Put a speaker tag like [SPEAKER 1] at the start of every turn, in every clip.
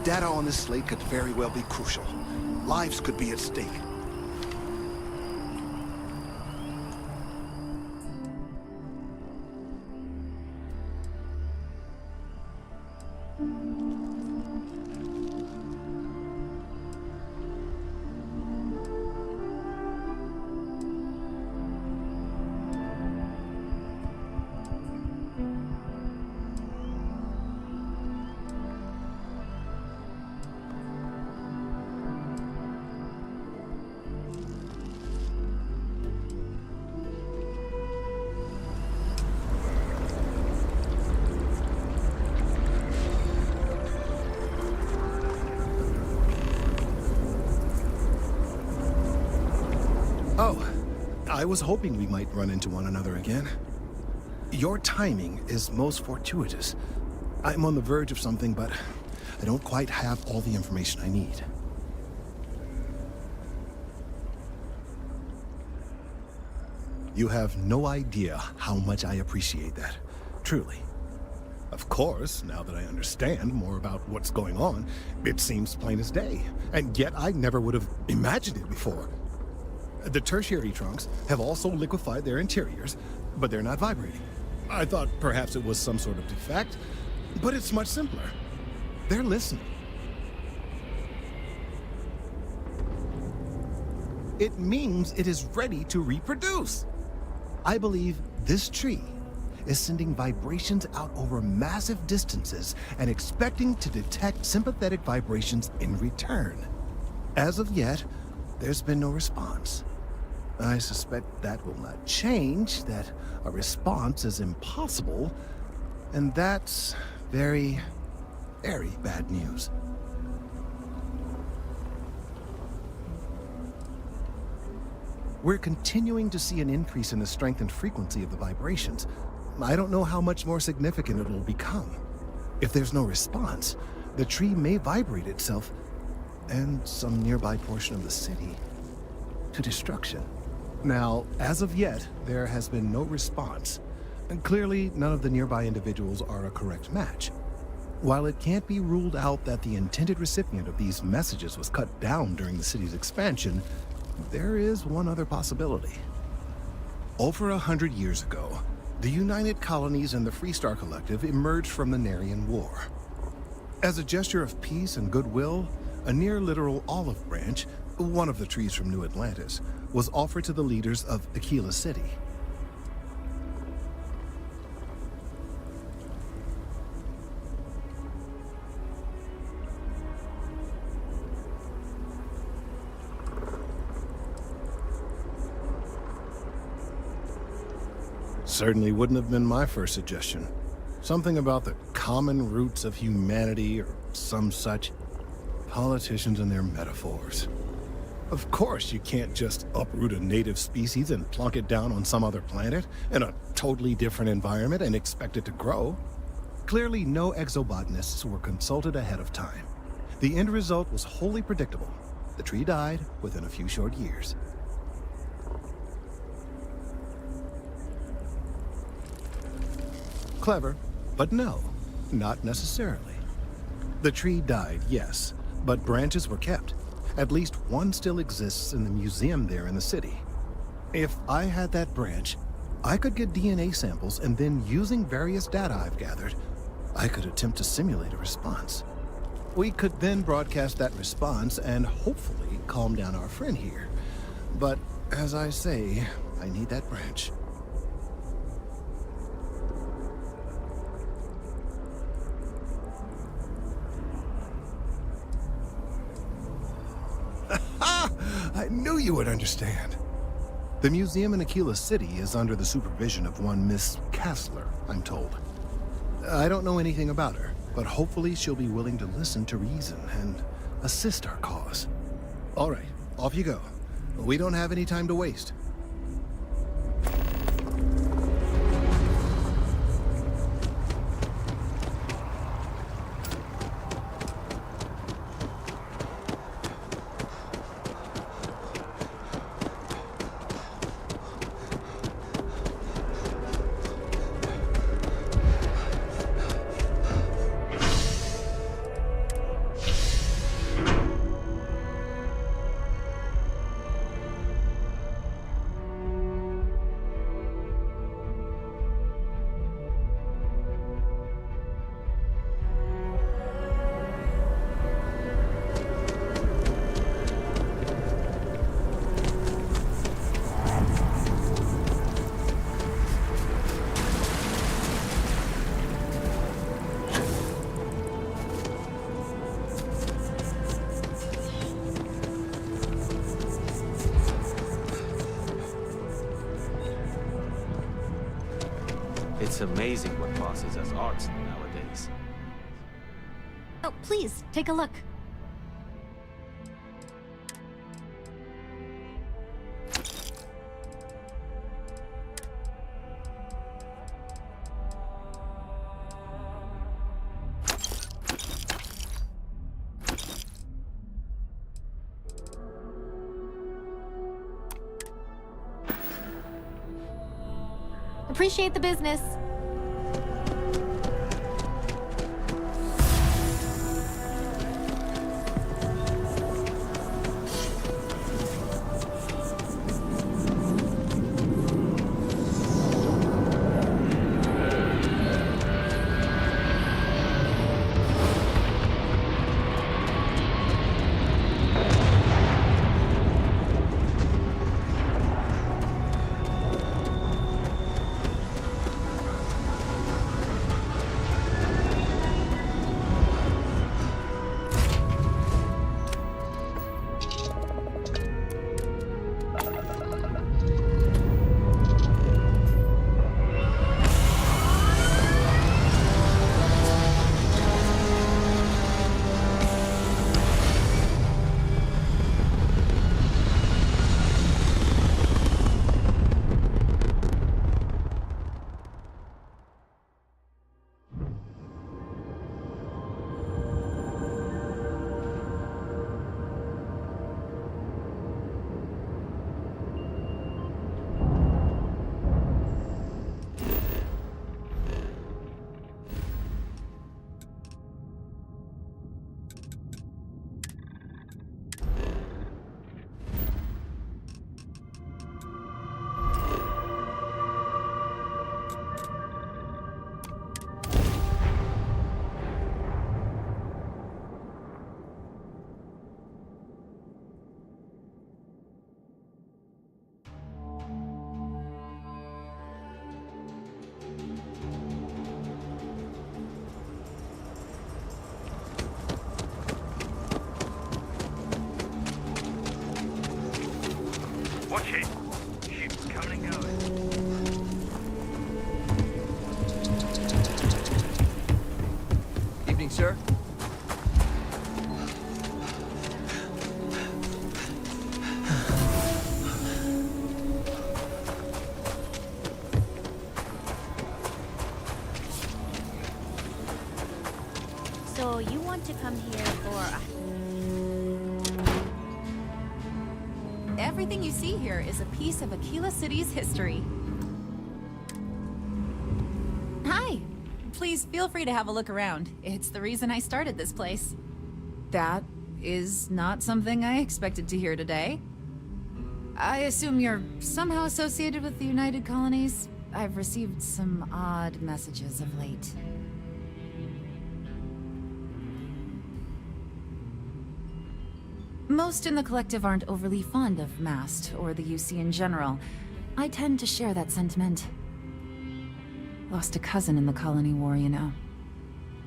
[SPEAKER 1] data on this slate could very well be crucial. Lives could be at stake.
[SPEAKER 2] Oh, I was hoping we might run into one another again. Your timing is most fortuitous. I'm on the verge of something, but I don't quite have all the information I need. You have no idea how much I appreciate that. Truly. Of course, now that I understand more about what's going on, it seems plain as day. And yet I never would have imagined it before. The tertiary trunks have also liquefied their interiors, but they're not vibrating. I thought perhaps it was some sort of defect, but it's much simpler. They're listening. It means it is ready to reproduce. I believe this tree is sending vibrations out over massive distances and expecting to detect sympathetic vibrations in return. As of yet, there's been no response. I suspect that will not change, that a response is impossible, and that's very, very bad news. We're continuing to see an increase in the strength and frequency of the vibrations. I don't know how much more significant it will become. If there's no response, the tree may vibrate itself, and some nearby portion of the city, to destruction. Now, as of yet, there has been no response, and clearly none of the nearby individuals are a correct match. While it can't be ruled out that the intended recipient of these messages was cut down during the city's expansion, there is one other possibility. Over 100 years ago, the United Colonies and the Freestar Collective emerged from the Narian War. As a gesture of peace and goodwill, a near-literal olive branch, one of the trees from New Atlantis, was offered to the leaders of Aquila City. Certainly wouldn't have been my first suggestion. Something about the common roots of humanity or some such. Politicians and their metaphors. Of course you can't just uproot a native species and plunk it down on some other planet in a totally different environment and expect it to grow. Clearly no exobotanists were consulted ahead of time. The end result was wholly predictable. The tree died within a few short years. Clever, but no, not necessarily. The tree died, yes, but branches were kept. At least one still exists in the museum there in the city. If I had that branch, I could get DNA samples, and then using various data I've gathered, I could attempt to simulate a response. We could then broadcast that response and hopefully calm down our friend here. But as I say, I need that branch. I knew you would understand. The museum in Aquila City is under the supervision of one Miss Kassler, I'm told. I don't know anything about her, but hopefully she'll be willing to listen to reason and assist our cause. All right, off you go. We don't have any time to waste.
[SPEAKER 3] It's amazing what passes as art nowadays.
[SPEAKER 4] Oh, please, take a look. Appreciate the business.
[SPEAKER 5] Watch it. Ship's coming and going.
[SPEAKER 6] Evening, sir.
[SPEAKER 4] So you want to come here for...
[SPEAKER 7] Everything you see here is a piece of Aquila City's history. Hi! Please feel free to have a look around. It's the reason I started this place. That is not something I expected to hear today. I assume you're somehow associated with the United Colonies? I've received some odd messages of late. Most in the collective aren't overly fond of MAST or the UC in general. I tend to share that sentiment. Lost a cousin in the colony war, you know.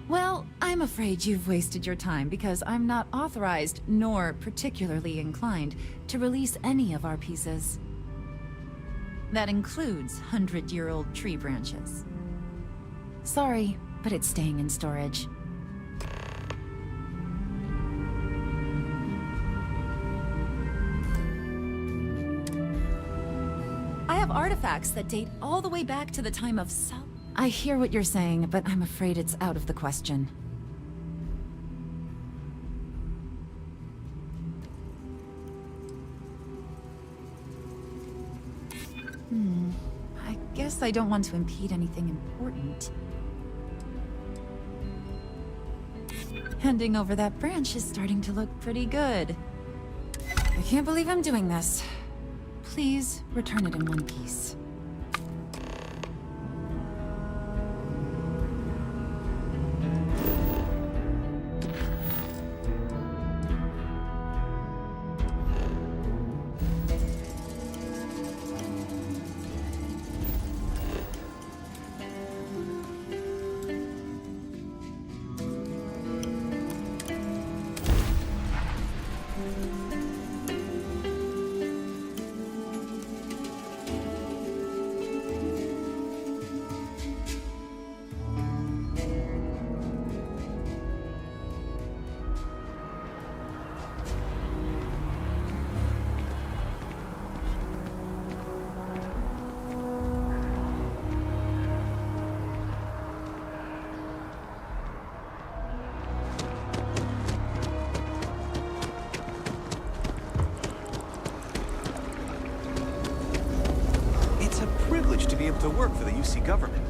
[SPEAKER 7] Well, I'm afraid you've wasted your time because I'm not authorized, nor particularly inclined, to release any of our pieces. That includes 100-year-old tree branches. Sorry, but it's staying in storage. I have artifacts that date all the way back to the time of I hear what you're saying, but I'm afraid it's out of the question. I guess I don't want to impede anything important. Handing over that branch is starting to look pretty good. I can't believe I'm doing this. Please return it in one piece.
[SPEAKER 3] be able to work for the UC government.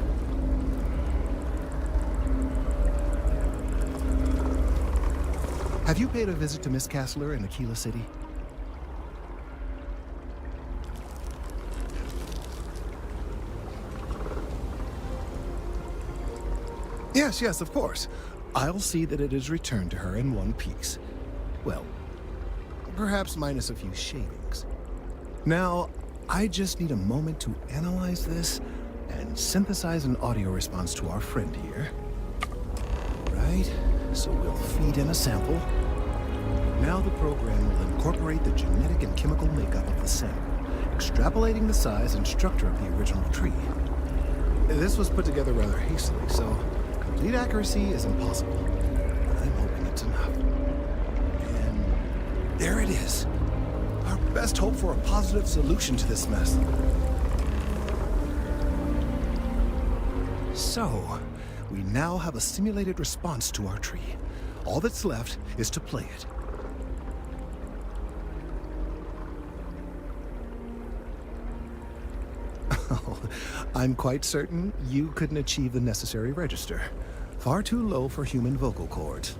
[SPEAKER 2] Have you paid a visit to Miss Castler in Aquila City? Yes, of course. I'll see that it is returned to her in one piece. Well, perhaps minus a few shavings. Now, I just need a moment to analyze this and synthesize an audio response to our friend here. Right, so we'll feed in a sample. Now the program will incorporate the genetic and chemical makeup of the sample, extrapolating the size and structure of the original tree. This was put together rather hastily, so complete accuracy is impossible. But I'm hoping it's enough. And there it is. Our best hope for a positive solution to this mess. So, we now have a simulated response to our tree. All that's left is to play it. Oh, I'm quite certain you couldn't achieve the necessary register. Far too low for human vocal cords.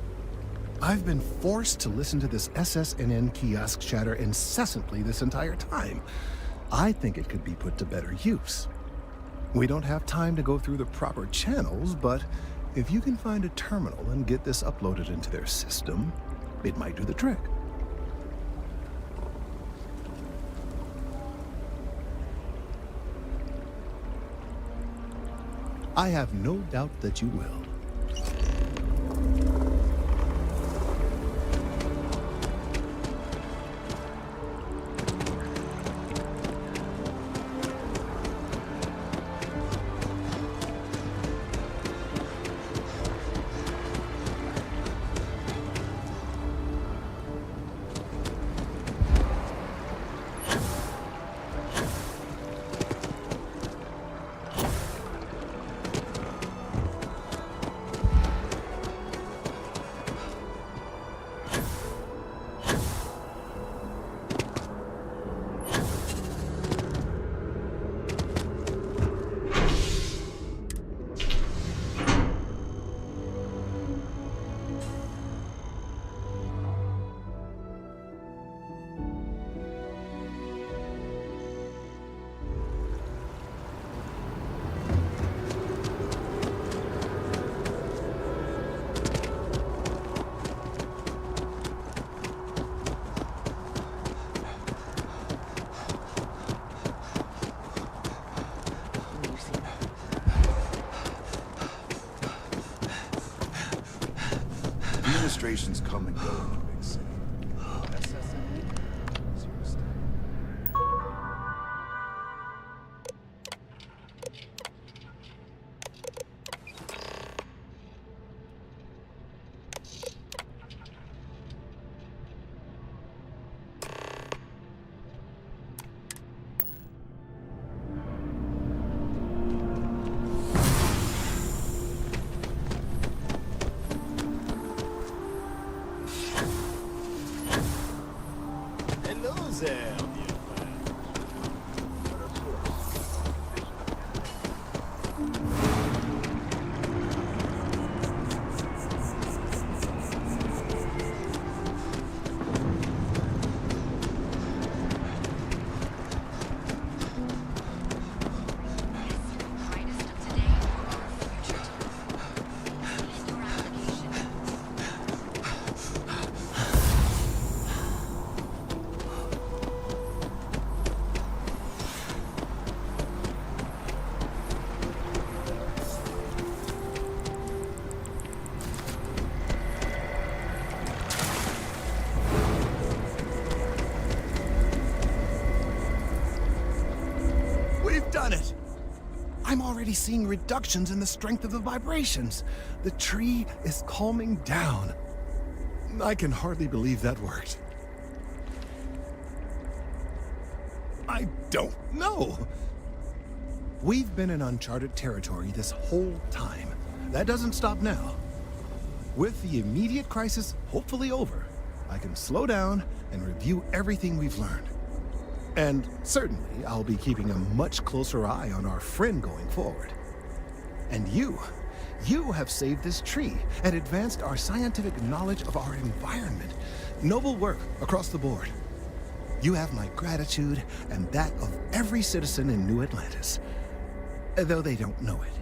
[SPEAKER 2] I've been forced to listen to this SSNN kiosk chatter incessantly this entire time. I think it could be put to better use. We don't have time to go through the proper channels, but if you can find a terminal and get this uploaded into their system, it might do the trick. I have no doubt that you will.
[SPEAKER 1] Administrations come and go in the big city. Done it! I'm already seeing reductions in the strength of the vibrations. The tree is calming down. I can hardly believe that worked. I don't know. We've been in uncharted territory this whole time. That doesn't stop now. With the immediate crisis hopefully over, I can slow down and review everything we've learned.
[SPEAKER 2] And certainly, I'll be keeping a much closer eye on our friend going forward. And you have saved this tree and advanced our scientific knowledge of our environment. Noble work across the board. You have my gratitude and that of every citizen in New Atlantis, though they don't know it.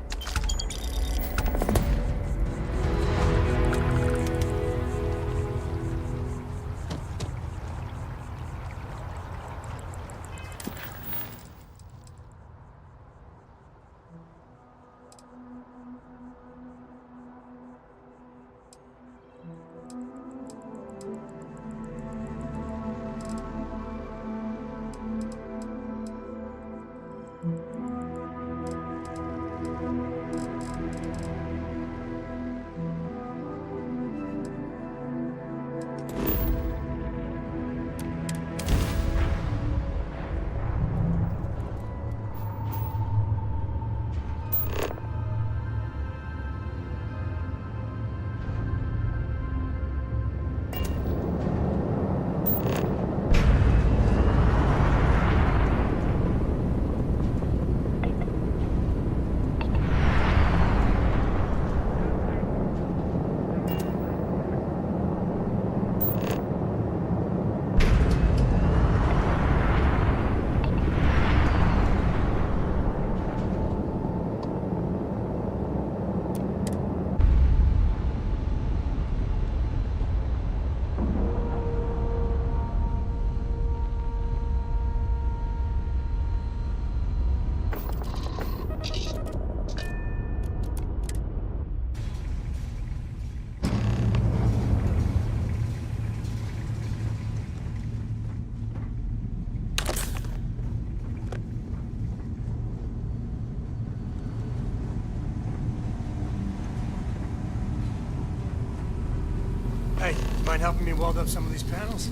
[SPEAKER 6] Hey, mind helping me weld up some of these panels?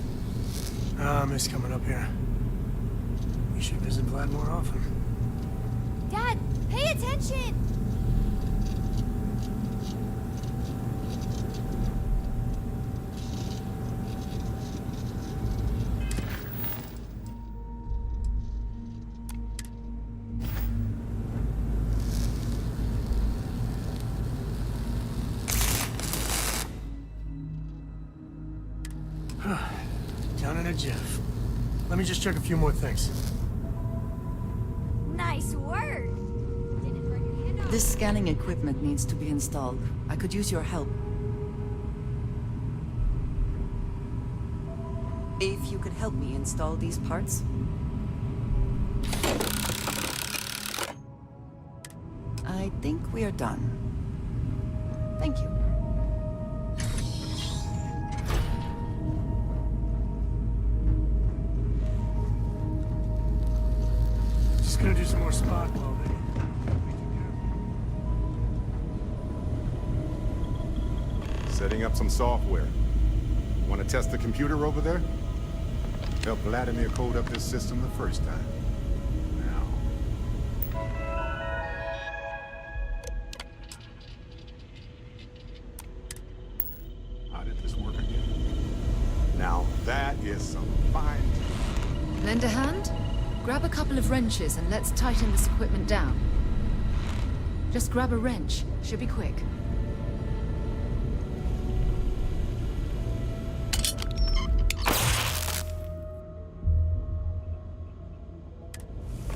[SPEAKER 6] I miss coming up here. You should visit Vlad more often.
[SPEAKER 4] Dad, pay attention!
[SPEAKER 6] Done in a jiff. Let me just check a few more things.
[SPEAKER 4] Nice work! Didn't burn your hand off.
[SPEAKER 8] This scanning equipment needs to be installed. I could use your help. If you could help me install these parts. I think we are done. Thank you.
[SPEAKER 6] Just gonna do some more spot welding.
[SPEAKER 9] Setting up some software. Want to test the computer over there? Help Vladimir code up this system the first time. Now. How did this work again? Now that is some fine...
[SPEAKER 7] Lend a hand? Grab a couple of wrenches and let's tighten this equipment down. Just grab a wrench. Should be quick.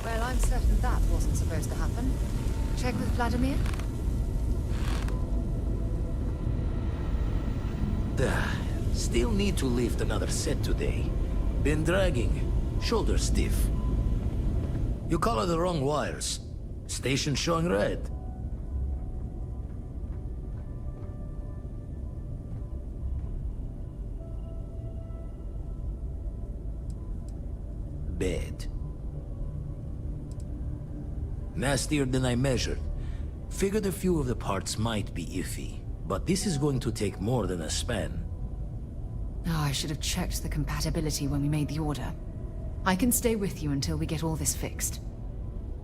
[SPEAKER 7] Well, I'm certain that wasn't supposed to happen. Check with Vladimir?
[SPEAKER 10] Still need to lift another set today. Been dragging. Shoulder stiff. You color the wrong wires. Station showing red. Bad. Nastier than I measured. Figured a few of the parts might be iffy, but this is going to take more than a span.
[SPEAKER 7] Oh, I should have checked the compatibility when we made the order. I can stay with you until we get all this fixed.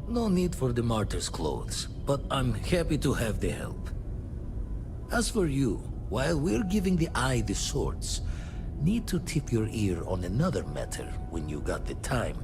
[SPEAKER 10] No need for the martyr's clothes, but I'm happy to have the help. As for you, while we're giving the eye the swords, need to tip your ear on another matter when you got the time.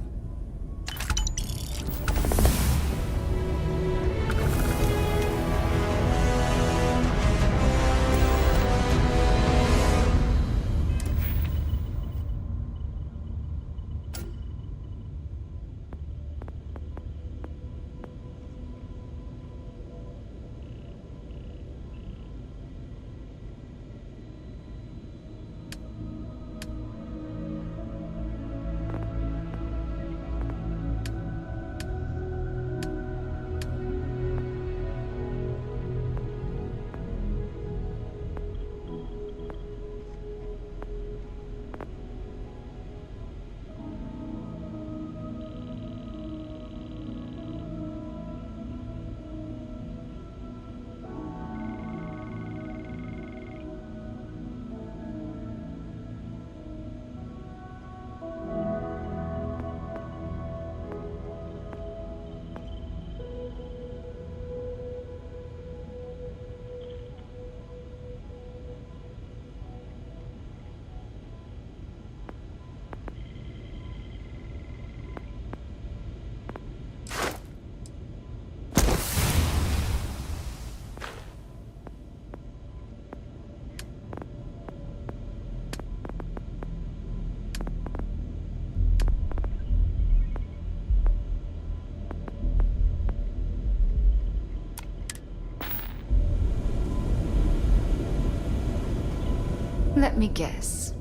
[SPEAKER 7] Let me guess.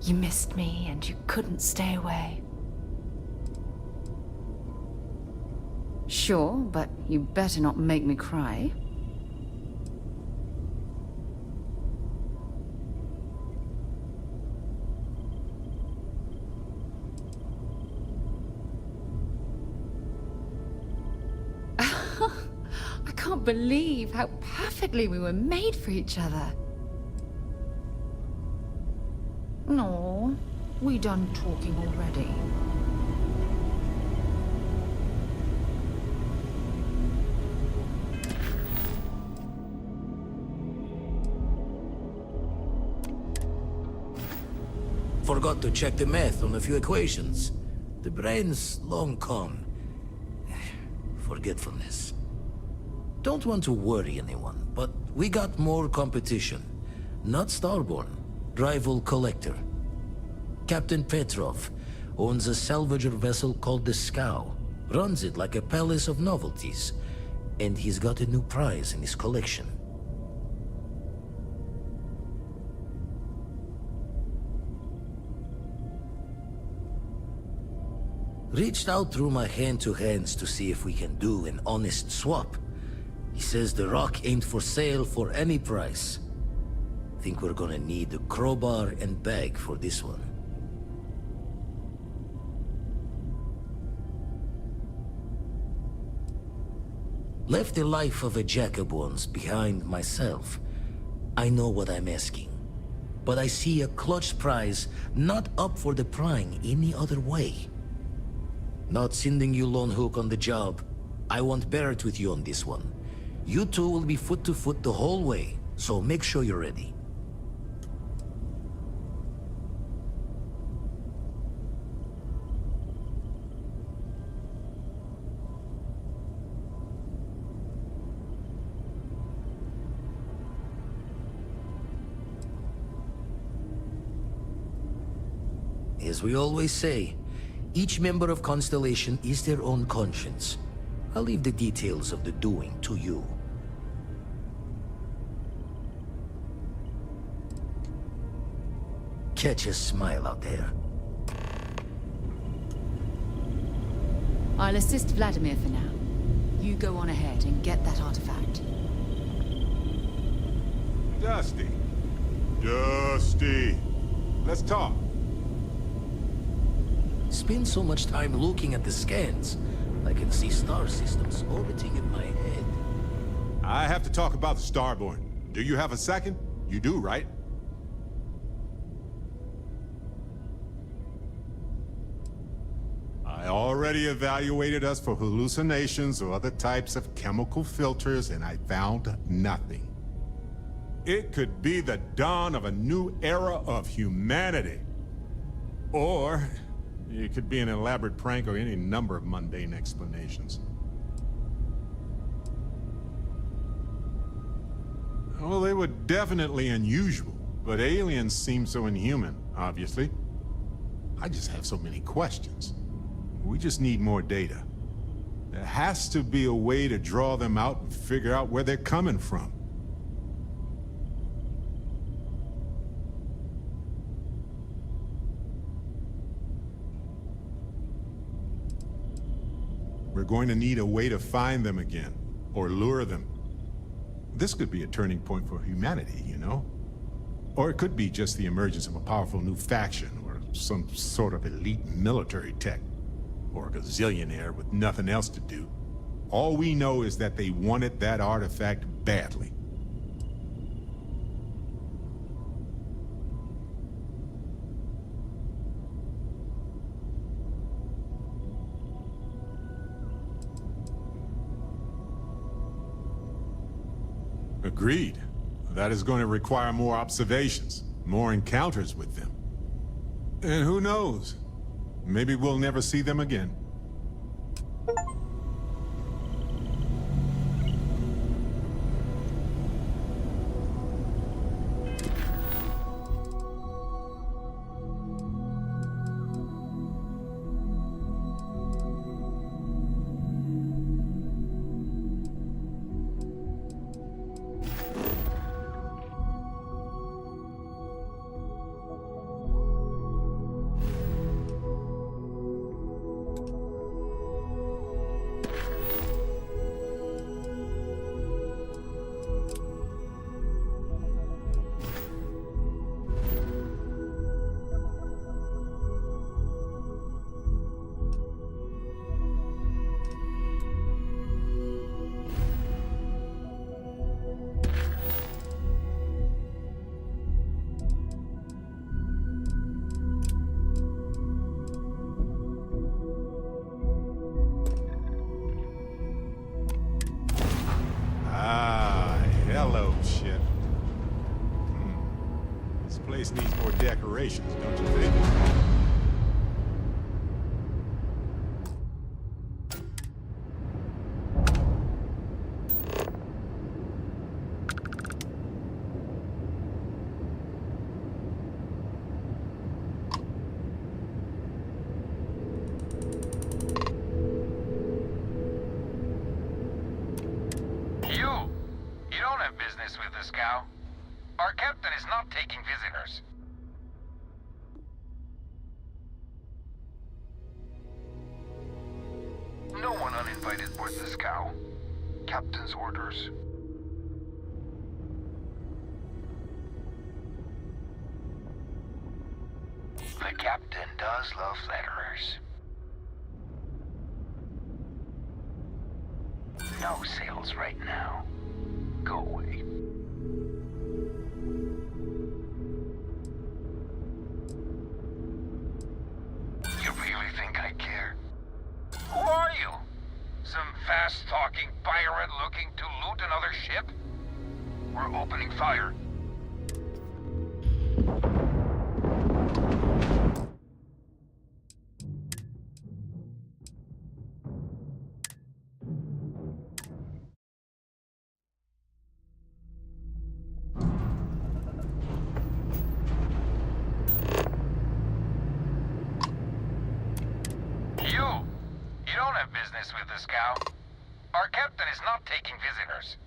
[SPEAKER 7] You missed me and you couldn't stay away. Sure, but you better not make me cry. I can't believe how perfectly we were made for each other. No, we done talking already.
[SPEAKER 10] Forgot to check the math on a few equations. The brain's long gone. Forgetfulness. Don't want to worry anyone, but we got more competition. Not Starborn, rival collector. Captain Petrov owns a salvager vessel called the Scow. Runs it like a palace of novelties. And he's got a new prize in his collection. Reached out through my hand-to-hands to see if we can do an honest swap. He says the rock ain't for sale for any price. Think we're gonna need a crowbar and bag for this one. Left the life of a jacob once behind myself. I know what I'm asking. But I see a clutch prize not up for the prying any other way. Not sending you lone hook on the job. I want Barrett with you on this one. You two will be foot to foot the whole way, so make sure you're ready. As we always say, each member of Constellation is their own conscience. I'll leave the details of the doing to you. Catch a smile out there.
[SPEAKER 7] I'll assist Vladimir for now. You go on ahead and get that artifact.
[SPEAKER 9] Dusty. Dusty. Let's talk.
[SPEAKER 10] Spend so much time looking at the scans, I can see star systems orbiting in my head.
[SPEAKER 9] I have to talk about the Starborn. Do you have a second? You do, right? I already evaluated us for hallucinations or other types of chemical filters, and I found nothing. It could be the dawn of a new era of humanity. Or It could be an elaborate prank or any number of mundane explanations. Well, they were definitely unusual, but aliens seem so inhuman, obviously. I just have so many questions. We just need more data. There has to be a way to draw them out and figure out where they're coming from. We're going to need a way to find them again, or lure them. This could be a turning point for humanity, you know? Or it could be just the emergence of a powerful new faction, or some sort of elite military tech, or a gazillionaire with nothing else to do. All we know is that they wanted that artifact badly. Agreed. That is going to require more observations, more encounters with them. And who knows? Maybe we'll never see them again. Hello, ship. This place needs more decorations, don't you think?
[SPEAKER 5] With the scow. Our captain is not taking visitors. No one uninvited board the scow. Captain's orders. The captain does love letterers. No sales right now. Go away. You really think I care? Who are you? Some fast-talking pirate looking to loot another ship? We're opening fire. You don't have business with the scow. Our captain is not taking visitors.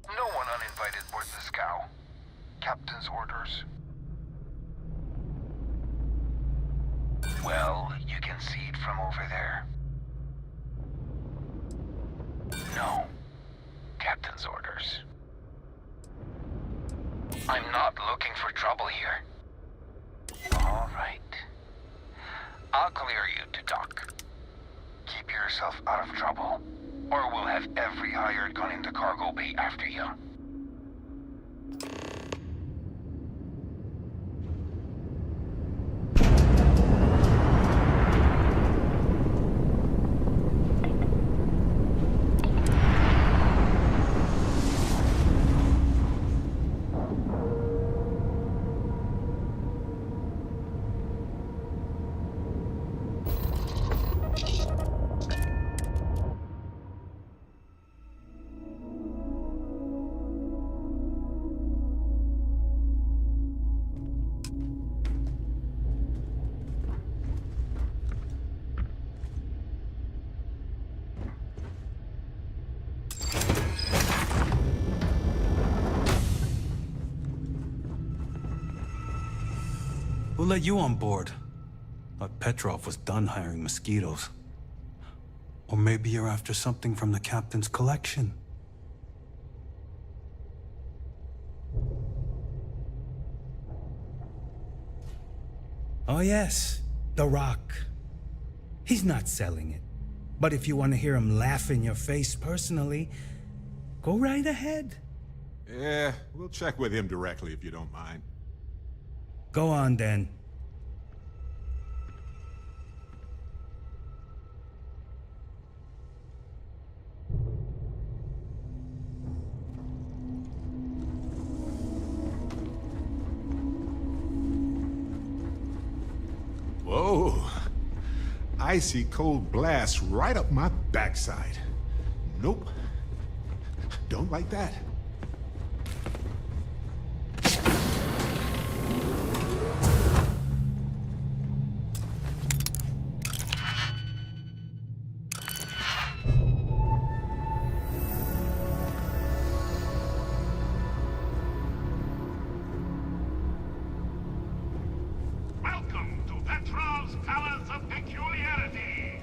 [SPEAKER 5] No one uninvited board the scow. Captain's orders. Well, you can see it from over there. No. Captain's orders. I'm not looking for trouble here. All right. I'll clear you to dock. Keep yourself out of trouble, or we'll have every hired gun in the cargo bay after you.
[SPEAKER 11] Who let you on board? Thought Petrov was done hiring mosquitoes. Or maybe you're after something from the captain's collection.
[SPEAKER 12] Oh yes, The Rock. He's not selling it. But if you want to hear him laugh in your face personally, go right ahead.
[SPEAKER 9] Yeah, we'll check with him directly if you don't mind.
[SPEAKER 12] Go on then.
[SPEAKER 9] Whoa. Icy cold blast right up my backside. Nope. Don't like that.
[SPEAKER 13] Welcome to Petrov's Palace of Peculiarities,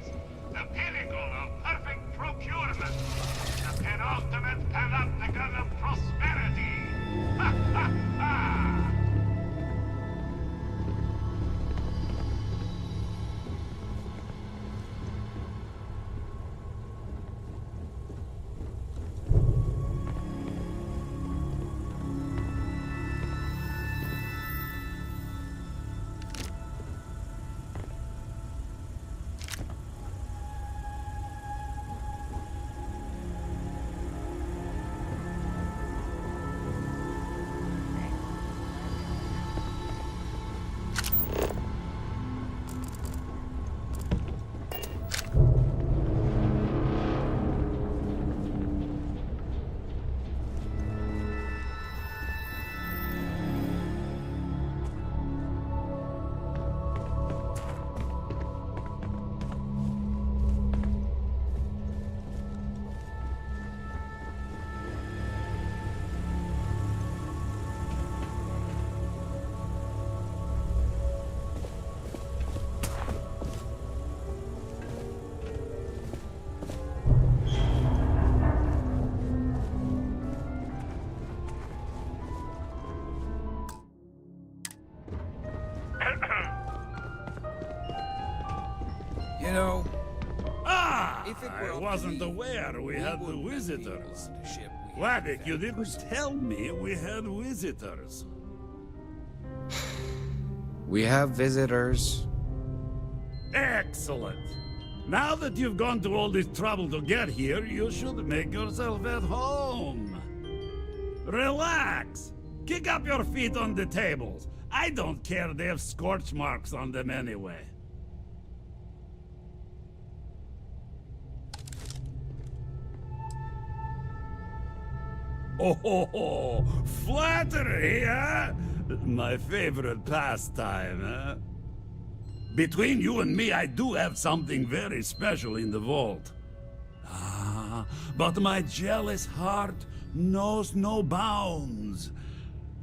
[SPEAKER 13] the pinnacle of perfect procurement, the penultimate panopticon of prosperity. Ha ha ha!
[SPEAKER 14] You know,
[SPEAKER 15] I wasn't aware we had the visitors. Wadik, you didn't tell me we had visitors.
[SPEAKER 14] we have visitors.
[SPEAKER 15] Excellent. Now that you've gone to all this trouble to get here, you should make yourself at home. Relax. Kick up your feet on the tables. I don't care, they have scorch marks on them anyway. Oh, flattery, huh? My favorite pastime, huh? Between you and me, I do have something very special in the vault. Ah, but my jealous heart knows no bounds.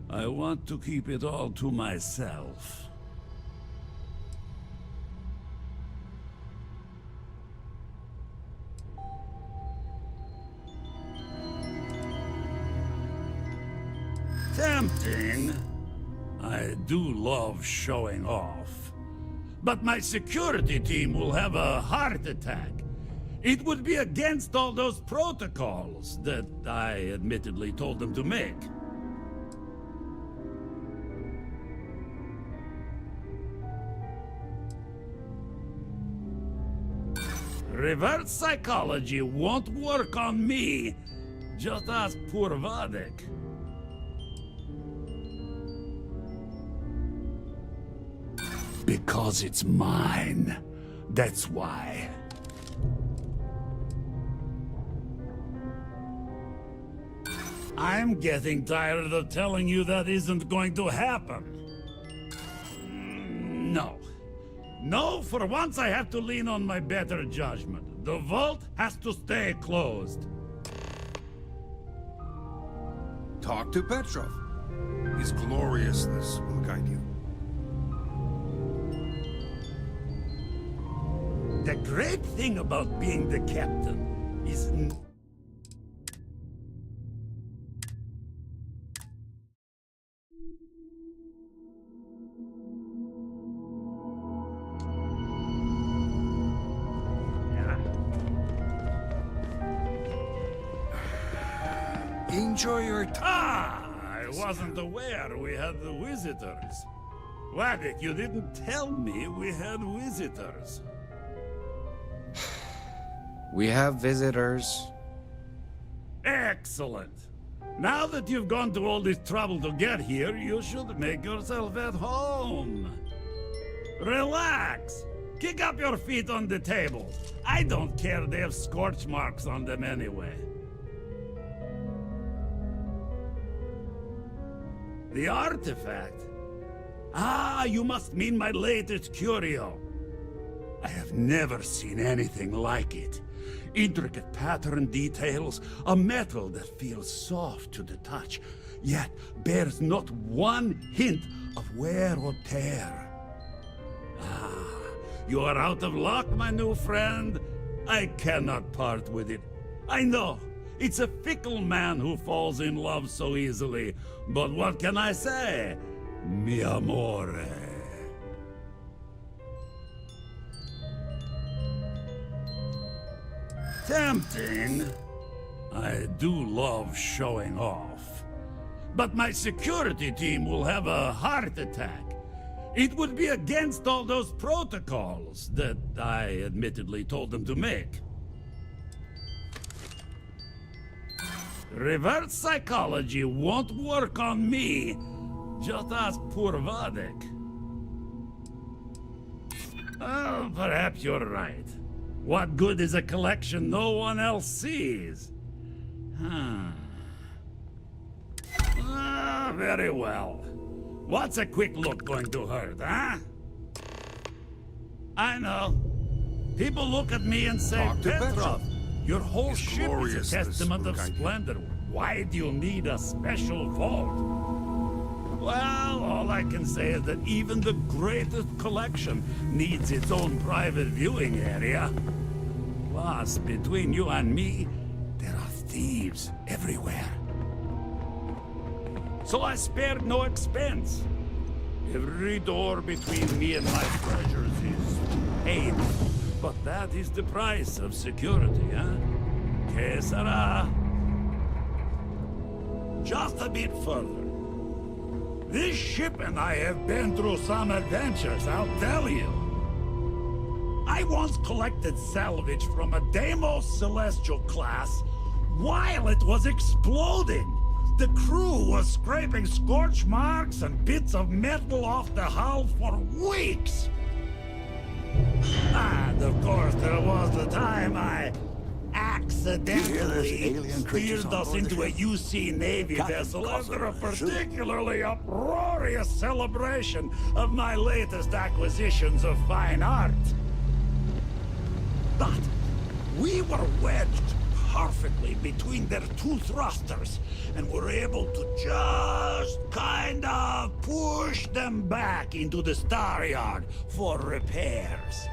[SPEAKER 15] I want to keep it all to myself. Tempting. I do love showing off. But my security team will have a heart attack. It would be against all those protocols that I admittedly told them to make. Reverse psychology won't work on me. Just ask poor Vadik. Because it's mine. That's why. I'm getting tired of telling you that isn't going to happen. No. No, for once I have to lean on my better judgment. The vault has to stay closed.
[SPEAKER 14] Talk to Petrov. His gloriousness will guide you.
[SPEAKER 15] the great thing about being the captain is...
[SPEAKER 14] Enjoy your time.
[SPEAKER 15] I wasn't aware we had the visitors. Wadik, you didn't tell me we had visitors.
[SPEAKER 14] We have visitors.
[SPEAKER 15] Excellent. Now that you've gone to all this trouble to get here, you should make yourself at home. Relax. Kick up your feet on the table. I don't care, they have scorch marks on them anyway. The artifact? Ah, you must mean my latest curio. I have never seen anything like it. Intricate pattern details, a metal that feels soft to the touch, yet bears not one hint of wear or tear. Ah, you are out of luck, my new friend. I cannot part with it. I know. It's a fickle man who falls in love so easily. But what can I say? Mi amore. Tempting. I do love showing off. But my security team will have a heart attack. It would be against all those protocols that I admittedly told them to make. Reverse psychology won't work on me. Just ask poor Vadek. Oh, perhaps you're right. What good is a collection no one else sees? Very well. What's a quick look going to hurt, huh? I know. People look at me and say, Petrov, your whole ship is a testament of splendor. Why do you need a special vault? Well, all I can say is that even the greatest collection needs its own private viewing area. Plus, between you and me, there are thieves everywhere. So I spared no expense. Every door between me and my treasures is paid. But that is the price of security, huh? Que sera? Just a bit further. This ship and I have been through some adventures, I'll tell you. I once collected salvage from a Deimos Celestial class while it was exploding. The crew was scraping scorch marks and bits of metal off the hull for weeks. And of course, there was the time I accidentally steered us into a UC Navy vessel after a particularly uproarious celebration of my latest acquisitions of fine art. But we were wedged perfectly between their two thrusters and were able to just kind of push them back into the star yard for repairs.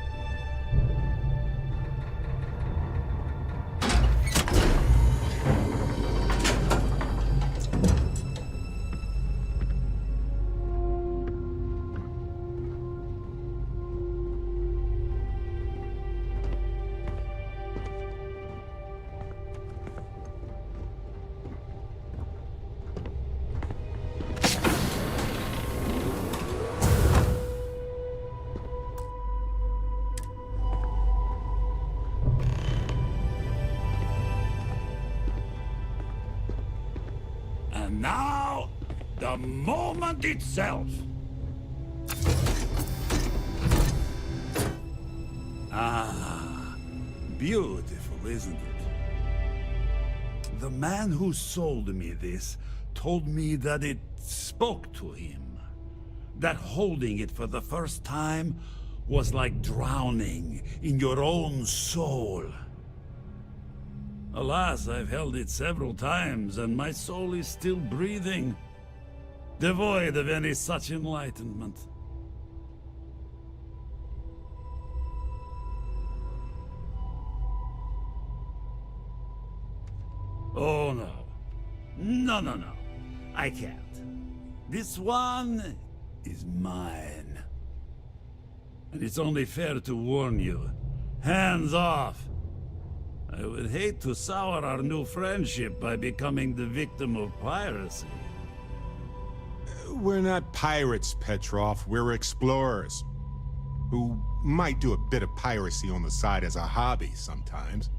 [SPEAKER 15] And now, the moment itself. Ah, beautiful, isn't it? The man who sold me this told me that it spoke to him. That holding it for the first time was like drowning in your own soul. Alas, I've held it several times, and my soul is still breathing, devoid of any such enlightenment. No, no, no. I can't. This one is mine. And it's only fair to warn you. Hands off! I would hate to sour our new friendship by becoming the victim of piracy.
[SPEAKER 9] We're not pirates, Petrov. We're explorers. Who might do a bit of piracy on the side as a hobby sometimes.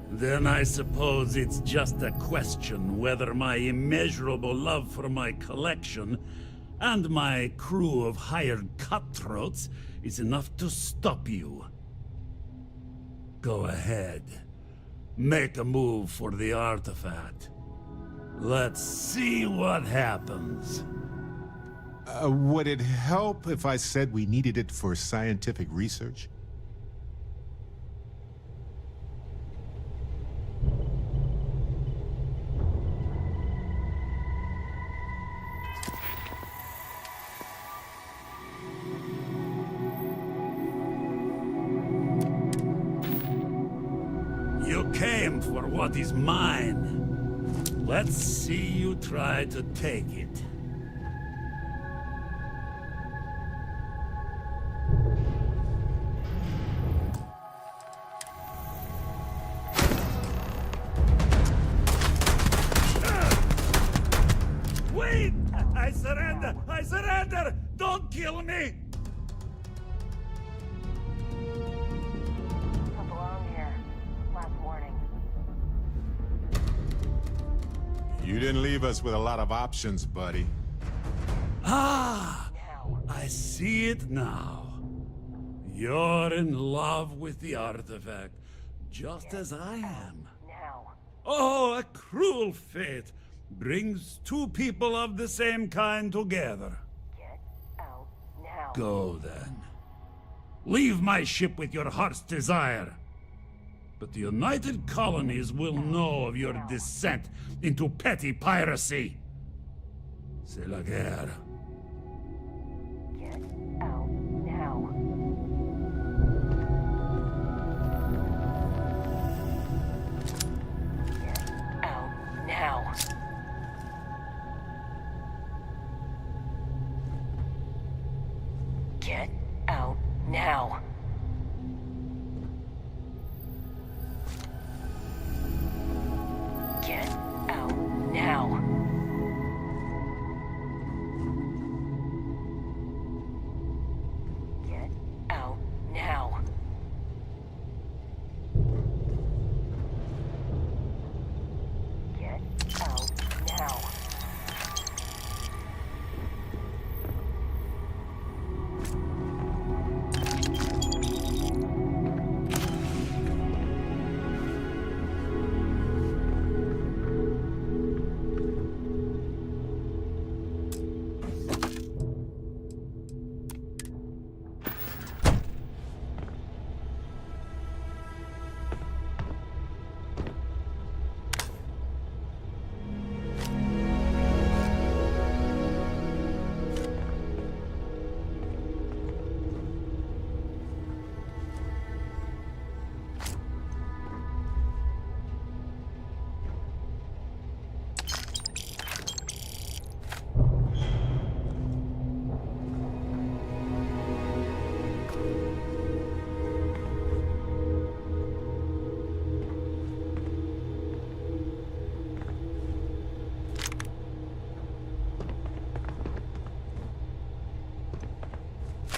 [SPEAKER 15] Then I suppose it's just a question whether my immeasurable love for my collection and my crew of hired cutthroats is enough to stop you. Go ahead. Make a move for the artifact. Let's see what happens.
[SPEAKER 9] Would it help if I said we needed it for scientific research?
[SPEAKER 15] You came for what is mine. Let's see you try to take it. Wait! I surrender! I surrender! Don't kill me!
[SPEAKER 9] You didn't leave us with a lot of options, buddy.
[SPEAKER 15] Ah! I see it now. You're in love with the artifact, just as I am. Oh, a cruel fate brings two people of the same kind together. Go then. Leave my ship with your heart's desire. But the United Colonies will know of your descent into petty piracy. C'est la guerre.
[SPEAKER 16] Get out now. Get out now. Get out now. Get out now. Get out now. Get out now.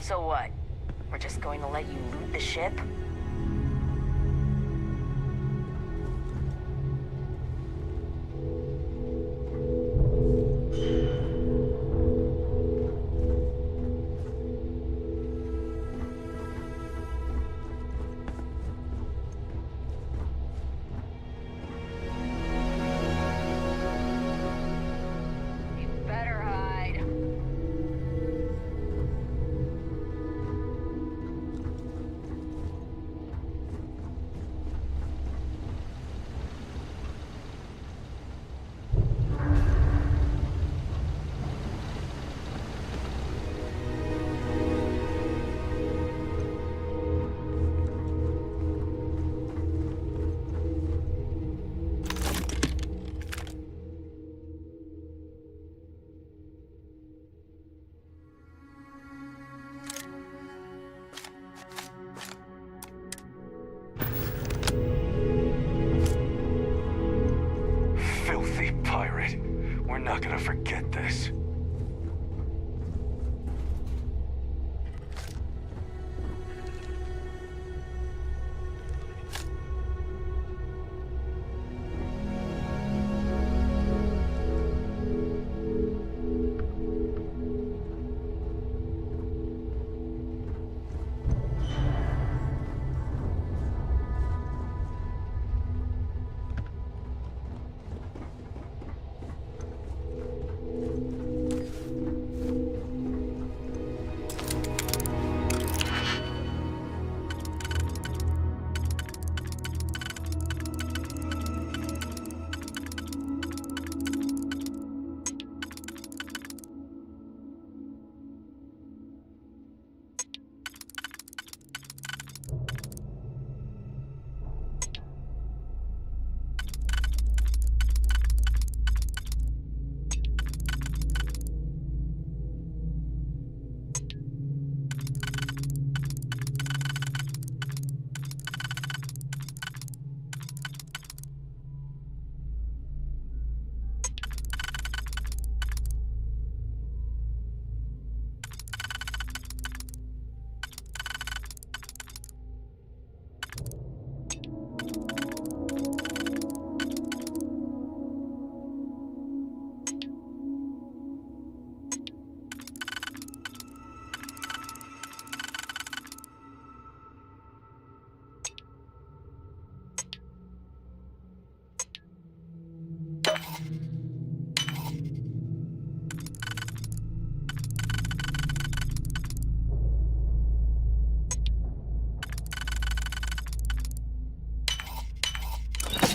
[SPEAKER 16] So what? We're just going to let you loot the ship? You better hide.
[SPEAKER 11] not gonna forget this.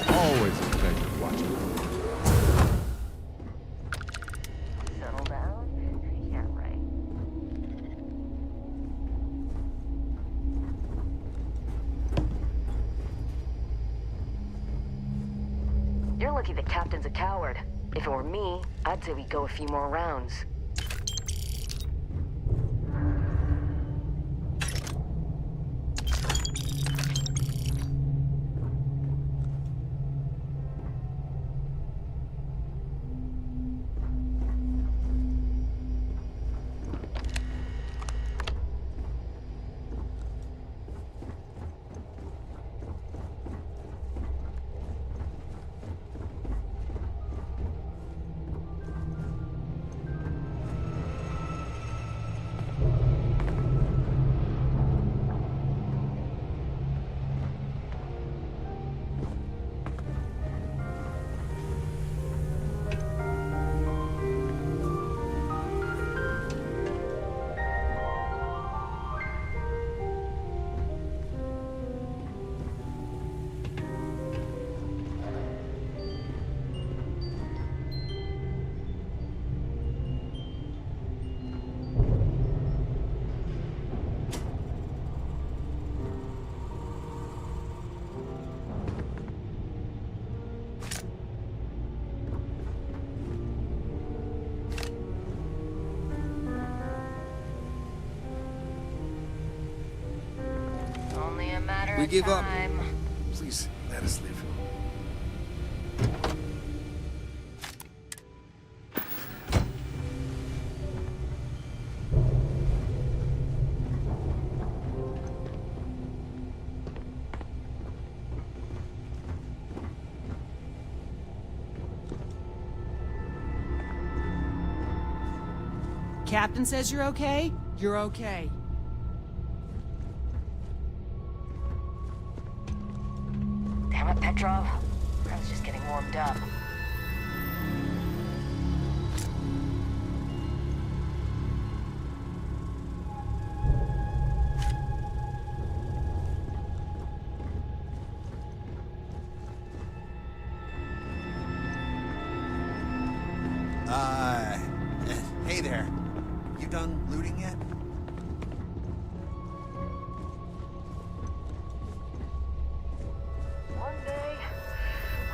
[SPEAKER 9] Always a pleasure watching you.
[SPEAKER 16] Settle down? Yeah, right. You're lucky the captain's a coward. If it were me, I'd say we go a few more rounds. Only a matter
[SPEAKER 14] We
[SPEAKER 16] of
[SPEAKER 14] give up.
[SPEAKER 16] time.
[SPEAKER 14] Please, let us live.
[SPEAKER 17] Captain says you're okay? You're okay.
[SPEAKER 16] Damn it, Petrov. I was just getting warmed up.
[SPEAKER 3] Hey there. You done looting yet?
[SPEAKER 16] One day,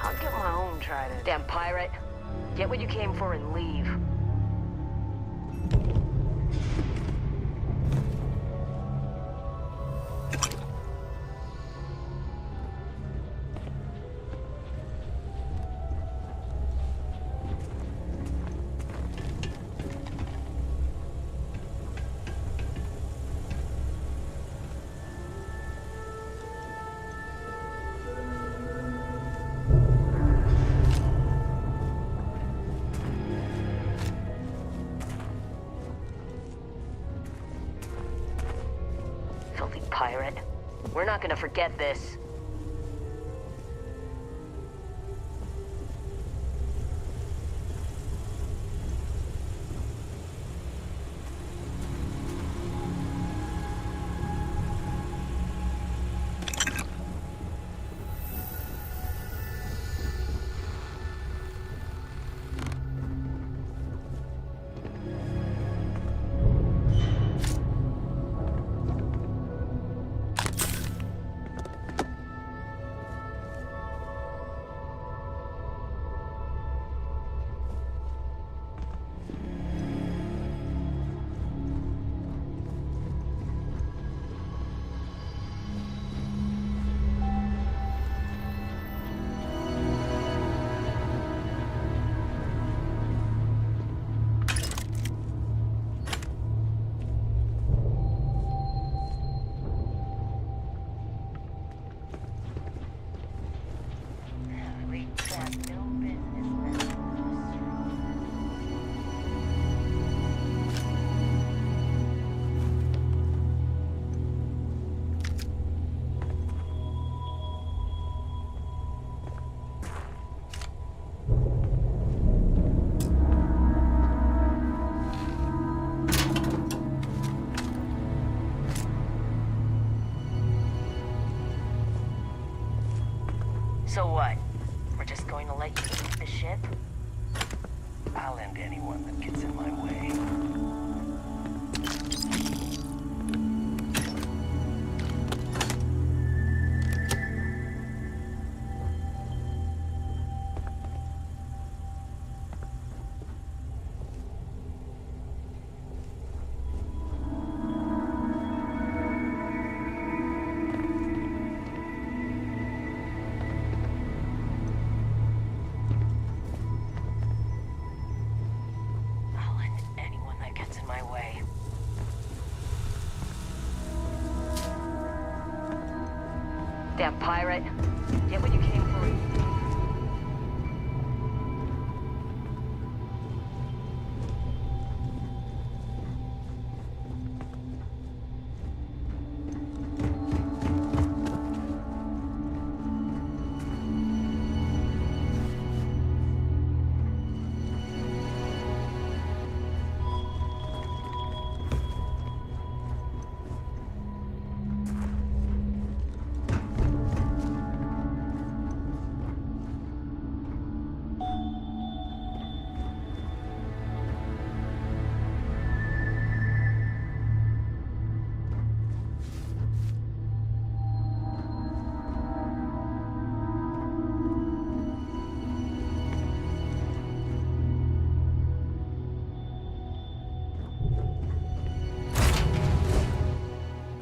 [SPEAKER 16] I'll get my own trident. Damn pirate. Get what you came for and leave. not gonna forget this. So what? We're just going to let you leave the ship? I'll end anyone that gets in my way. Damn pirate. Get what you came for.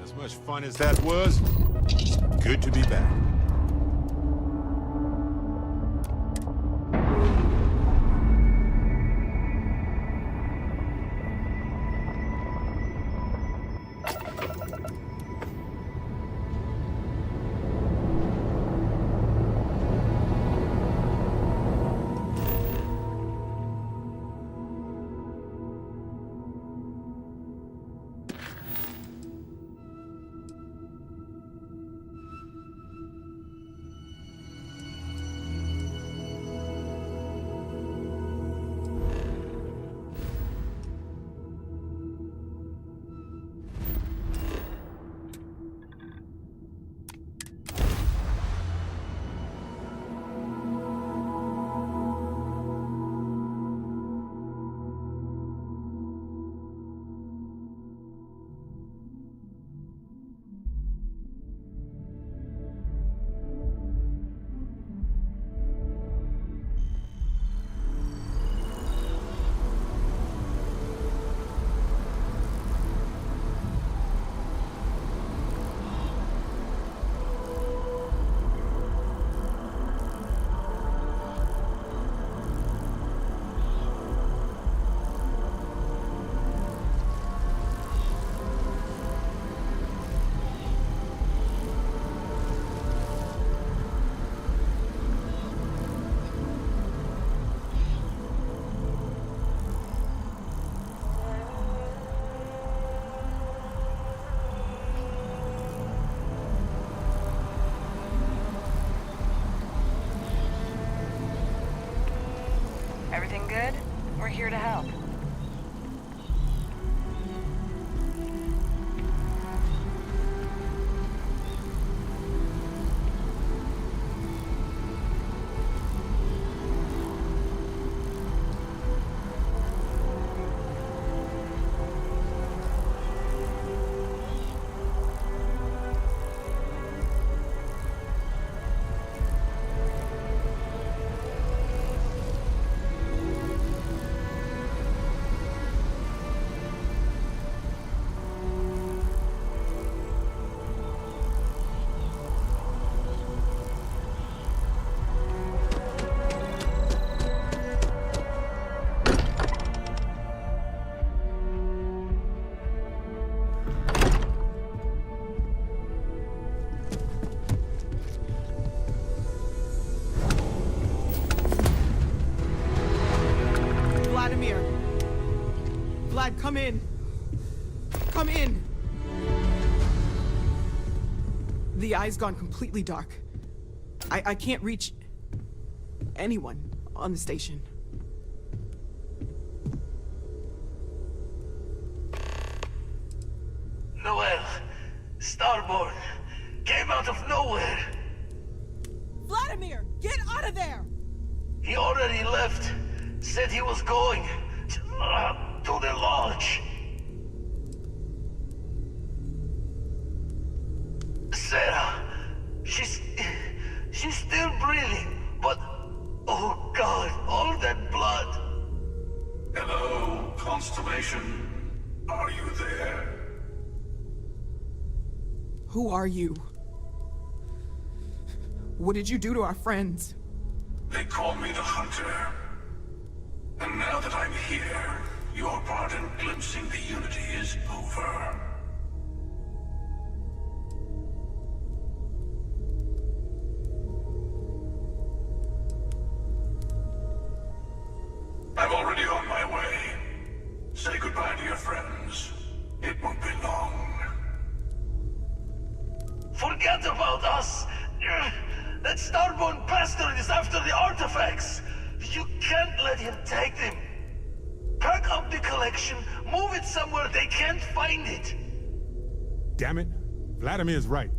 [SPEAKER 9] As much fun as that was, good to be back.
[SPEAKER 16] here to help.
[SPEAKER 17] Vlad, come in. Come in. The eye's gone completely dark. I can't reach anyone on the station.
[SPEAKER 10] Noel, Starborn, came out of nowhere.
[SPEAKER 17] Vladimir, get out of there!
[SPEAKER 10] He already left. Said he was going to the lodge. Sarah, she's still breathing, but oh God, all that blood.
[SPEAKER 13] Hello, Constellation. Are you there?
[SPEAKER 17] Who are you? What did you do to our friends?
[SPEAKER 13] They call me the Hunter. And now that I'm here, your part in glimpsing the Unity is over. I'm already on my way. Say goodbye to your friends. It won't be long.
[SPEAKER 10] Forget about us! That Starborn bastard is after the artifacts! You can't let him take them! Pack up the collection, move it somewhere they can't find it!
[SPEAKER 9] Damn it. Vladimir's right.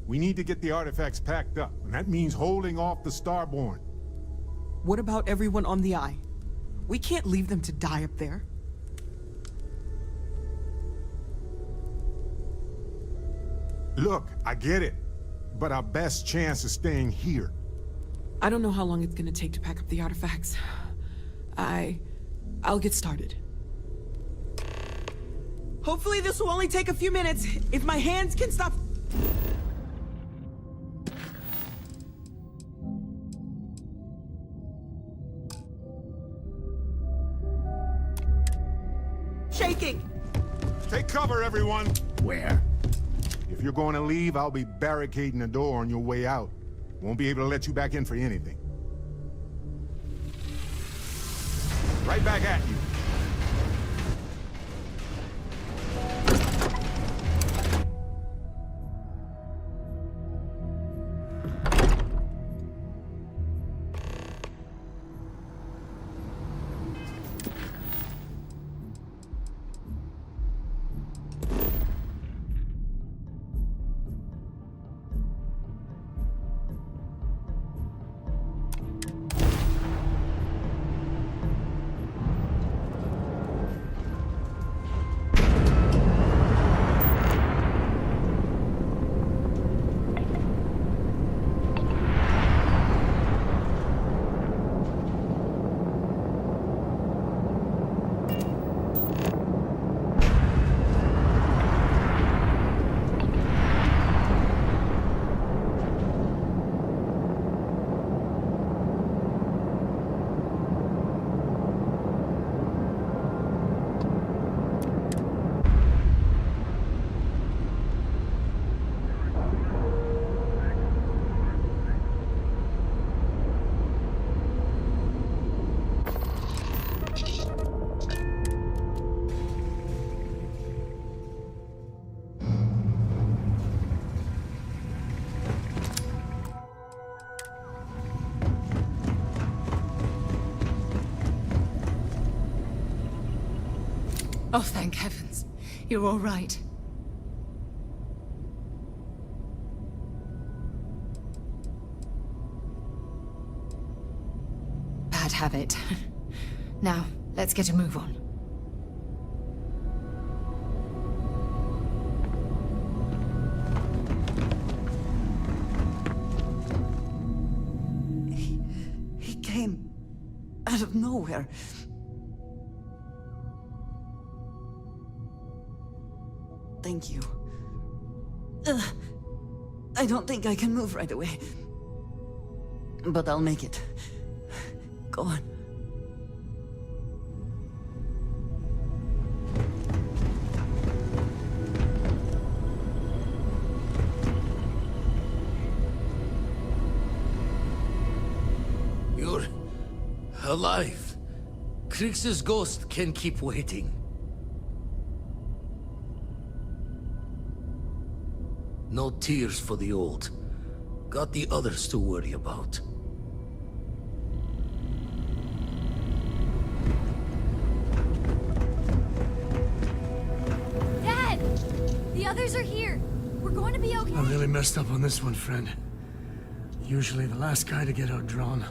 [SPEAKER 9] We need to get the artifacts packed up, and that means holding off the Starborn.
[SPEAKER 17] What about everyone on the Eye? We can't leave them to die up there.
[SPEAKER 9] Look, I get it, but our best chance is staying here.
[SPEAKER 17] I don't know how long it's gonna take to pack up the artifacts. I'll get started. Hopefully this will only take a few minutes, if my hands can stop... shaking!
[SPEAKER 9] Take cover, everyone!
[SPEAKER 3] Where?
[SPEAKER 9] If you're going to leave, I'll be barricading the door on your way out. Won't be able to let you back in for anything. Right back at you.
[SPEAKER 18] Oh, thank heavens. You're all right. Bad habit. Now, let's get a move on.
[SPEAKER 8] He came out of nowhere. Thank you. I don't think I can move right away. But I'll make it. Go on.
[SPEAKER 10] You're alive. Krix's ghost can keep waiting. No tears for the old. Got the others to worry about.
[SPEAKER 4] Dad! The others are here. We're going to be okay.
[SPEAKER 6] I really messed up on this one, friend. Usually the last guy to get outdrawn.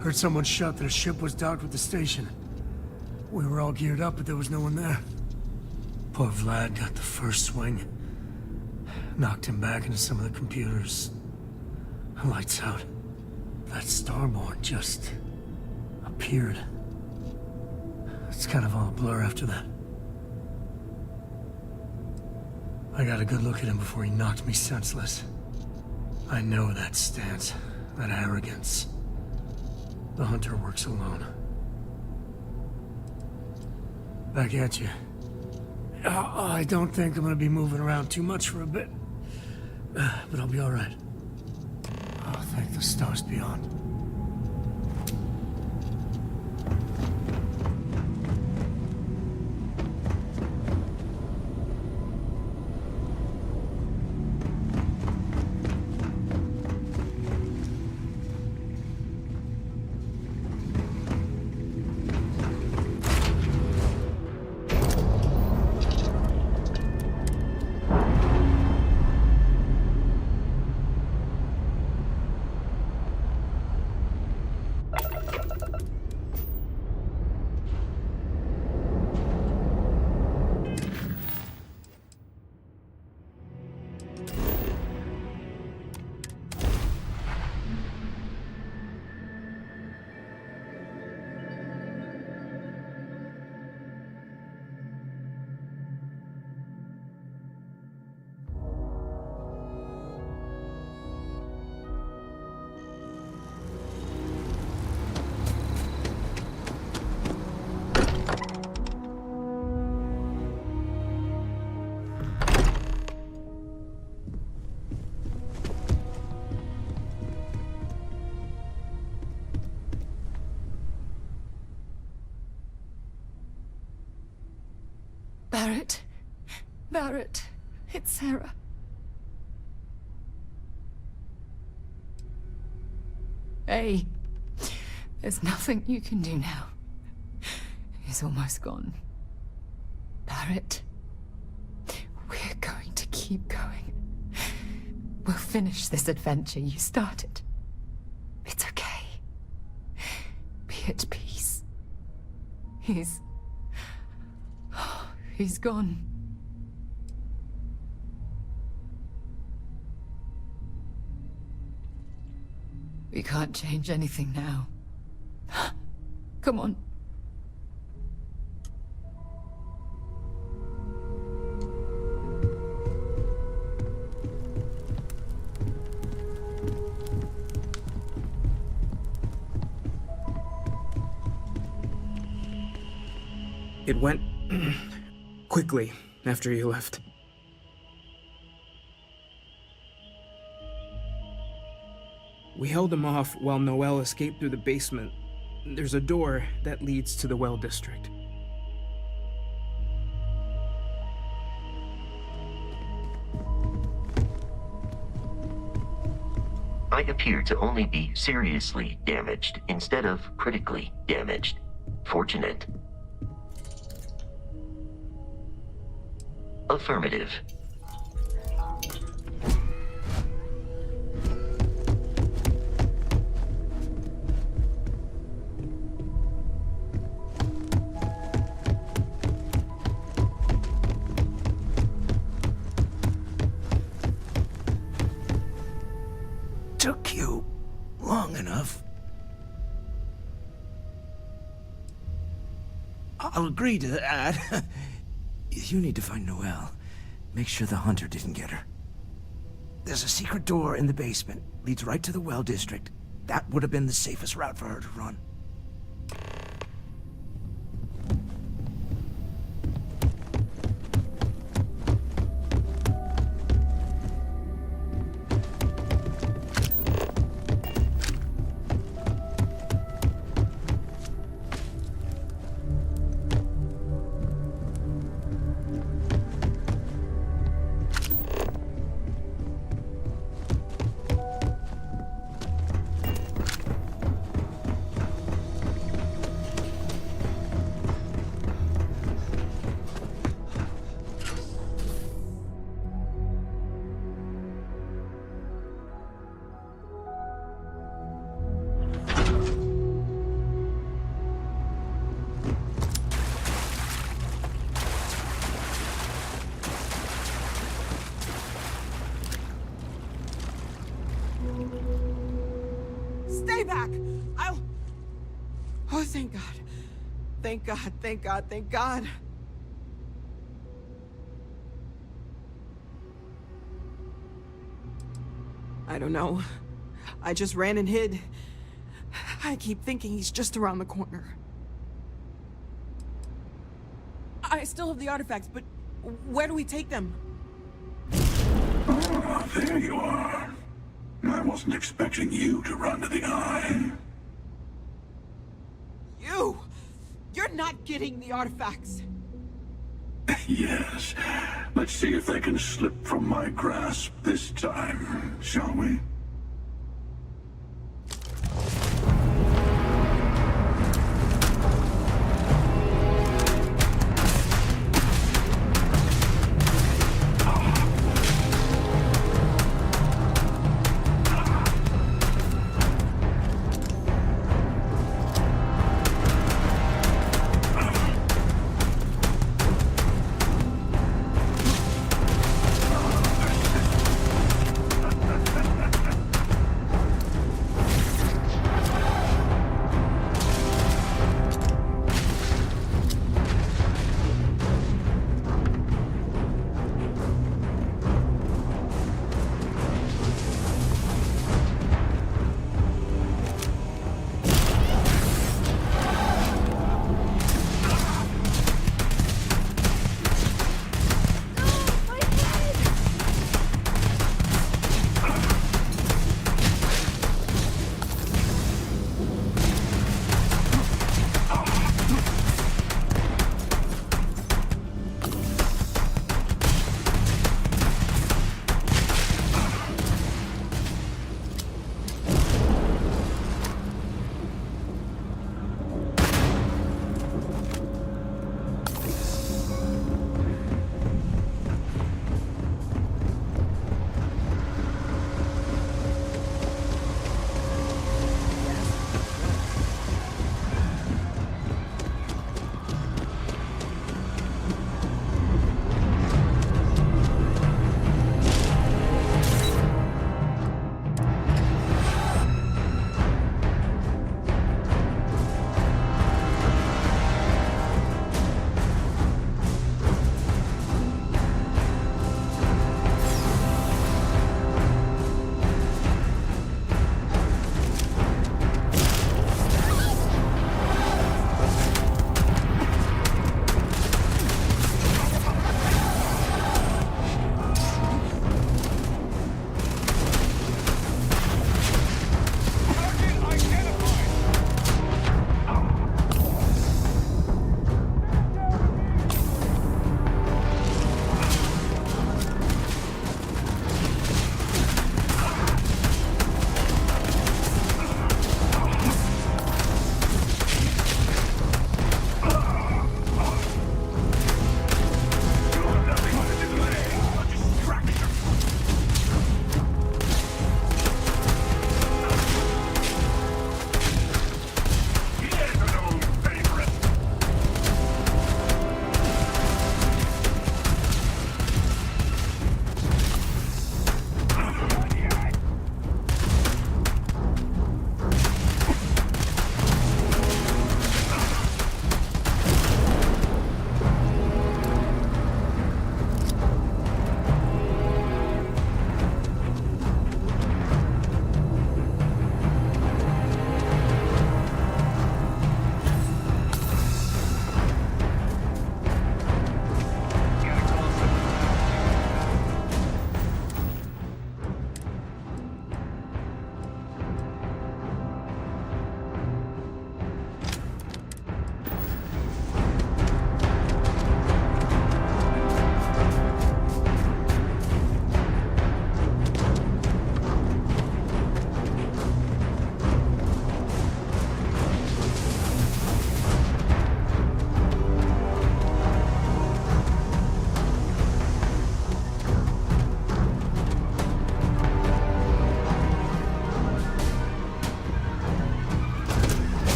[SPEAKER 6] Heard someone shout that a ship was docked with the station. We were all geared up, but there was no one there. Poor Vlad got the first swing. Knocked him back into some of the computers. Lights out. That Starborn just appeared. It's kind of all a blur after that. I got a good look at him before he knocked me senseless. I know that stance, that arrogance. The hunter works alone. Back at you. I don't think I'm gonna be moving around too much for a bit. But I'll be alright. Oh, thank the stars beyond.
[SPEAKER 18] Barrett. Barrett. It's Sarah. Hey. There's nothing you can do now. He's almost gone. Barrett. We're going to keep going. We'll finish this adventure you started. It's okay. Be at peace. He's gone. We can't change anything now. Come on.
[SPEAKER 19] It went quickly after you left. We held him off while Noel escaped through the basement. There's a door that leads to the well district.
[SPEAKER 20] I appear to only be seriously damaged instead of critically damaged. Fortunate. Affirmative.
[SPEAKER 14] Took you long enough. I'll agree to that. You need to find Noelle. Make sure the hunter didn't get her. There's a secret door in the basement. Leads right to the well district. That would have been the safest route for her to run.
[SPEAKER 17] Stay back! I'll... Oh, thank God. Thank God, thank God, thank God. I don't know. I just ran and hid. I keep thinking he's just around the corner. I still have the artifacts, but where do we take them?
[SPEAKER 13] Ah, there you are. I wasn't expecting you to run to the eye.
[SPEAKER 17] You! You're not getting the artifacts!
[SPEAKER 13] Yes. Let's see if they can slip from my grasp this time, shall we?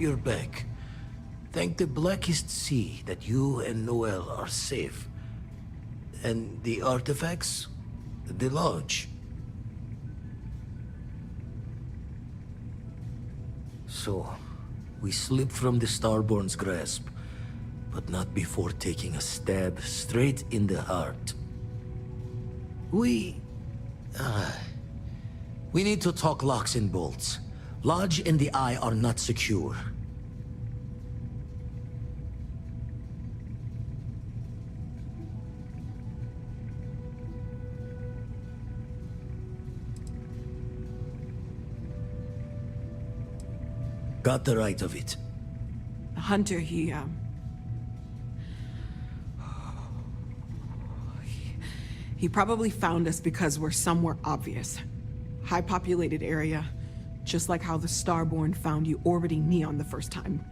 [SPEAKER 10] you're back. Thank the blackest sea that you and Noel are safe. And the artifacts? The lodge. So, we slip from the Starborn's grasp, but not before taking a stab straight in the heart. We need to talk locks and bolts. Lodge and the Eye are not secure. Got the right of it.
[SPEAKER 17] The hunter, he probably found us because we're somewhere obvious. High populated area, just like how the Starborn found you orbiting Neon the first time.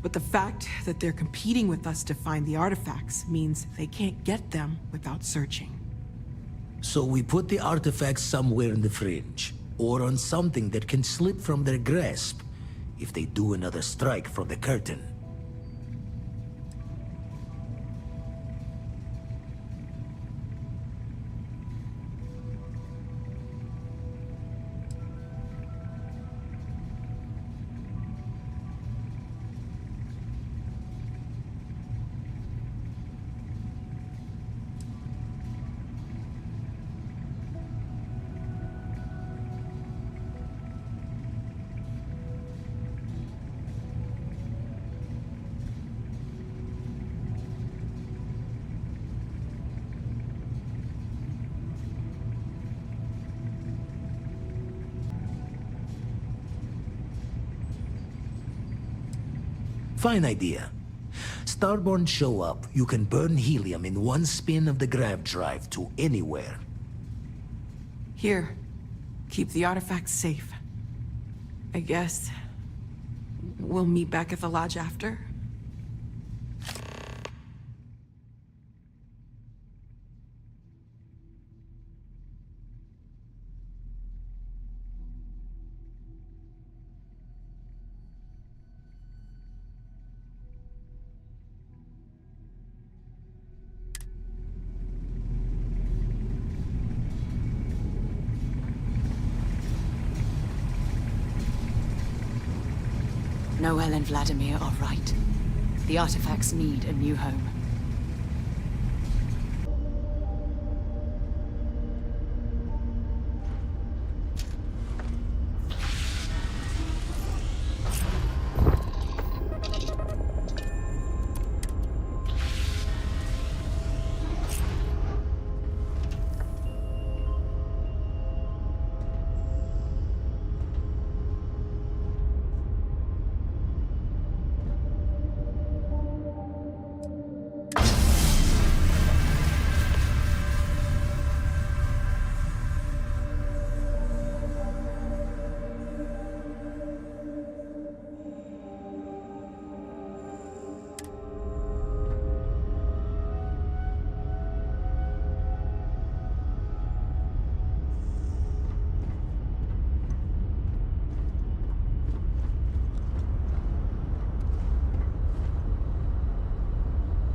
[SPEAKER 17] But the fact that they're competing with us to find the artifacts means they can't get them without searching.
[SPEAKER 10] So we put the artifacts somewhere in the fringe, or on something that can slip from their grasp if they do another strike from the curtain. Fine idea. Starborn show up, you can burn helium in one spin of the grav drive to anywhere.
[SPEAKER 17] Here, keep the artifacts safe. I guess we'll meet back at the lodge after.
[SPEAKER 18] Noel and Vladimir are right. The artifacts need a new home.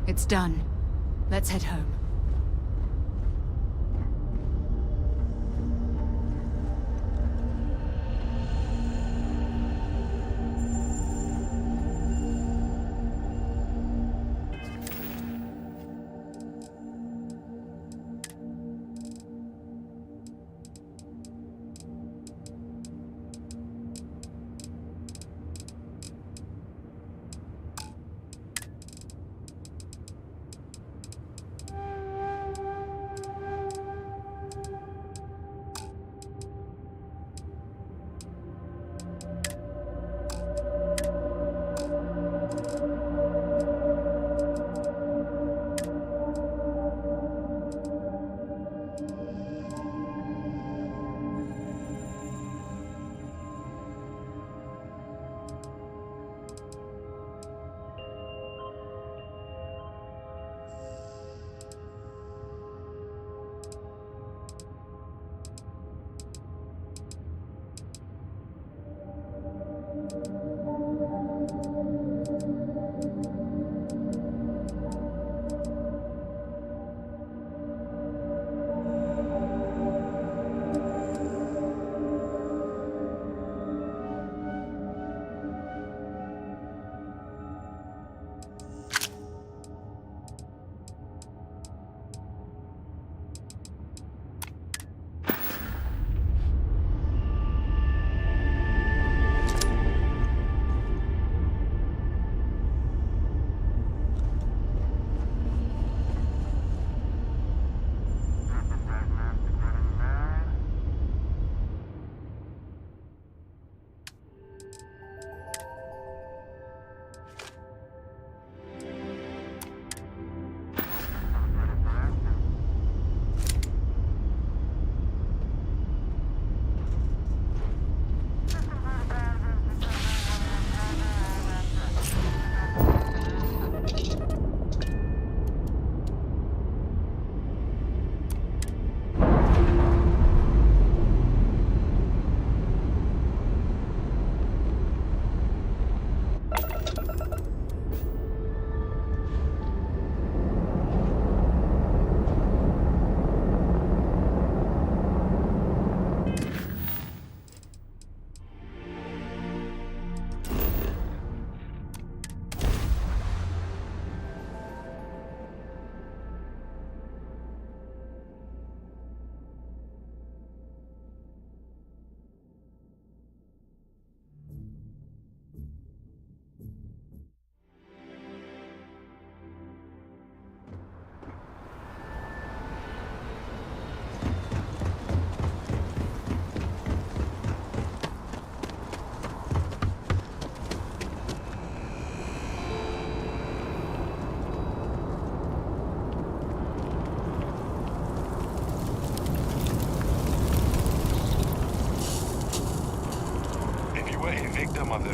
[SPEAKER 18] It's done. Let's head home.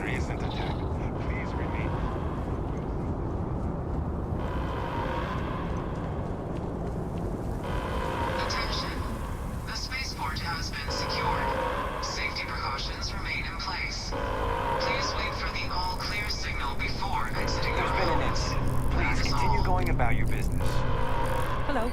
[SPEAKER 21] There isn't a Jack. Please remain.
[SPEAKER 22] Attention. The spaceport has been secured. Safety precautions remain in place. Please wait for the all-clear signal before exiting your
[SPEAKER 21] There's been an
[SPEAKER 22] homes.
[SPEAKER 21] incident. Please continue going about your business.
[SPEAKER 18] Hello.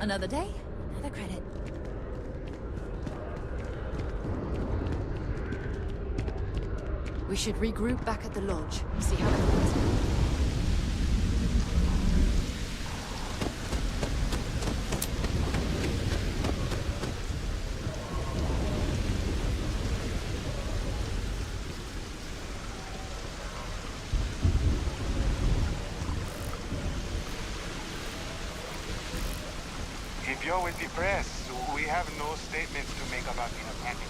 [SPEAKER 7] Another day, another credit.
[SPEAKER 18] We should regroup back at the lodge, see how it goes.
[SPEAKER 21] If you're with the press, we have no statements to make about the attacking.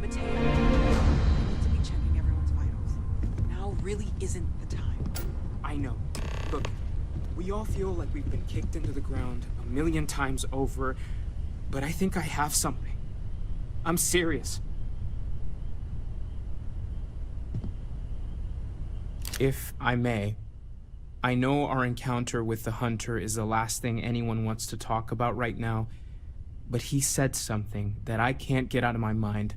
[SPEAKER 17] Mateo, I need to be checking everyone's vitals. Now really isn't the time.
[SPEAKER 19] I know. Look, we all feel like we've been kicked into the ground a million times over, but I think I have something. I'm serious. If I may, I know our encounter with the Hunter is the last thing anyone wants to talk about right now, but he said something that I can't get out of my mind.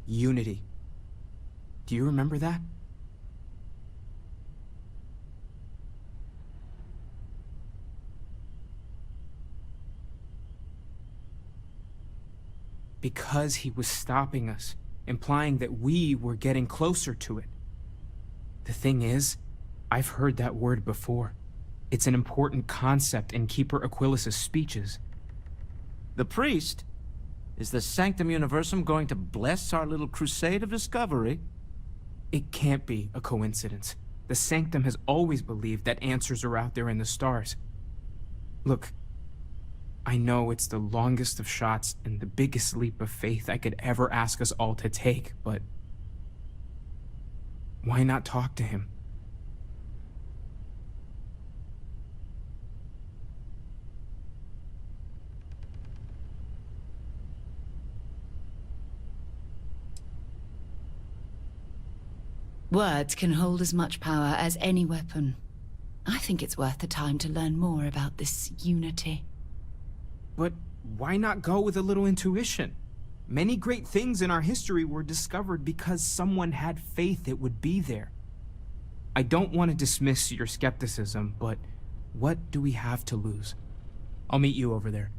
[SPEAKER 19] Unity. Do you remember that? Because he was stopping us, implying that we were getting closer to it. The thing is, I've heard that word before. It's an important concept in Keeper Aquilas's speeches.
[SPEAKER 14] The priest? Is the Sanctum Universum going to bless our little crusade of discovery?
[SPEAKER 19] It can't be a coincidence. The Sanctum has always believed that answers are out there in the stars. Look, I know it's the longest of shots and the biggest leap of faith I could ever ask us all to take, but why not talk to him?
[SPEAKER 18] Words can hold as much power as any weapon. I think it's worth the time to learn more about this unity.
[SPEAKER 19] But why not go with a little intuition? Many great things in our history were discovered because someone had faith it would be there. I don't want to dismiss your skepticism, but what do we have to lose? I'll meet you over there.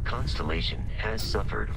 [SPEAKER 20] Constellation has suffered.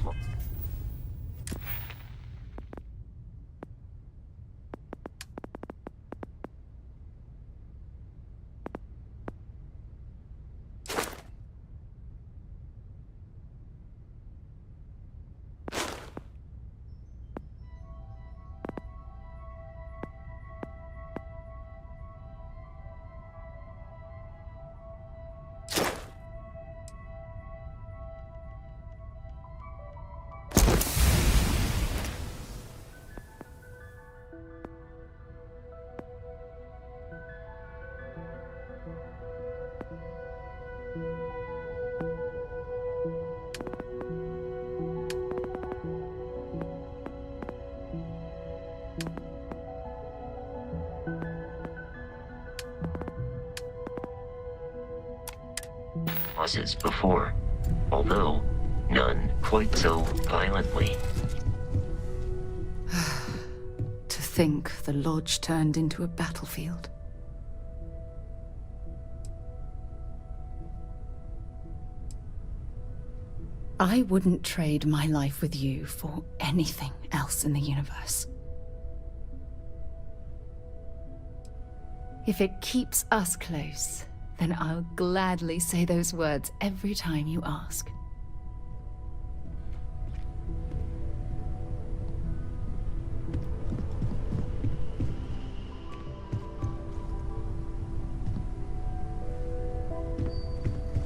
[SPEAKER 20] Losses before, although none quite so violently.
[SPEAKER 18] To think the lodge turned into a battlefield. I wouldn't trade my life with you for anything else in the universe. If it keeps us close, then I'll gladly say those words every time you ask.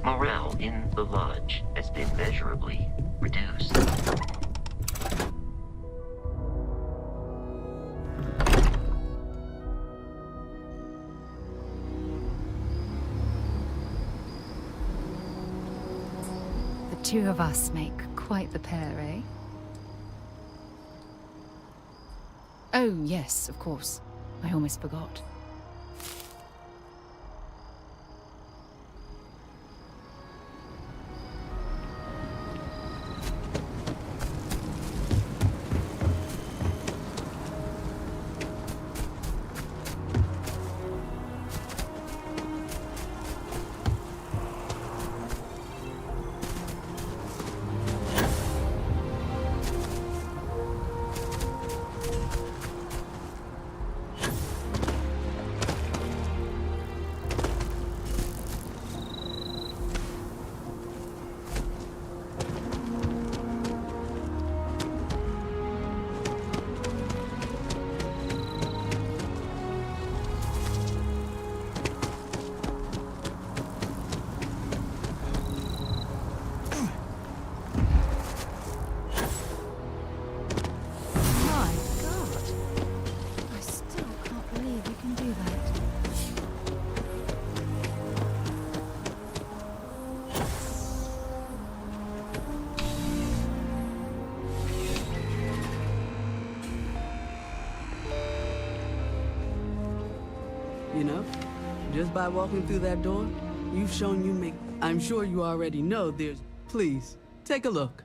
[SPEAKER 20] Morale in the lodge has been measurably reduced.
[SPEAKER 18] The two of us make quite the pair, eh? Oh, yes, of course. I almost forgot.
[SPEAKER 8] You know, just by walking through that door, you've shown you make... I'm sure you already know there's... Please, take a look.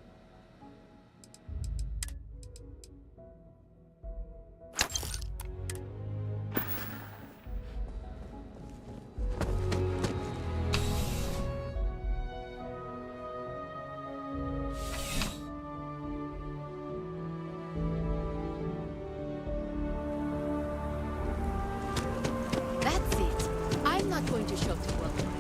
[SPEAKER 1] That's it. I'm not going to show to welcome.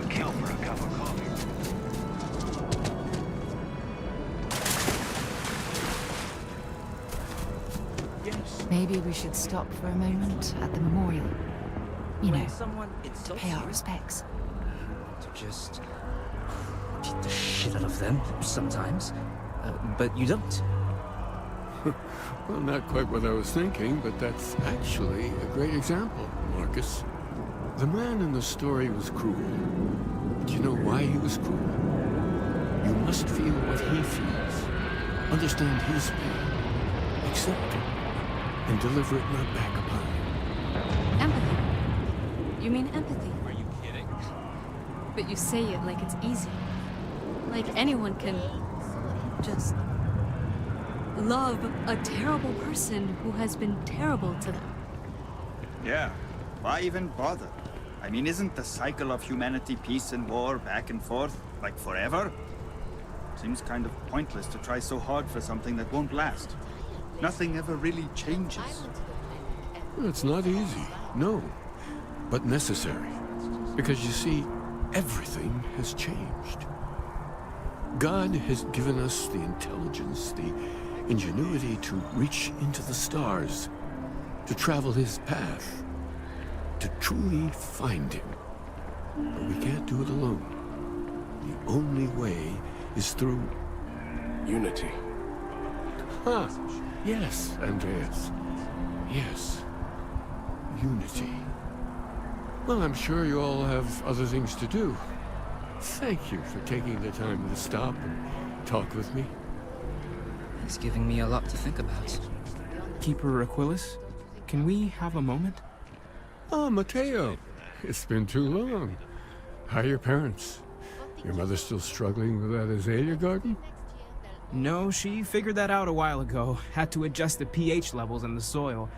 [SPEAKER 13] Kill for a cup of coffee.
[SPEAKER 7] Maybe we should stop for a moment at the memorial. You know, to pay our respects.
[SPEAKER 14] To just beat the shit out of them sometimes, but you don't.
[SPEAKER 2] Well, not quite what I was thinking, but that's actually a great example, Marcus. The man in the story was cruel. But you know why he was cruel? You must feel what he feels, understand his pain, accept it, and deliver it not back upon him.
[SPEAKER 4] Empathy. You mean empathy?
[SPEAKER 3] Are you kidding?
[SPEAKER 4] But you say it like it's easy. Like anyone can just love a terrible person who has been terrible to them.
[SPEAKER 23] Yeah, why even bother? I mean, isn't the cycle of humanity peace and war back and forth, like forever? Seems kind of pointless to try so hard for something that won't last. Nothing ever really changes.
[SPEAKER 2] It's not easy, no, but necessary. Because you see, everything has changed. God has given us the intelligence, the ingenuity to reach into the stars, to travel his path, to truly find him. But we can't do it alone. The only way is through
[SPEAKER 5] unity.
[SPEAKER 2] Ah, yes, Andreas. Yes. Unity. Well, I'm sure you all have other things to do. Thank you for taking the time to stop and talk with me.
[SPEAKER 12] He's giving me a lot to think about.
[SPEAKER 19] Keeper Aquilus, can we have a moment?
[SPEAKER 2] Oh, Matteo. It's been too long. How are your parents? Your mother still struggling with that azalea garden?
[SPEAKER 19] No, she figured that out a while ago. Had to adjust the pH levels in the soil.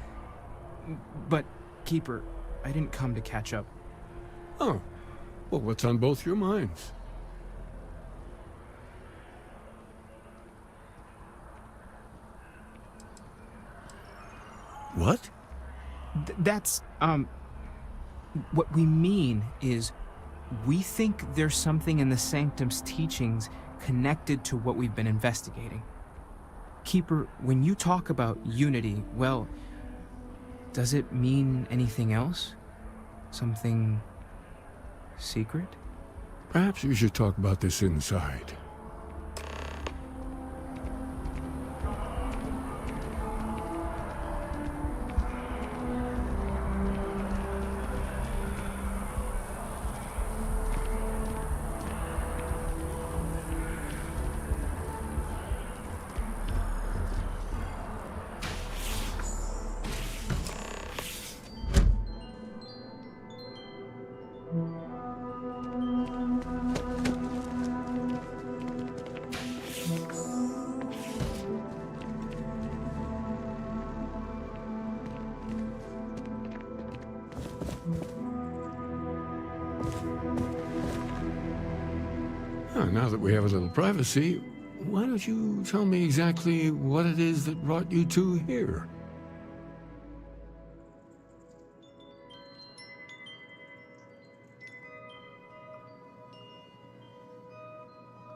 [SPEAKER 19] But, Keeper, I didn't come to catch up.
[SPEAKER 2] Oh. Well, what's on both your minds? What?
[SPEAKER 19] That's, what we mean is, we think there's something in the Sanctum's teachings connected to what we've been investigating. Keeper, when you talk about unity, well, does it mean anything else? Something secret?
[SPEAKER 2] Perhaps we should talk about this inside. Now that we have a little privacy, why don't you tell me exactly what it is that brought you two here?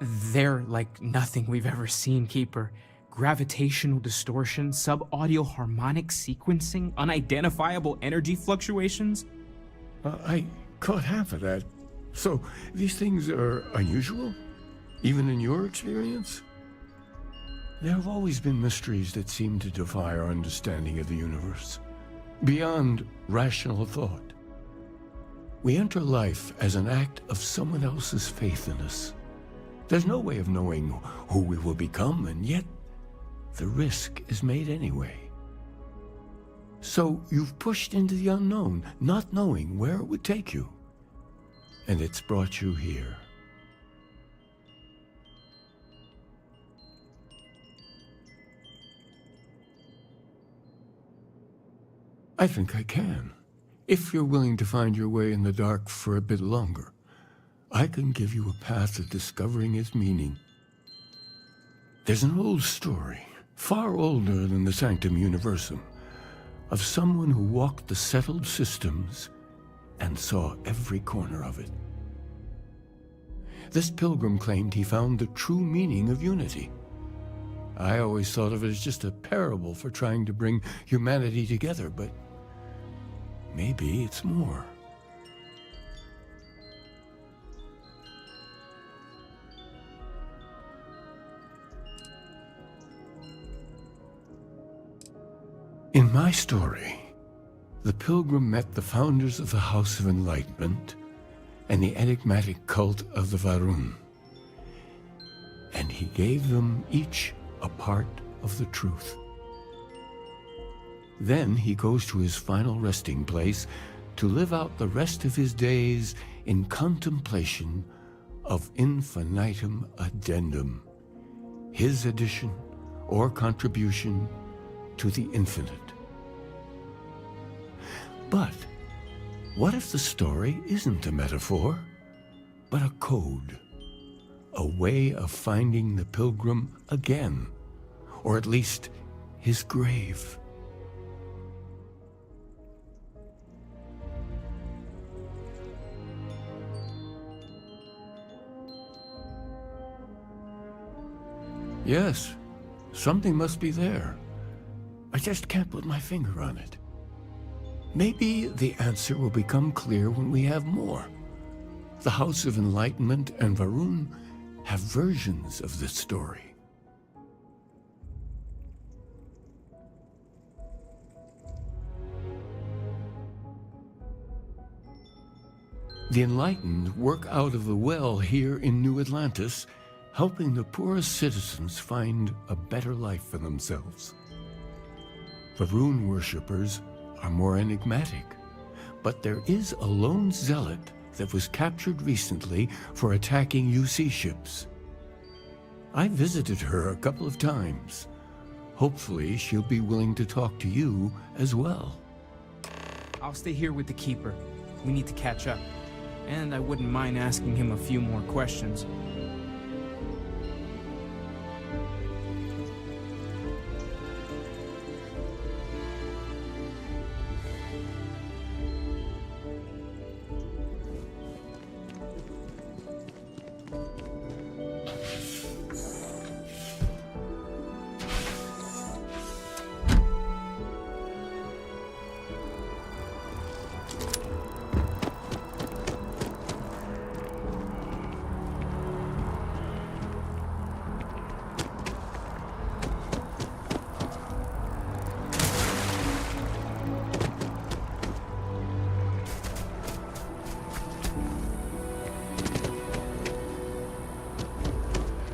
[SPEAKER 19] They're like nothing we've ever seen, Keeper. Gravitational distortion, sub-audio harmonic sequencing, unidentifiable energy fluctuations.
[SPEAKER 2] I caught half of that. So, these things are unusual? Even in your experience? There have always been mysteries that seem to defy our understanding of the universe, beyond rational thought. We enter life as an act of someone else's faith in us. There's no way of knowing who we will become, and yet the risk is made anyway. So you've pushed into the unknown, not knowing where it would take you. And it's brought you here. I think I can. If you're willing to find your way in the dark for a bit longer, I can give you a path to discovering its meaning. There's an old story, far older than the Sanctum Universum, of someone who walked the settled systems and saw every corner of it. This pilgrim claimed he found the true meaning of unity. I always thought of it as just a parable for trying to bring humanity together, but maybe it's more. In my story, the pilgrim met the founders of the House of Enlightenment and the enigmatic cult of the Varun, and he gave them each a part of the truth. Then he goes to his final resting place to live out the rest of his days in contemplation of infinitum addendum, his addition or contribution to the infinite. But what if the story isn't a metaphor, but a code? A way of finding the pilgrim again, or at least his grave. Yes, something must be there. I just can't put my finger on it. Maybe the answer will become clear when we have more. The House of Enlightenment and Varun have versions of this story. The Enlightened work out of the well here in New Atlantis, helping the poorest citizens find a better life for themselves. Varun worshippers are more enigmatic, but there is a lone zealot that was captured recently for attacking UC ships. I visited her a couple of times. Hopefully, she'll be willing to talk to you as well.
[SPEAKER 19] I'll stay here with the Keeper. We need to catch up. And I wouldn't mind asking him a few more questions.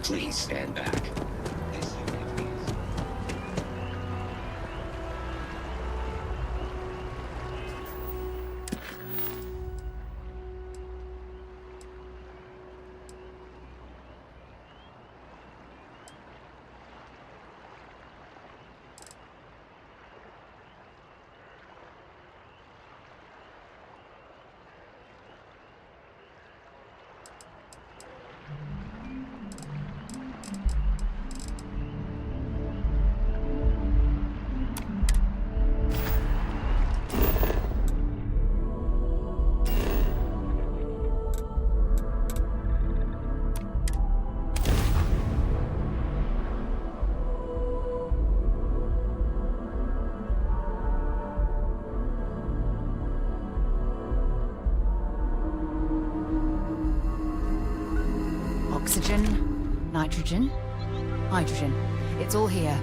[SPEAKER 11] Please stand back.
[SPEAKER 18] Oxygen, nitrogen, hydrogen. It's all here.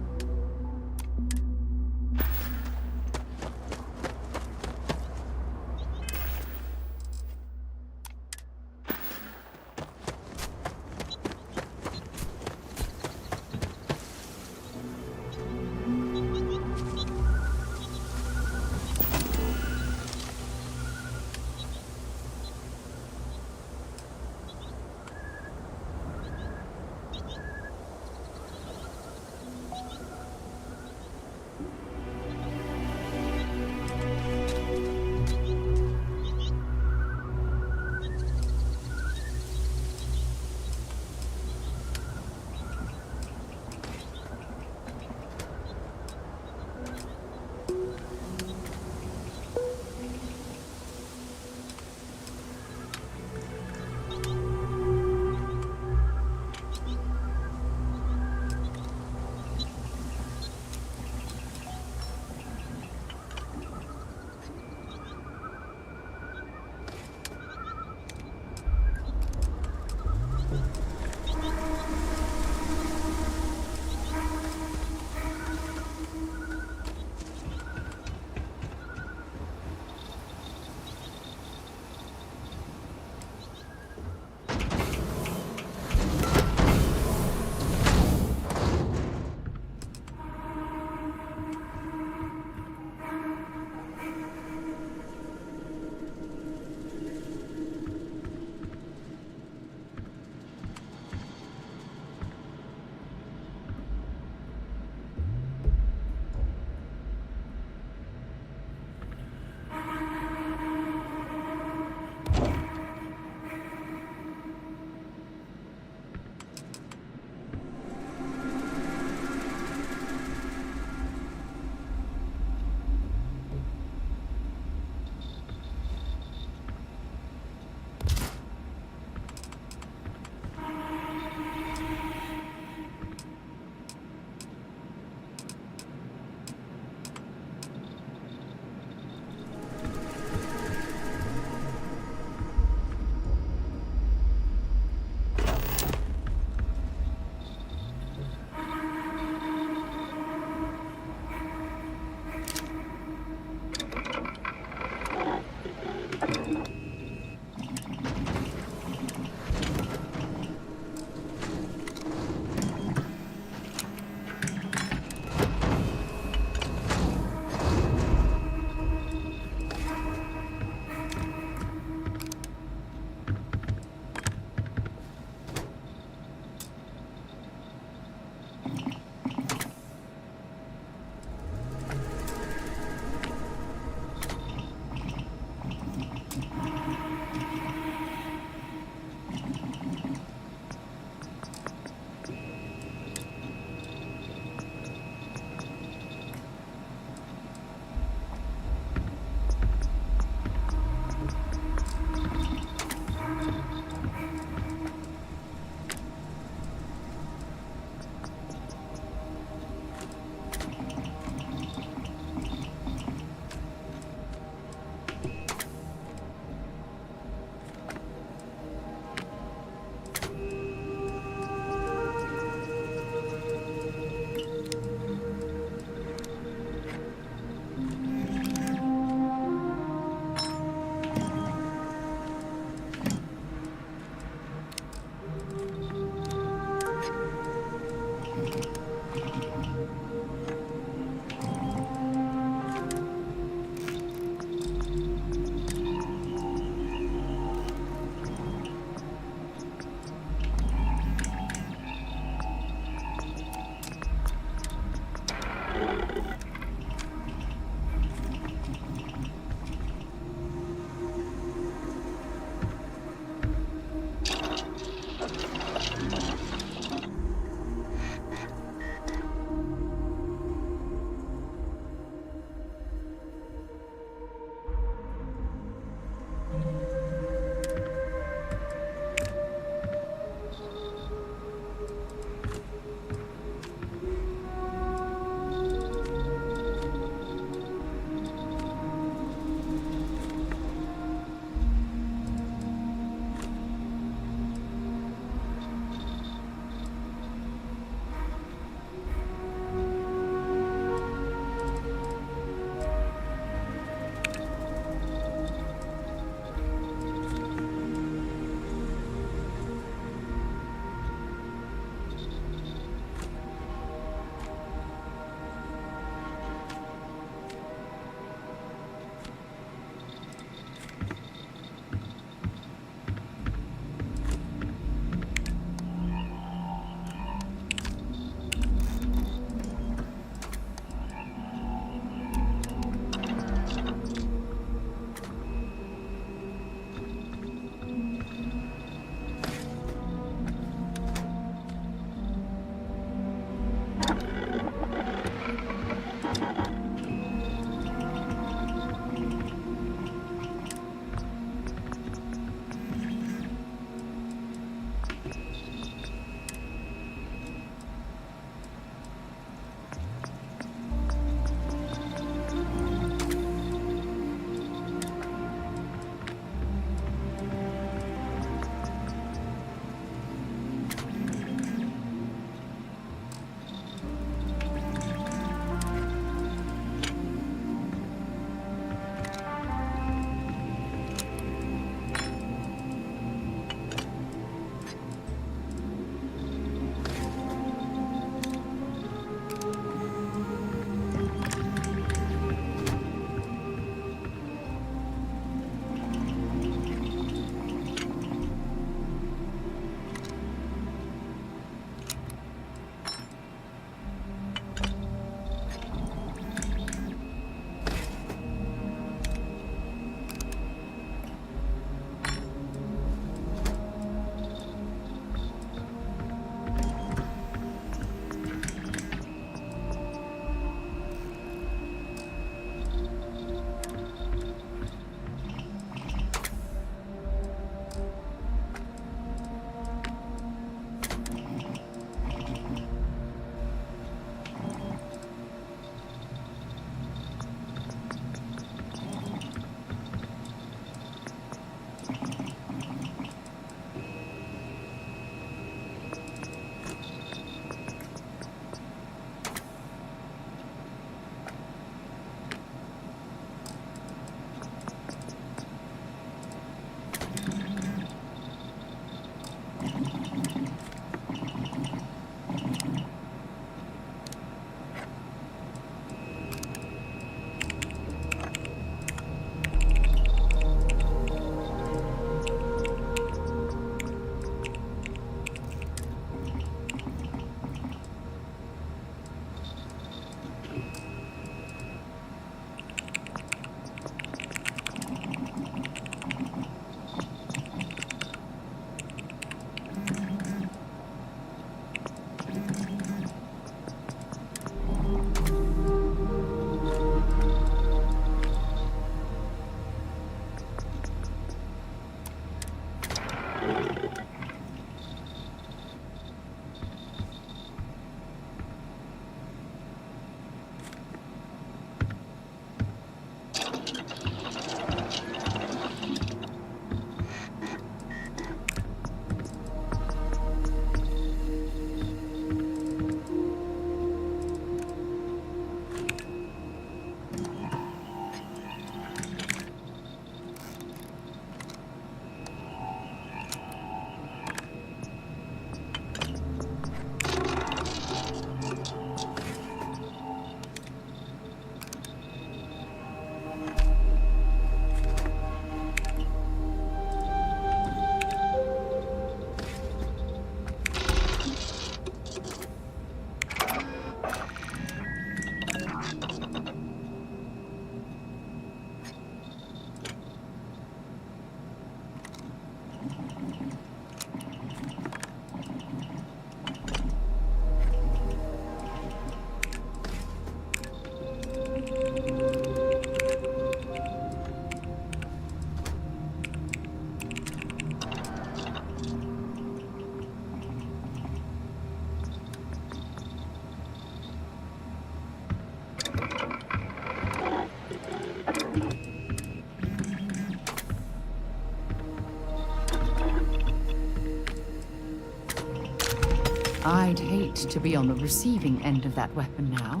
[SPEAKER 18] I'd hate to be on the receiving end of that weapon now.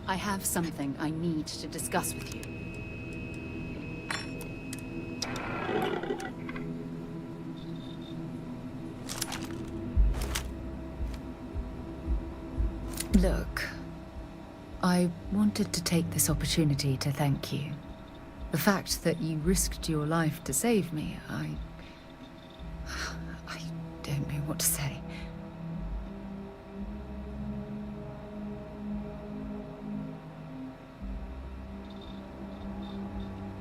[SPEAKER 18] I have something I need to discuss with you. Look, I wanted to take this opportunity to thank you. The fact that you risked your life to save me, I don't know what to say.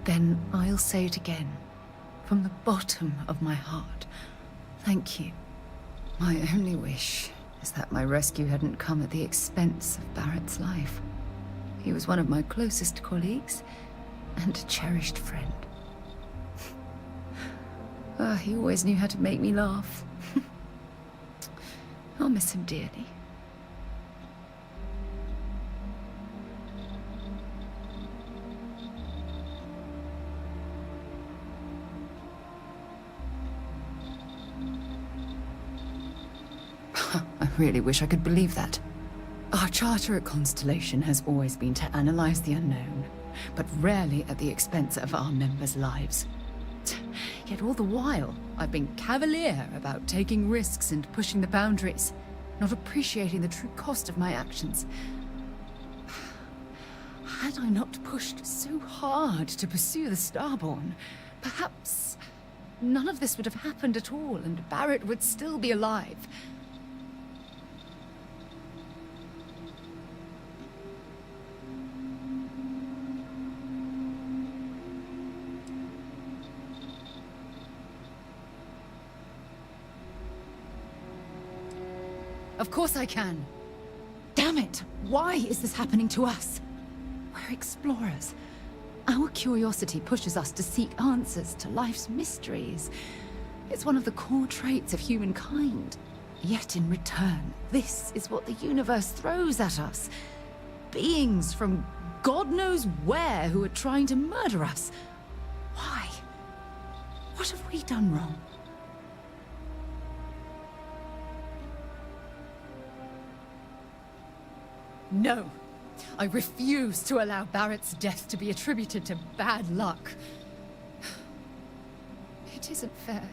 [SPEAKER 18] Then I'll say it again, from the bottom of my heart. Thank you. My only wish is that my rescue hadn't come at the expense of Barrett's life. He was one of my closest colleagues and a cherished friend. He always knew how to make me laugh. I'll miss him dearly. I really wish I could believe that. Our charter at Constellation has always been to analyze the unknown, but rarely at the expense of our members' lives. Yet all the while, I've been cavalier about taking risks and pushing the boundaries, not appreciating the true cost of my actions. Had I not pushed so hard to pursue the Starborn, perhaps none of this would have happened at all, and Barrett would still be alive. Of course I can. Damn it! Why is this happening to us? We're explorers. Our curiosity pushes us to seek answers to life's mysteries. It's one of the core traits of humankind. Yet in return, this is what the universe throws at us. Beings from God knows where who are trying to murder us. Why? What have we done wrong? No. I refuse to allow Barrett's death to be attributed to bad luck. It isn't fair.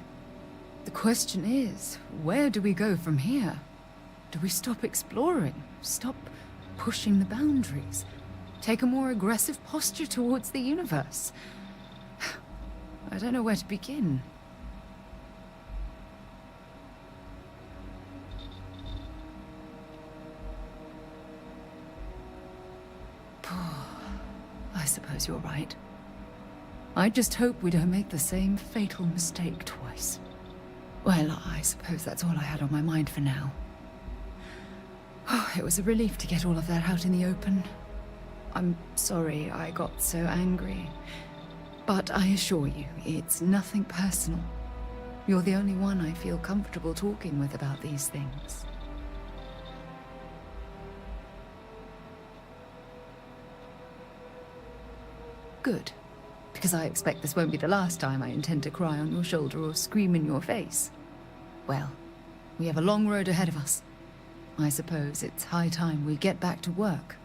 [SPEAKER 18] The question is, where do we go from here? Do we stop exploring? Stop pushing the boundaries? Take a more aggressive posture towards the universe? I don't know where to begin. I suppose you're right. I just hope we don't make the same fatal mistake twice. Well, I suppose that's all I had on my mind for now. Oh, it was a relief to get all of that out in the open. I'm sorry I got so angry. But I assure you, it's nothing personal. You're the only one I feel comfortable talking with about these things. Good. Because I expect this won't be the last time I intend to cry on your shoulder or scream in your face. Well, we have a long road ahead of us. I suppose it's high time we get back to work.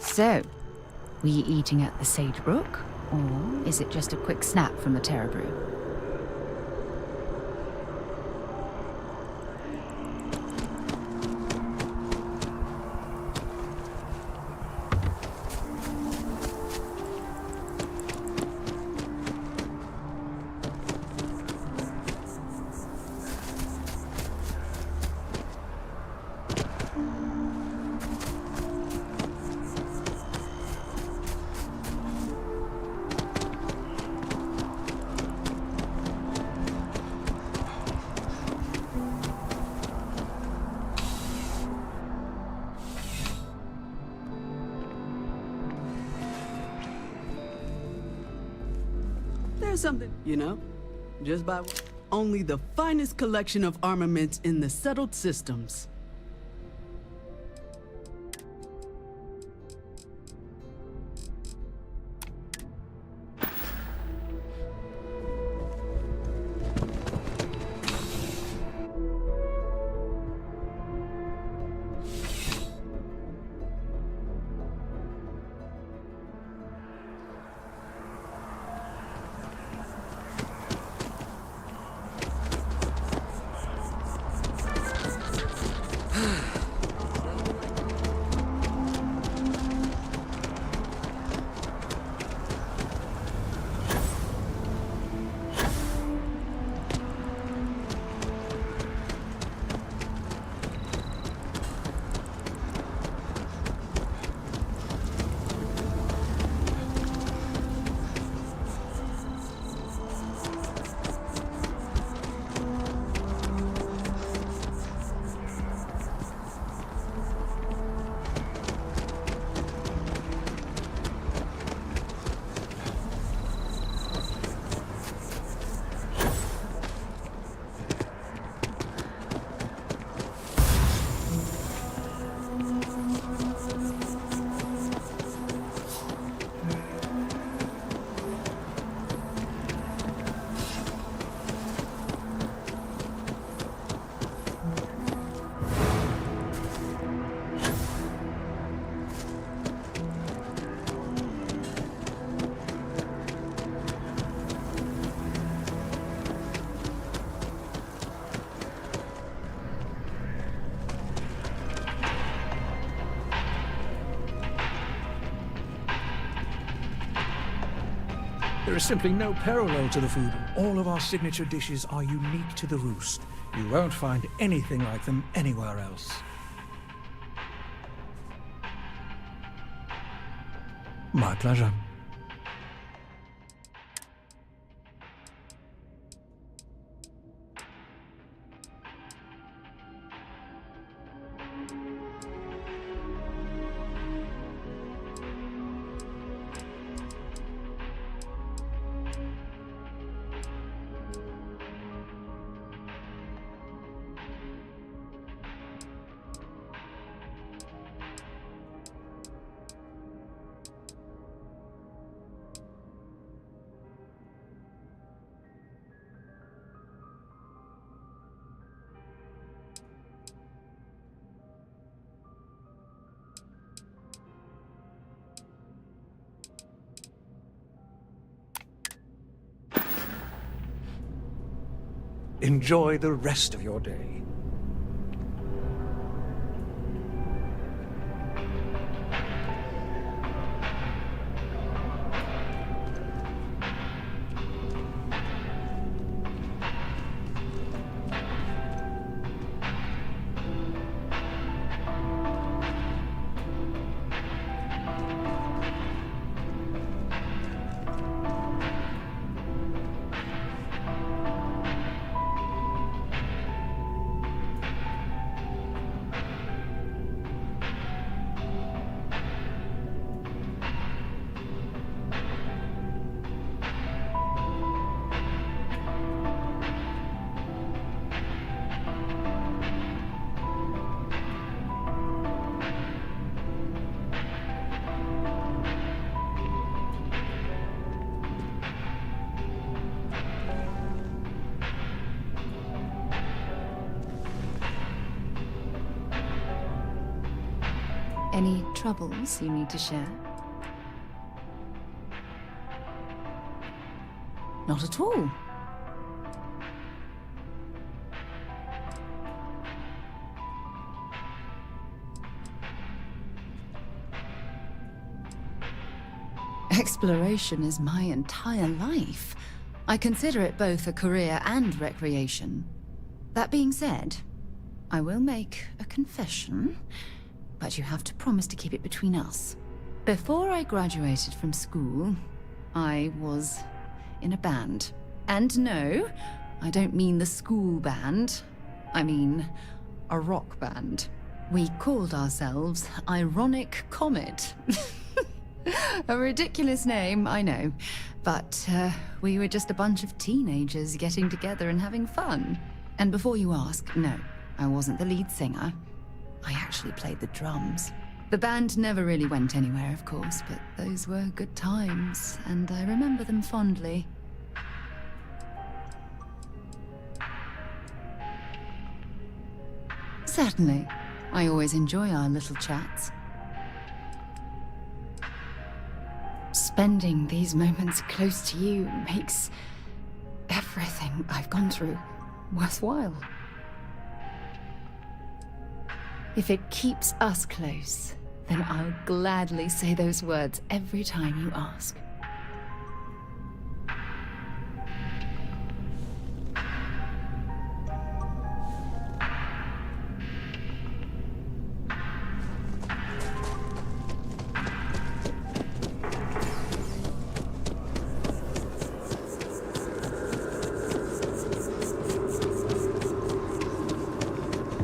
[SPEAKER 18] So, were you eating at the Sage Brook, or is it just a quick snap from the Terra Brew?
[SPEAKER 8] There's something, you know, just by only the finest collection of armaments in the settled systems.
[SPEAKER 9] There is simply no parallel to the food. All of our signature dishes are unique to the Roost. You won't find anything like them anywhere else. My pleasure. Enjoy the rest of your day.
[SPEAKER 18] Any troubles you need to share? Not at all. Exploration is my entire life. I consider it both a career and recreation. That being said, I will make a confession, but you have to promise to keep it between us. Before I graduated from school, I was in a band. And no, I don't mean the school band. I mean a rock band. We called ourselves Ironic Comet. A ridiculous name, I know. But we were just a bunch of teenagers getting together and having fun. And before you ask, no, I wasn't the lead singer. I actually played the drums. The band never really went anywhere, of course, but those were good times, and I remember them fondly. Certainly. I always enjoy our little chats. Spending these moments close to you makes everything I've gone through worthwhile. If it keeps us close, then I'll gladly say those words every time you ask.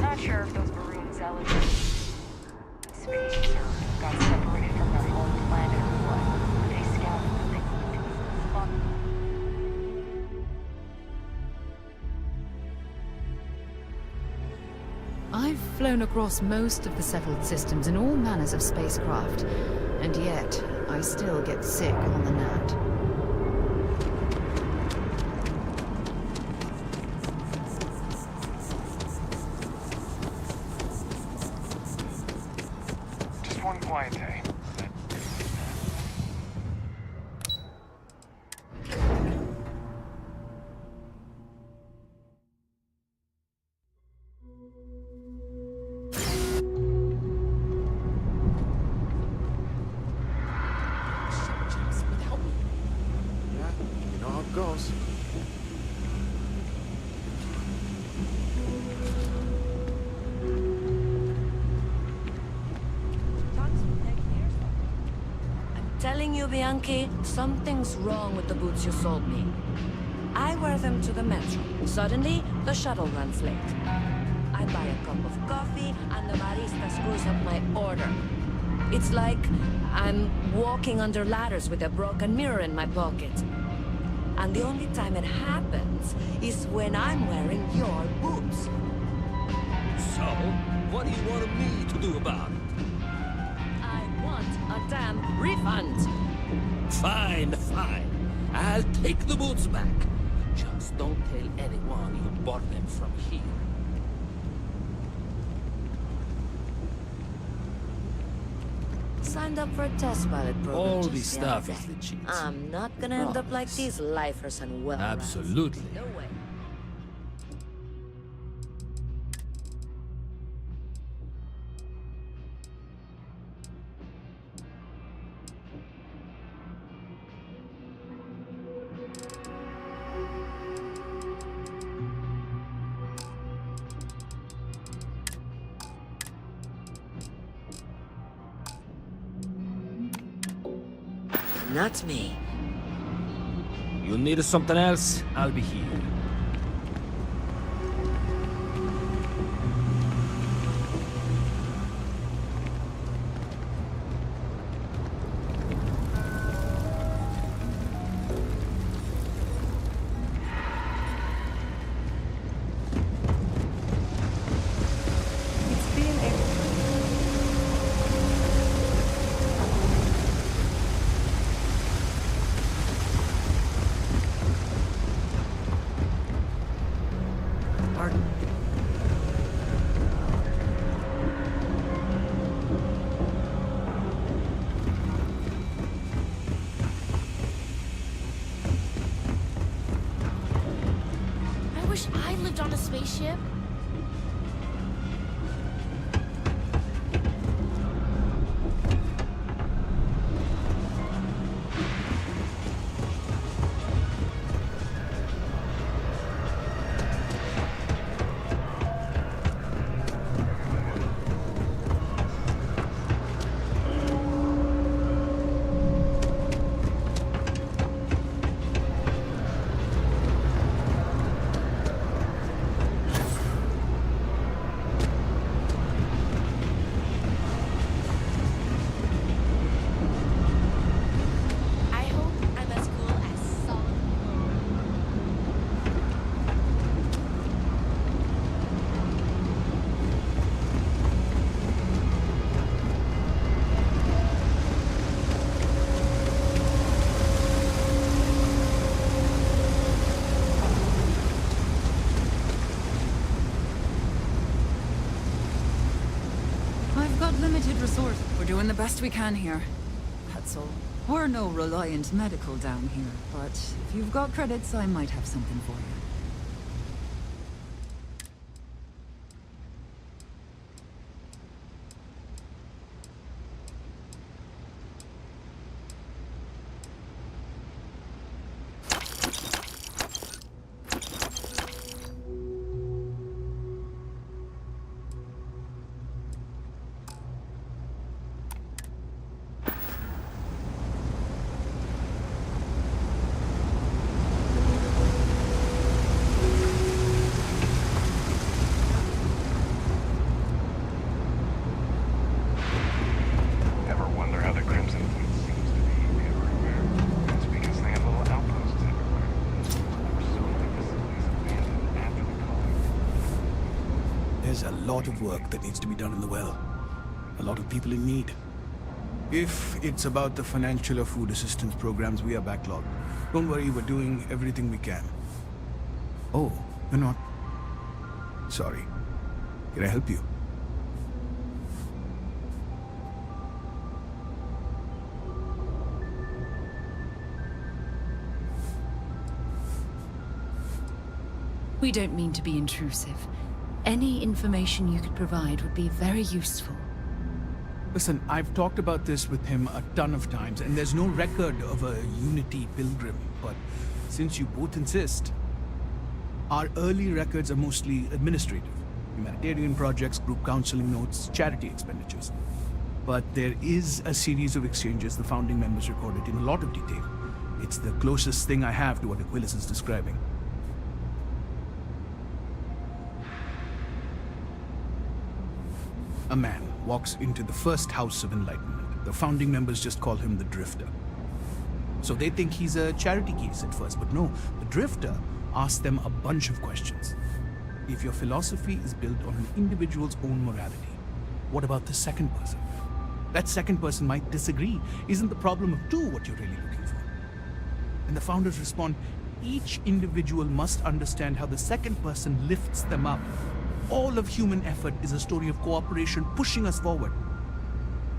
[SPEAKER 6] Not sure if those maroons eligible. Species got separated from their home planet or what? They scouted what they
[SPEAKER 18] I've flown across most of the settled systems in all manners of spacecraft, and yet I still get sick on the Nat.
[SPEAKER 21] Just one quiet day.
[SPEAKER 5] Yeah, you know how it goes.
[SPEAKER 15] Telling you, Bianchi, something's wrong with the boots you sold me. I wear them to the metro. Suddenly, the shuttle runs late. I buy a cup of coffee, and the barista screws up my order. It's like I'm walking under ladders with a broken mirror in my pocket. And the only time it happens is when I'm wearing your boots.
[SPEAKER 16] So, what do you want me to do about it?
[SPEAKER 15] I want a damn refund.
[SPEAKER 16] Fine, fine. I'll take the boots back. Just don't tell anyone you bought them from here.
[SPEAKER 15] Signed up for a test pilot program.
[SPEAKER 16] All
[SPEAKER 15] just
[SPEAKER 16] this
[SPEAKER 15] the
[SPEAKER 16] stuff
[SPEAKER 15] other
[SPEAKER 16] is
[SPEAKER 15] day.
[SPEAKER 16] legit.
[SPEAKER 15] I'm not gonna end up like these lifers and well.
[SPEAKER 16] Absolutely.
[SPEAKER 15] No way. Not me.
[SPEAKER 16] You need something else? I'll be here.
[SPEAKER 1] I wish I lived on a spaceship.
[SPEAKER 7] I've got limited resources. We're doing the best we can here. That's all. We're no reliant medical down here, but if you've got credits, I might have something for you.
[SPEAKER 9] There's a lot of work that needs to be done in the well. A lot of people in need. If it's about the financial or food assistance programs, we are backlogged. Don't worry, we're doing everything we can. Oh, you're not... Sorry. Can I help you?
[SPEAKER 18] We don't mean to be intrusive. Any information you could provide would be very useful.
[SPEAKER 9] Listen, I've talked about this with him a ton of times, and there's no record of a Unity pilgrim, but since you both insist, our early records are mostly administrative. Humanitarian projects, group counseling notes, charity expenditures. But there is a series of exchanges the founding members recorded in a lot of detail. It's the closest thing I have to what Aquilus is describing. A man walks into the first house of enlightenment. The founding members just call him the Drifter. So they think he's a charity case at first, but no, the Drifter asks them a bunch of questions. If your philosophy is built on an individual's own morality, what about the second person? That second person might disagree. Isn't the problem of two what you're really looking for? And the founders respond, each individual must understand how the second person lifts them up. All of human effort is a story of cooperation pushing us forward.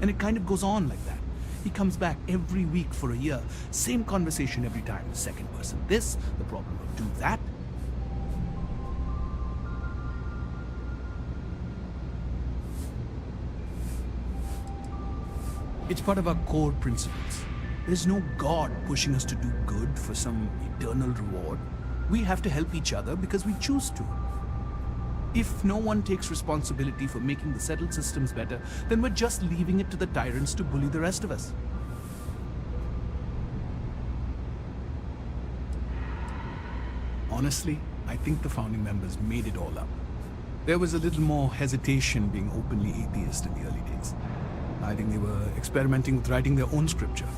[SPEAKER 9] And it kind of goes on like that. He comes back every week for a year. Same conversation every time. The second person this, the problem of do that. It's part of our core principles. There's no God pushing us to do good for some eternal reward. We have to help each other because we choose to. If no one takes responsibility for making the settled systems better, then we're just leaving it to the tyrants to bully the rest of us. Honestly, I think the founding members made it all up. There was a little more hesitation being openly atheist in the early days. I think they were experimenting with writing their own scripture.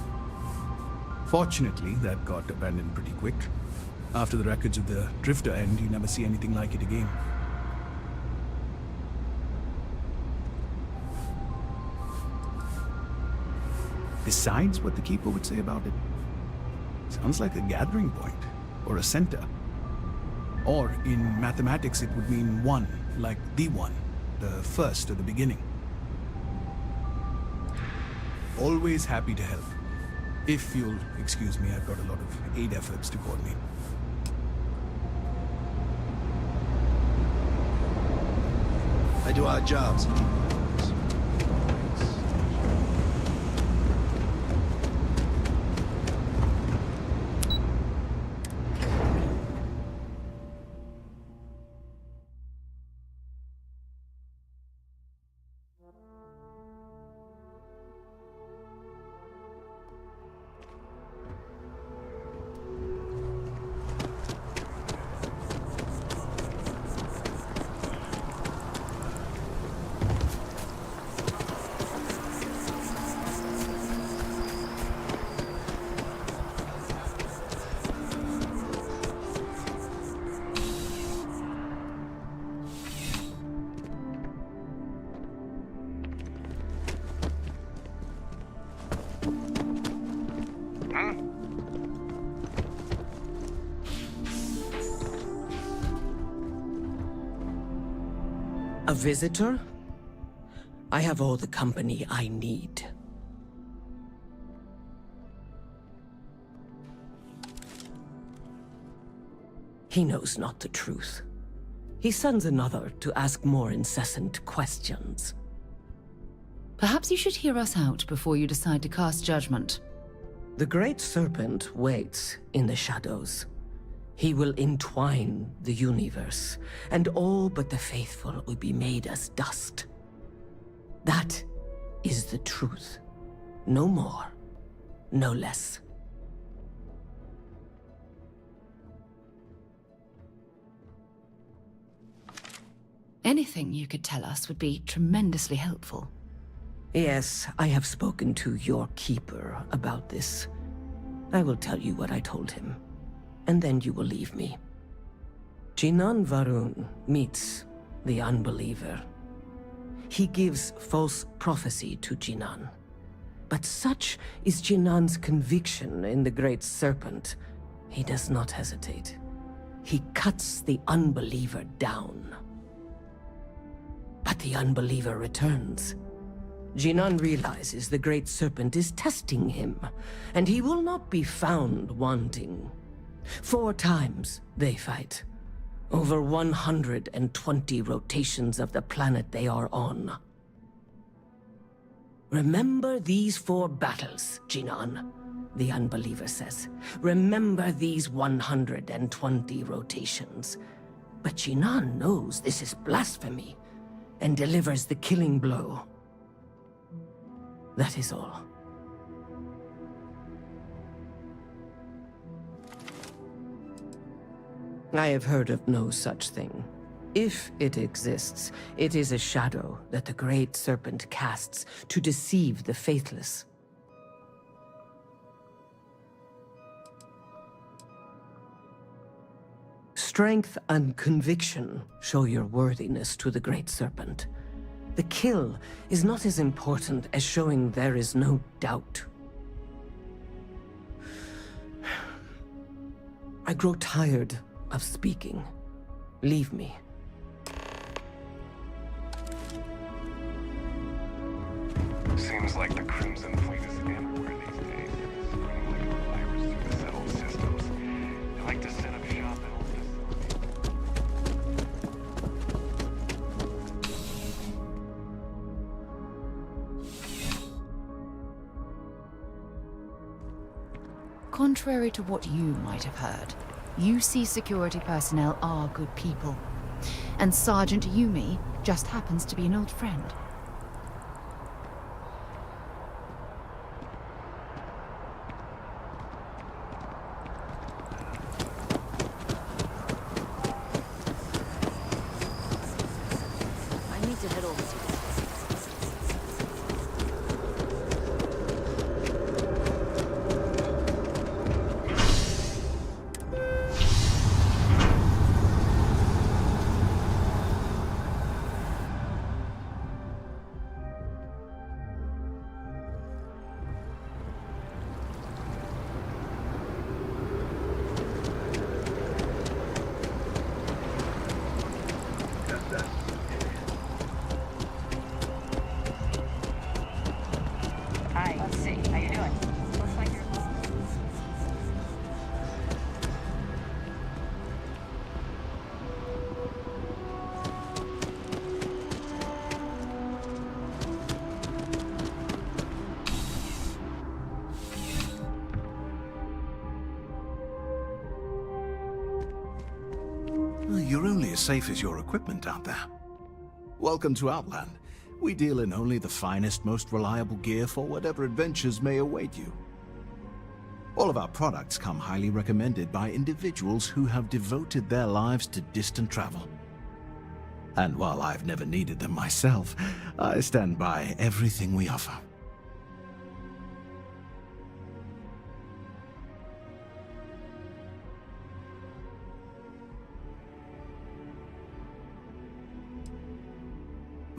[SPEAKER 9] Fortunately, that got abandoned pretty quick. After the records of the Drifter end, you never see anything like it again. Besides what the Keeper would say about it, sounds like a gathering point, or a center. Or, in mathematics, it would mean one, like the one, the first or the beginning. Always happy to help. If you'll excuse me, I've got a lot of aid efforts to coordinate.
[SPEAKER 5] I do odd jobs.
[SPEAKER 10] A visitor? I have all the company I need. He knows not the truth. He sends another to ask more incessant questions.
[SPEAKER 18] Perhaps you should hear us out before you decide to cast judgment.
[SPEAKER 10] The Great Serpent waits in the shadows. He will entwine the universe, and all but the faithful will be made as dust. That is the truth. No more, no less.
[SPEAKER 18] Anything you could tell us would be tremendously helpful.
[SPEAKER 10] Yes, I have spoken to your keeper about this. I will tell you what I told him, and then you will leave me. Jinan Varun meets the unbeliever. He gives false prophecy to Jinan. But such is Jinan's conviction in the Great Serpent, he does not hesitate. He cuts the unbeliever down. But the unbeliever returns. Jinan realizes the Great Serpent is testing him, and he will not be found wanting. 4 times they fight. Over 120 rotations of the planet they are on. Remember these 4 battles, Jinan, the unbeliever says. Remember these 120 rotations. But Jinan knows this is blasphemy, and delivers the killing blow. That is all. I have heard of no such thing. If it exists, it is a shadow that the Great Serpent casts to deceive the faithless. Strength and conviction show your worthiness to the Great Serpent. The kill is not as important as showing there is no doubt. I grow tired of speaking. Leave me.
[SPEAKER 21] Seems like the Crimson Fleet is everywhere these days. Spreading like a virus through the settled systems. They like to set up shop at all
[SPEAKER 18] Contrary to what you might have heard, UC security personnel are good people. And Sergeant Yumi just happens to be an old friend.
[SPEAKER 6] Hi, let's see. How you doing? Looks like you're...
[SPEAKER 9] You're only as safe as your equipment out there. Welcome to Outland. We deal in only the finest, most reliable gear for whatever adventures may await you. All of our products come highly recommended by individuals who have devoted their lives to distant travel. And while I've never needed them myself, I stand by everything we offer.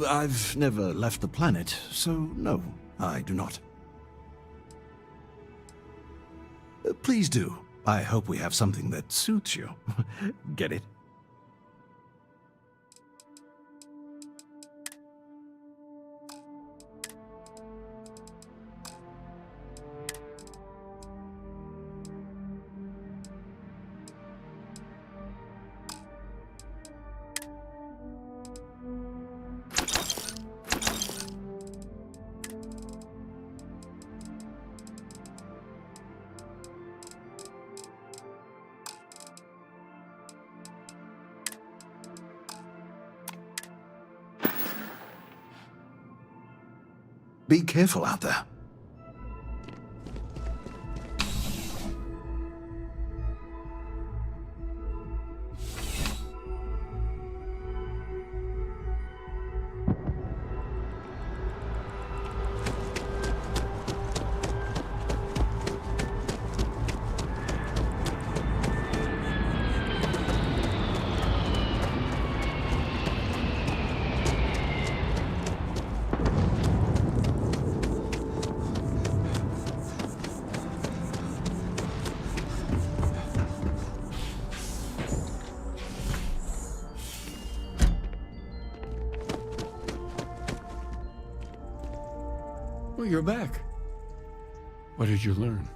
[SPEAKER 9] I've never left the planet, so no, I do not. Please do. I hope we have something that suits you. Get it? Be careful out there.
[SPEAKER 2] Well, you're back. What did you learn?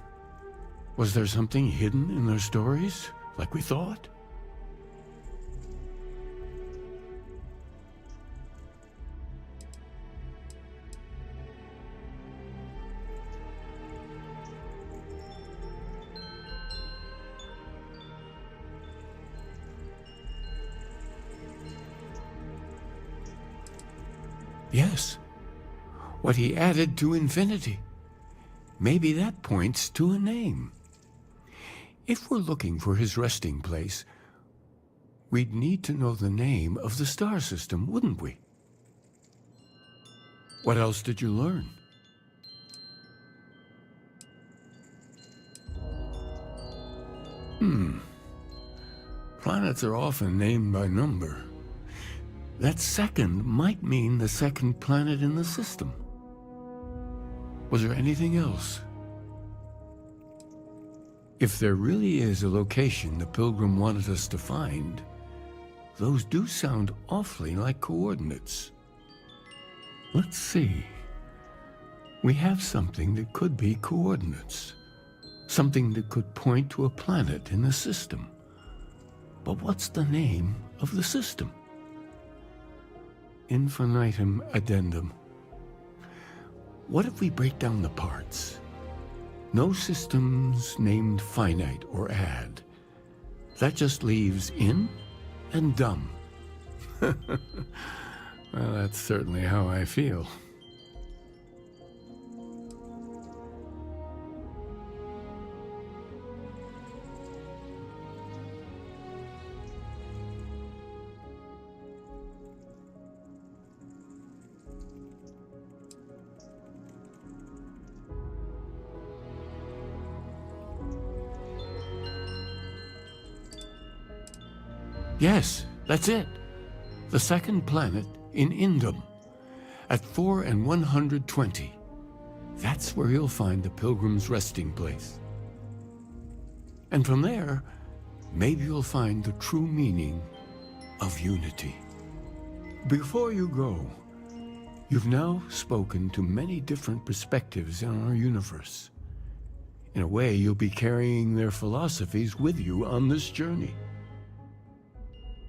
[SPEAKER 2] Was there something hidden in their stories, like we thought? Yes. What he added to infinity. Maybe that points to a name. If we're looking for his resting place, we'd need to know the name of the star system, wouldn't we? What else did you learn? Planets are often named by number. That second might mean the second planet in the system. Was there anything else? If there really is a location the Pilgrim wanted us to find, those do sound awfully like coordinates. Let's see. We have something that could be coordinates. Something that could point to a planet in the system. But what's the name of the system? Infinitum addendum. What if we break down the parts? No systems named finite or add. That just leaves in and dumb. Well, that's certainly how I feel. Yes, that's it. The second planet in Indum, at 4 and 120. That's where you'll find the Pilgrim's resting place. And from there, maybe you'll find the true meaning of unity. Before you go, you've now spoken to many different perspectives in our universe. In a way, you'll be carrying their philosophies with you on this journey.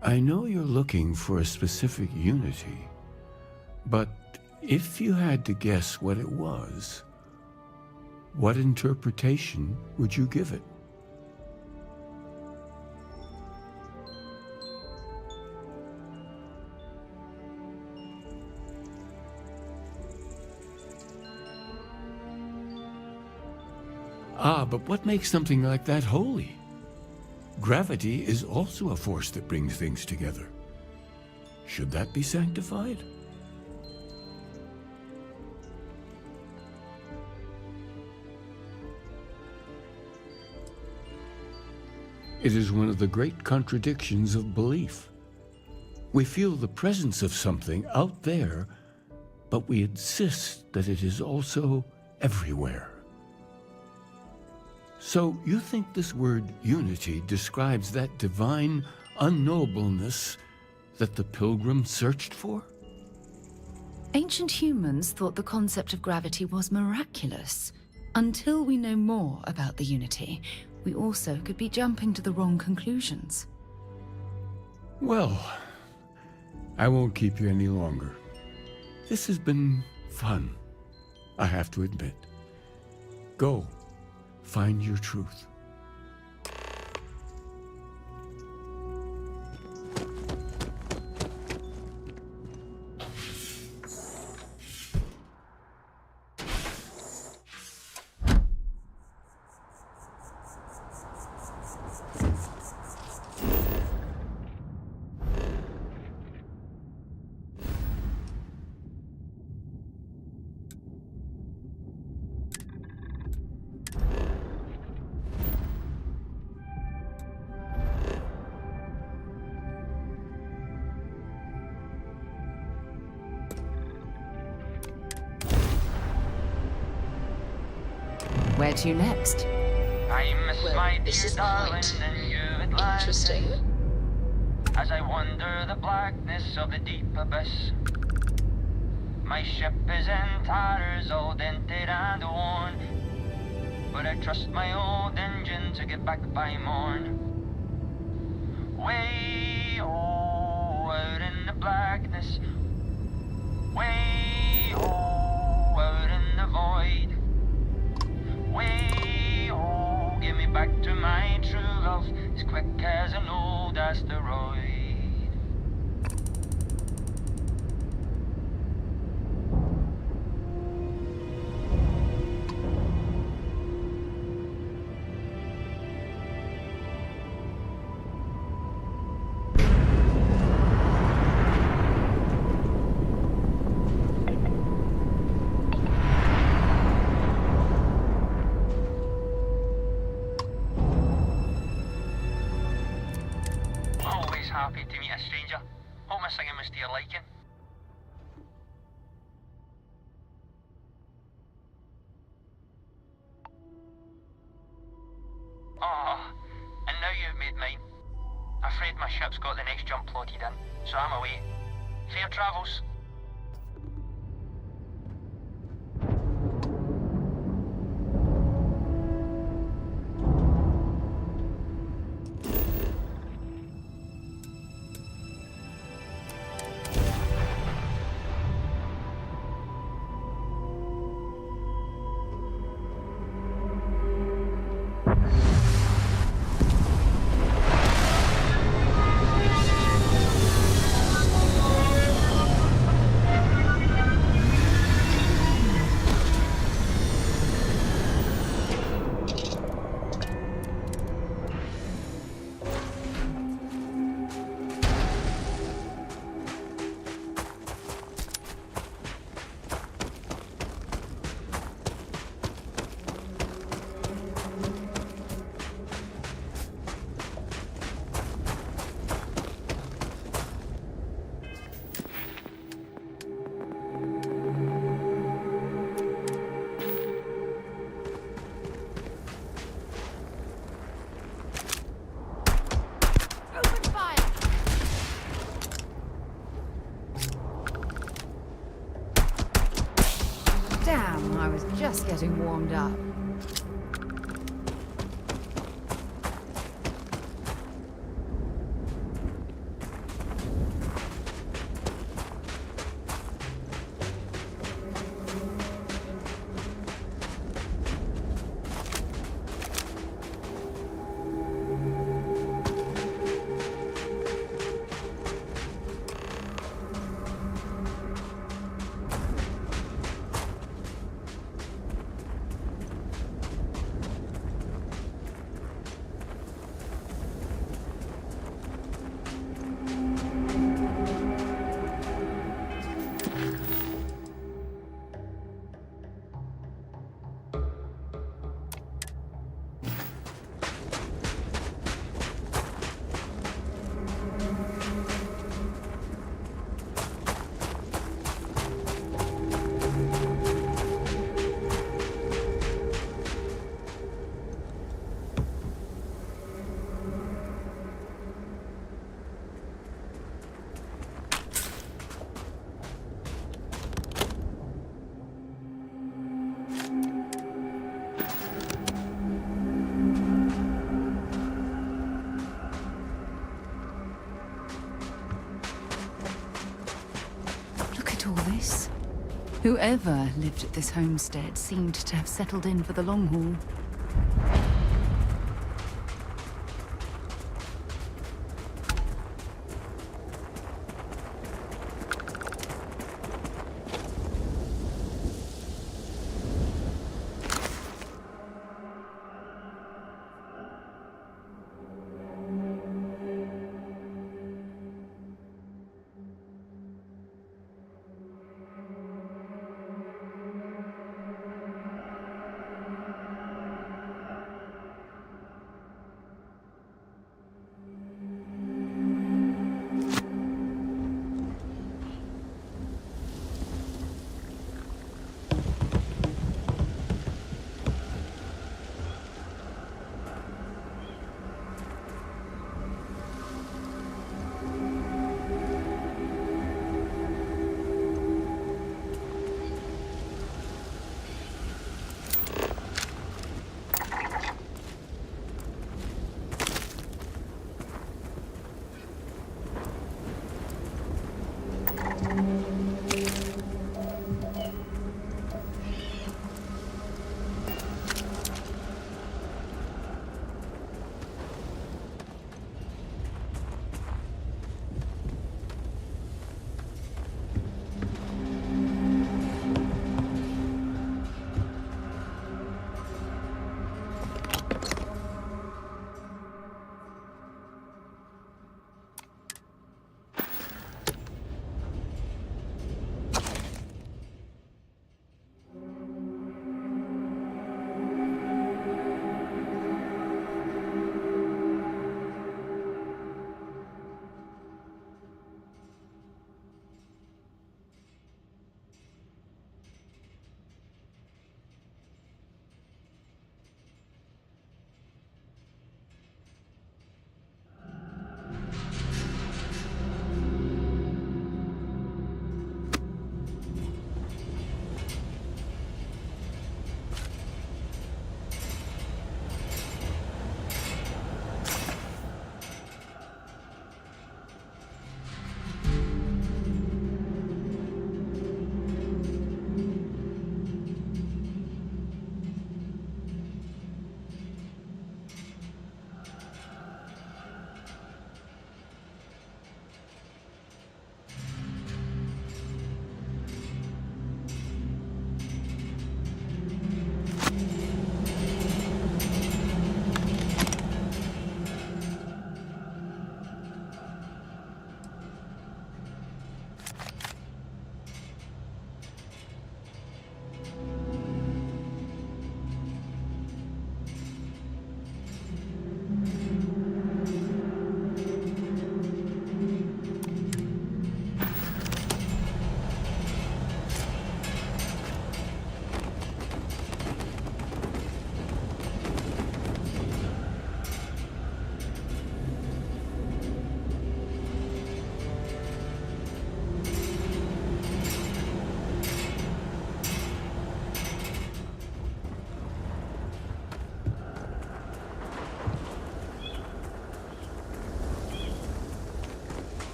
[SPEAKER 2] I know you're looking for a specific unity, but if you had to guess what it was, what interpretation would you give it? Ah, but what makes something like that holy? Gravity is also a force that brings things together. Should that be sanctified? It is one of the great contradictions of belief. We feel the presence of something out there, but we insist that it is also everywhere. So you think this word unity describes that divine unknowableness that the pilgrim searched for?
[SPEAKER 18] Ancient humans thought the concept of gravity was miraculous. Until we know more about the unity, we also could be jumping to the wrong conclusions.
[SPEAKER 2] Well, I won't keep you any longer. This has been fun, I have to admit. Go, find your truth.
[SPEAKER 18] Where to next?
[SPEAKER 17] Well, this is quite interesting.
[SPEAKER 20] As I wander the blackness of the deep abyss, my ship is in tatters, all dented and worn, but I trust my old engine to get back by morn. Way out in the blackness, way out in the void. Way, give me back to my true love, as quick as an old asteroid. Happy to meet a stranger. Hope my singing was to your liking. Oh, and now you've made mine. Afraid my ship's got the next jump loaded in, so I'm away. Fair travels.
[SPEAKER 18] I was just getting warmed up. Whoever lived at this homestead seemed to have settled in for the long haul.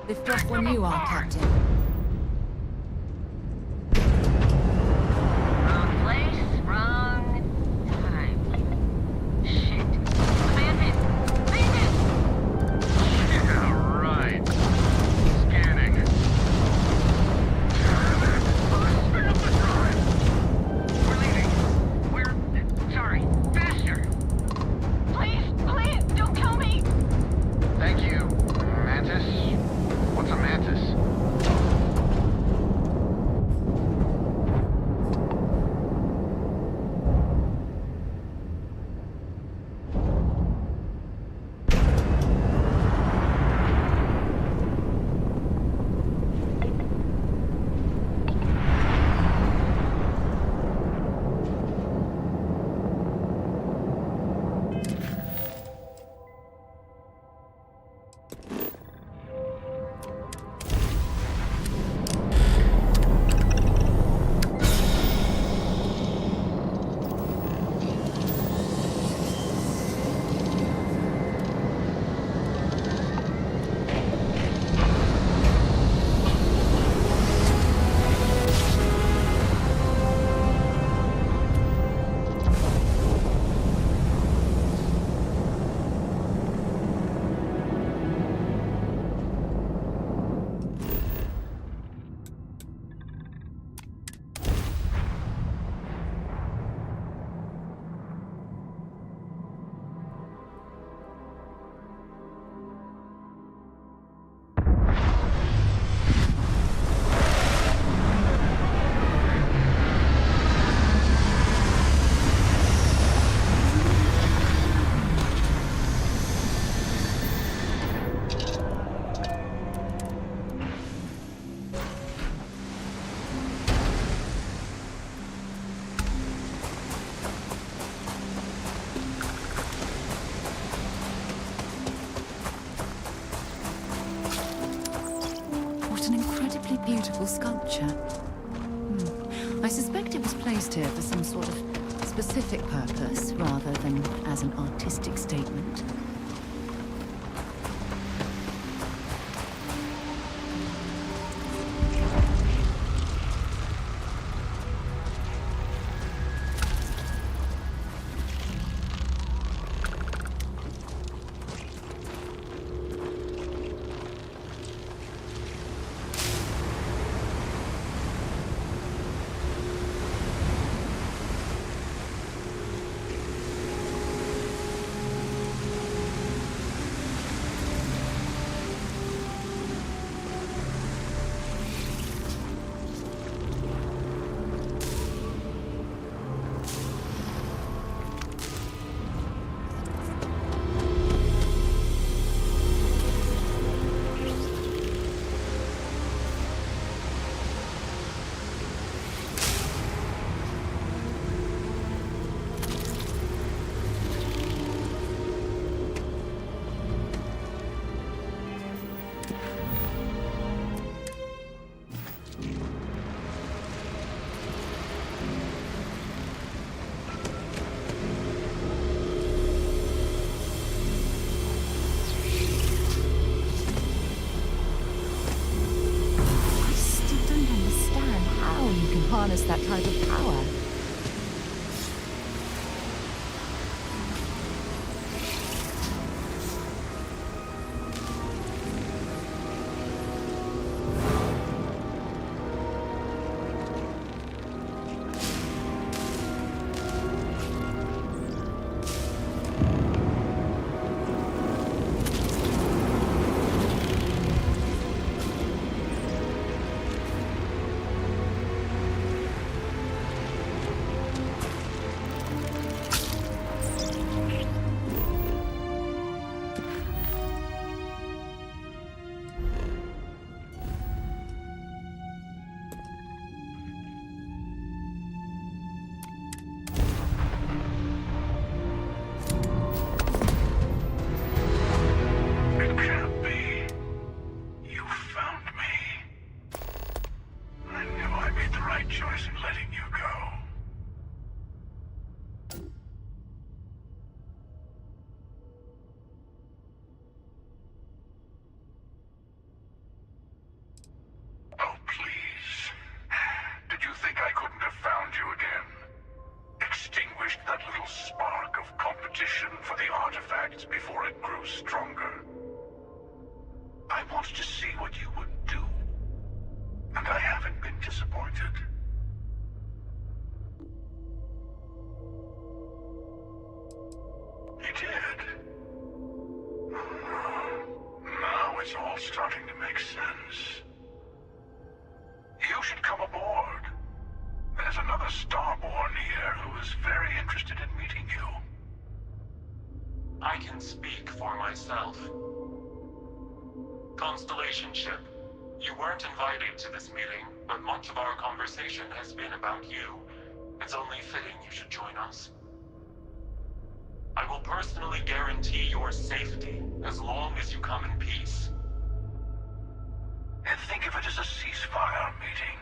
[SPEAKER 18] Lift off when you are, Captain.
[SPEAKER 6] Wrong place, wrong time. Shit. Bandit! Bandit!
[SPEAKER 21] Yeah, right. Scanning. Speed up the drive!
[SPEAKER 6] We're leaving. We're... sorry. Faster! Please, please, don't kill me!
[SPEAKER 21] Thank you, Mantis. What's a mantis?
[SPEAKER 18] What an incredibly beautiful sculpture. I suspect it was placed here for some sort of specific purpose, rather than as an artistic statement. Harness that type of power.
[SPEAKER 13] it's all starting to make sense. You should come aboard. There's another Starborn here who is very interested in meeting you.
[SPEAKER 14] I can speak for myself. Constellation ship, you weren't invited to this meeting, but much of our conversation has been about you. It's only fitting you should join us. I will personally guarantee your safety as long as you come in peace.
[SPEAKER 13] And think of it as a ceasefire meeting.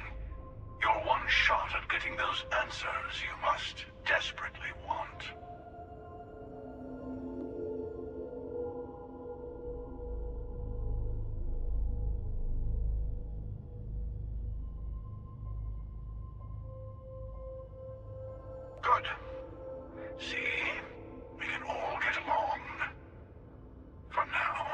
[SPEAKER 13] Your one shot at getting those answers you must desperately want. Good. See? We can all get along. For now.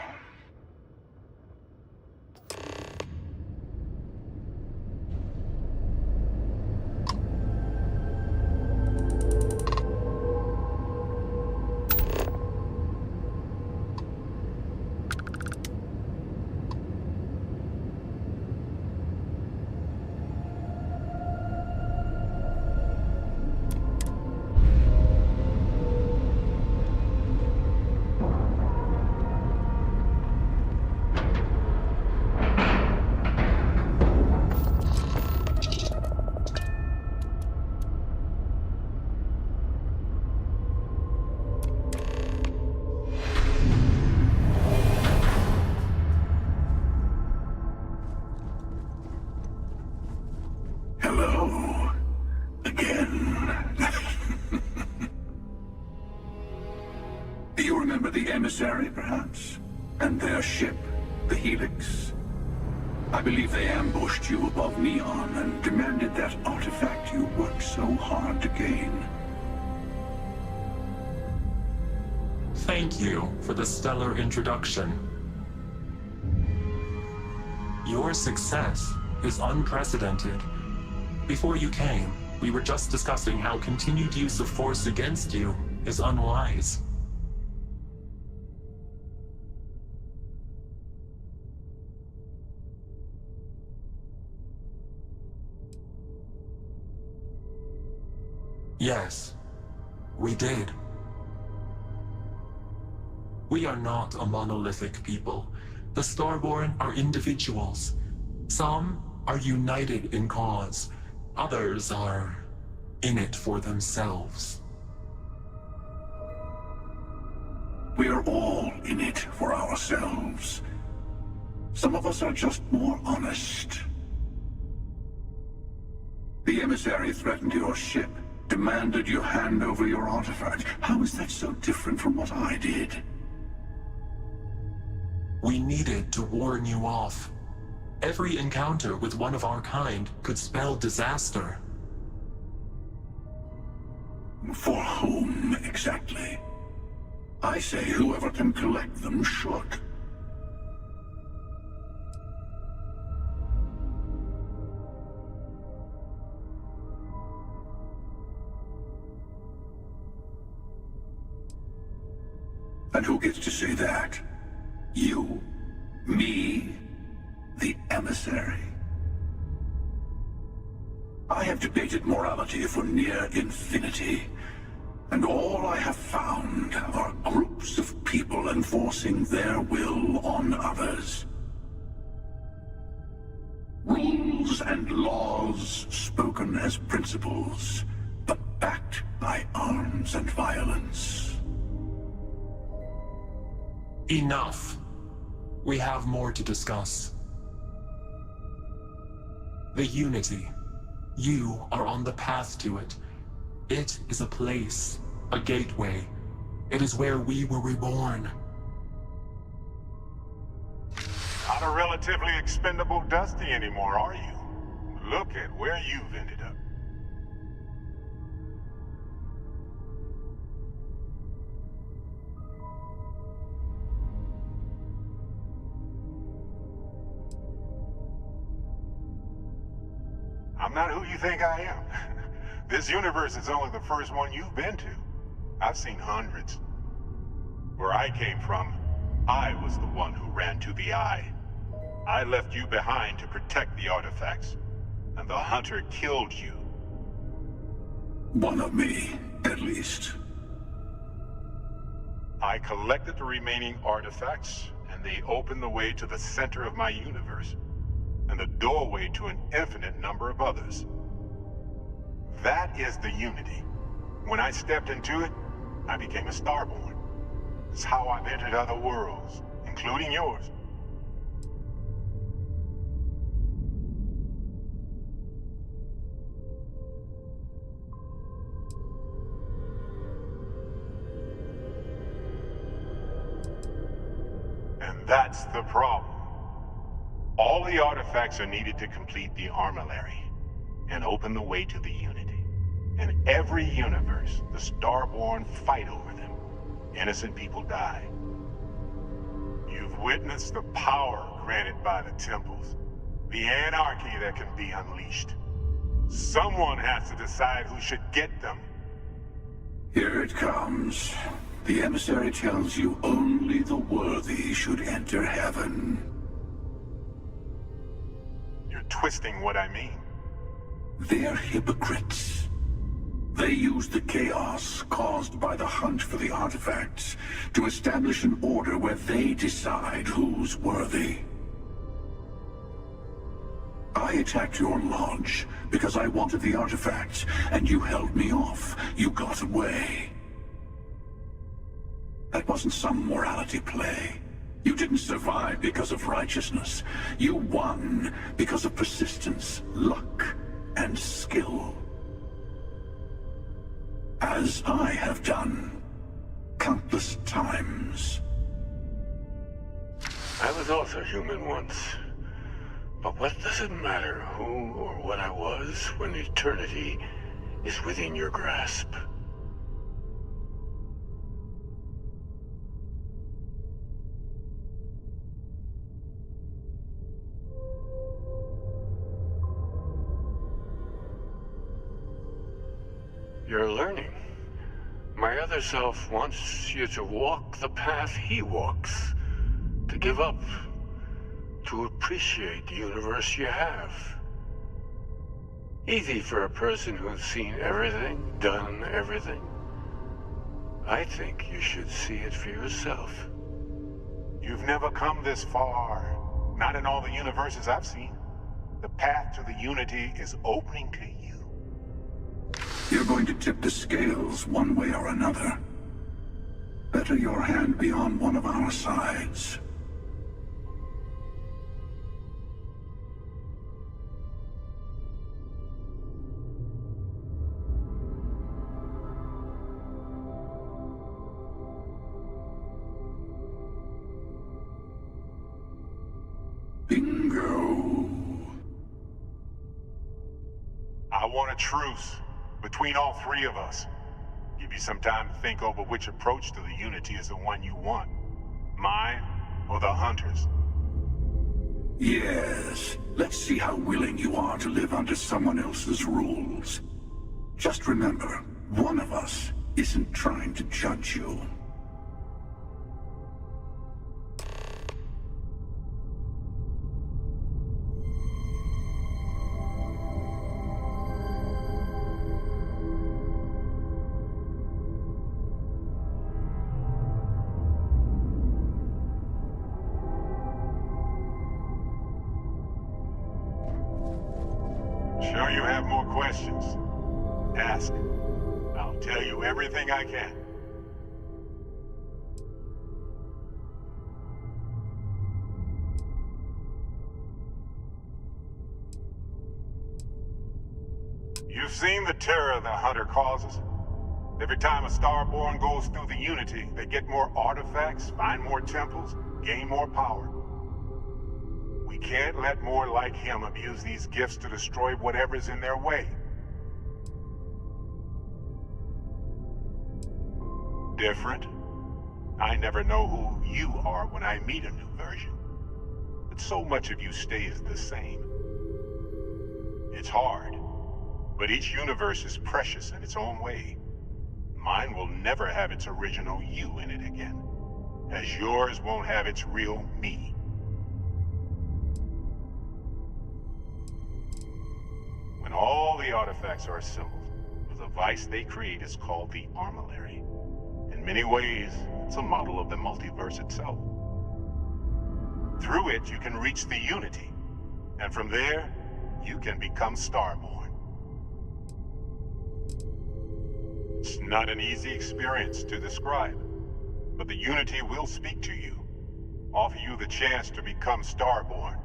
[SPEAKER 13] Hello. Again. Do you remember the emissary, perhaps? And their ship, the Helix? I believe they ambushed you above Neon and demanded that artifact you worked so hard to gain.
[SPEAKER 14] Thank you for the stellar introduction. Your success is unprecedented. Before you came, we were just discussing how continued use of force against you is unwise. Yes, we did. We are not a monolithic people. The Starborn are individuals. Some are united in cause. Others are in it for themselves.
[SPEAKER 13] We are all in it for ourselves. Some of us are just more honest. The emissary threatened your ship, demanded you hand over your artifact. How is that so different from what I did?
[SPEAKER 14] We needed to warn you off. Every encounter with one of our kind could spell disaster.
[SPEAKER 13] For whom, exactly? I say whoever can collect them should. And who gets to say that? You? Me? The emissary? I have debated morality for near infinity, and all I have found are groups of people enforcing their will on others. Rules and laws spoken as principles, but backed by arms and violence.
[SPEAKER 14] Enough. We have more to discuss. The Unity. You are on the path to it. It is a place, a gateway. It is where we were reborn.
[SPEAKER 21] Not a relatively expendable Dusty anymore, are you? Look at where you've ended up. I'm not who you think I am. This universe is only the first one you've been to. I've seen hundreds. Where I came from, I was the one who
[SPEAKER 3] ran to the Eye. I left you behind to protect the artifacts, and the Hunter killed you.
[SPEAKER 13] One of me, at least.
[SPEAKER 3] I collected the remaining artifacts, and they opened the way to the center of my universe, and the doorway to an infinite number of others. That is the Unity. When I stepped into it, I became a Starborn. It's how I've entered other worlds, including yours. And that's the problem. All the artifacts are needed to complete the armillary and open the way to the Unity. In every universe, the Starborn fight over them. Innocent people die. You've witnessed the power granted by the temples, the anarchy that can be unleashed. Someone has to decide who should get them.
[SPEAKER 13] Here it comes. The emissary tells you only the worthy should enter heaven.
[SPEAKER 3] You're twisting what I mean.
[SPEAKER 13] They're hypocrites. They use the chaos caused by the hunt for the artifacts to establish an order where they decide who's worthy. I attacked your lodge because I wanted the artifacts, and you held me off. You got away. That wasn't some morality play. You didn't survive because of righteousness. You won because of persistence, luck, and skill. As I have done countless times.
[SPEAKER 2] I was also human once. But what does it matter who or what I was when eternity is within your grasp? You're learning. My other self wants you to walk the path he walks. To give up. To appreciate the universe you have. Easy for a person who's seen everything, done everything. I think you should see it for yourself.
[SPEAKER 3] You've never come this far. Not in all the universes I've seen. The path to the Unity is opening to you.
[SPEAKER 13] You're going to tip the scales one way or another. Better your hand be on one of our sides. Bingo.
[SPEAKER 3] I want a truce between all three of us. Give you some time to think over which approach to the Unity is the one you want. Mine or the Hunters?
[SPEAKER 13] Yes. Let's see how willing you are to live under someone else's rules. Just remember, one of us isn't trying to judge you.
[SPEAKER 3] Sure you have more questions? Ask. I'll tell you everything I can. You've seen the terror the Hunter causes. Every time a Starborn goes through the Unity, they get more artifacts, find more temples, gain more power. We can't let more like him abuse these gifts to destroy whatever's in their way. Different? I never know who you are when I meet a new version. But so much of you stays the same. It's hard, but each universe is precious in its own way. Mine will never have its original you in it again. as yours won't have its real me. When all the artifacts are assembled, the device they create is called the Armillary. In many ways, it's a model of the multiverse itself. Through it, you can reach the Unity, and from there, you can become Starborn. It's not an easy experience to describe, but the Unity will speak to you, offer you the chance to become Starborn.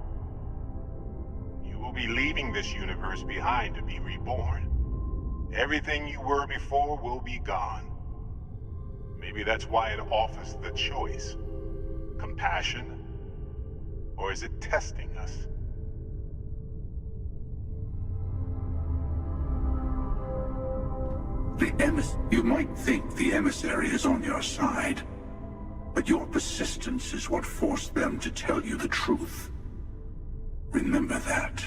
[SPEAKER 3] You will be leaving this universe behind to be reborn. Everything you were before will be gone. Maybe that's why it offers the choice. Compassion? Or is it testing us?
[SPEAKER 13] You might think the emissary is on your side, but your persistence is what forced them to tell you the truth. Remember that.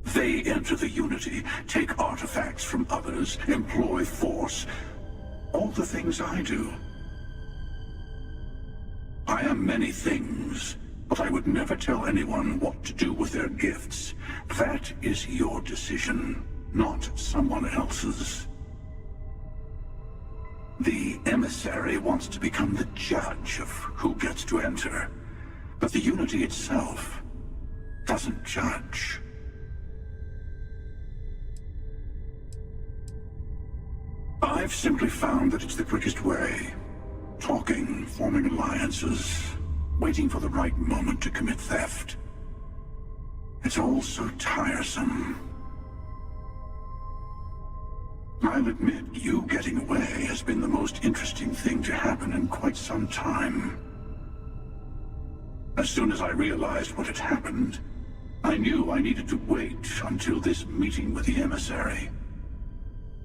[SPEAKER 13] They enter the Unity, take artifacts from others, employ force. All the things I do. I am many things, but I would never tell anyone what to do with their gifts. That is your decision, not someone else's. The emissary wants to become the judge of who gets to enter, but the Unity itself doesn't judge. I've simply found that it's the quickest way. Talking, forming alliances, waiting for the right moment to commit theft. It's all so tiresome. I'll admit, you getting away has been the most interesting thing to happen in quite some time. As soon as I realized what had happened, I knew I needed to wait until this meeting with the emissary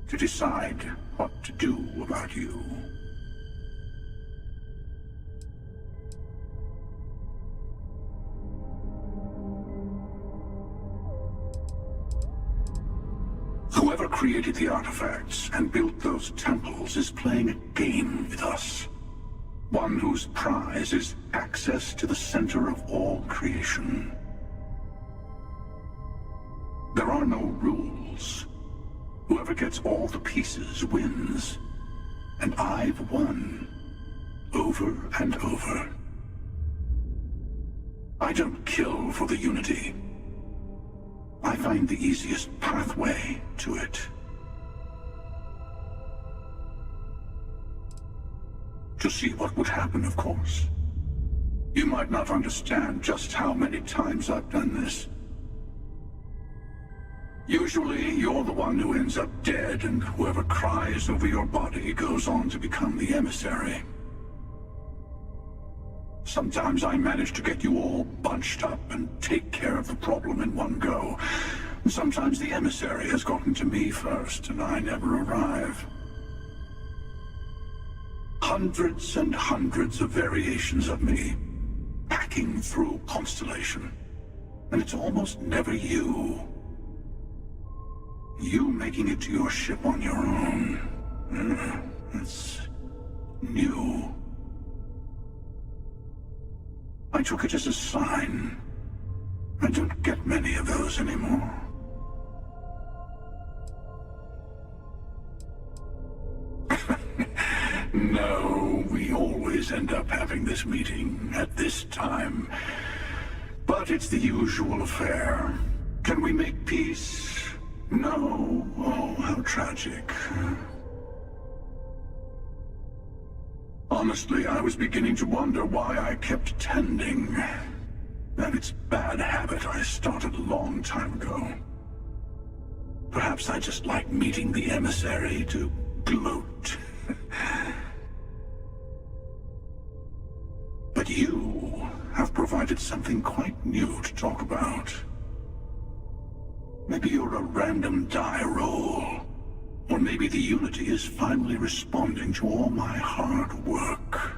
[SPEAKER 13] to decide what to do about you. Whoever created the artifacts and built those temples is playing a game with us. One whose prize is access to the center of all creation. There are no rules. Whoever gets all the pieces wins. And I've won. Over and over. I don't kill for the Unity. I find the easiest pathway to it. To see what would happen, of course. You might not understand just how many times I've done this. Usually, you're the one who ends up dead, and whoever cries over your body goes on to become the emissary. Sometimes I manage to get you all bunched up and take care of the problem in one go. Sometimes the emissary has gotten to me first, and I never arrive. Hundreds and hundreds of variations of me, packing through Constellation. And it's almost never you. You making it to your ship on your own. It's new. I took it as a sign. I don't get many of those anymore. No, we always end up having this meeting at this time. But it's the usual affair. Can we make peace? No. Oh, how tragic. Honestly, I was beginning to wonder why I kept attending. And it's a bad habit I started a long time ago. Perhaps I just like meeting the emissary to gloat. But you have provided something quite new to talk about. Maybe you're a random die roll. Or maybe the Unity is finally responding to all my hard work.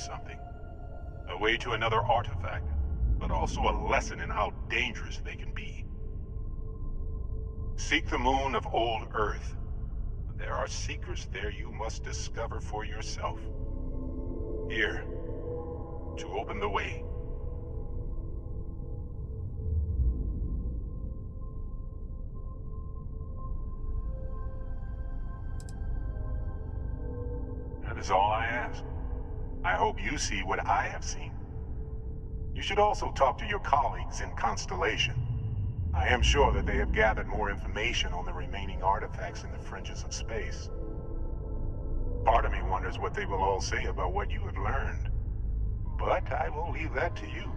[SPEAKER 3] something. A way to another artifact, but also a lesson in how dangerous they can be. Seek the moon of old Earth. There are secrets there you must discover for yourself. Here, to open the way. That is all I ask. I hope you see what I have seen. You should also talk to your colleagues in Constellation. I am sure that they have gathered more information on the remaining artifacts in the fringes of space. Part of me wonders what they will all say about what you have learned. But I will leave that to you.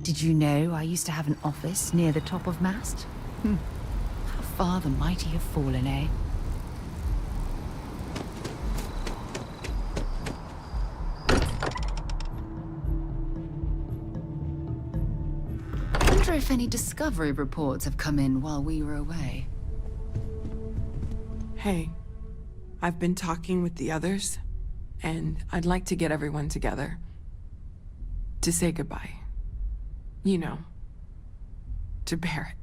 [SPEAKER 18] Did you know I used to have an office near the top of Mast? How far the mighty have fallen, eh? I wonder if any discovery reports have come in while we were away.
[SPEAKER 4] Hey, I've been talking with the others, and I'd like to get everyone together to say goodbye. you know, to bear it.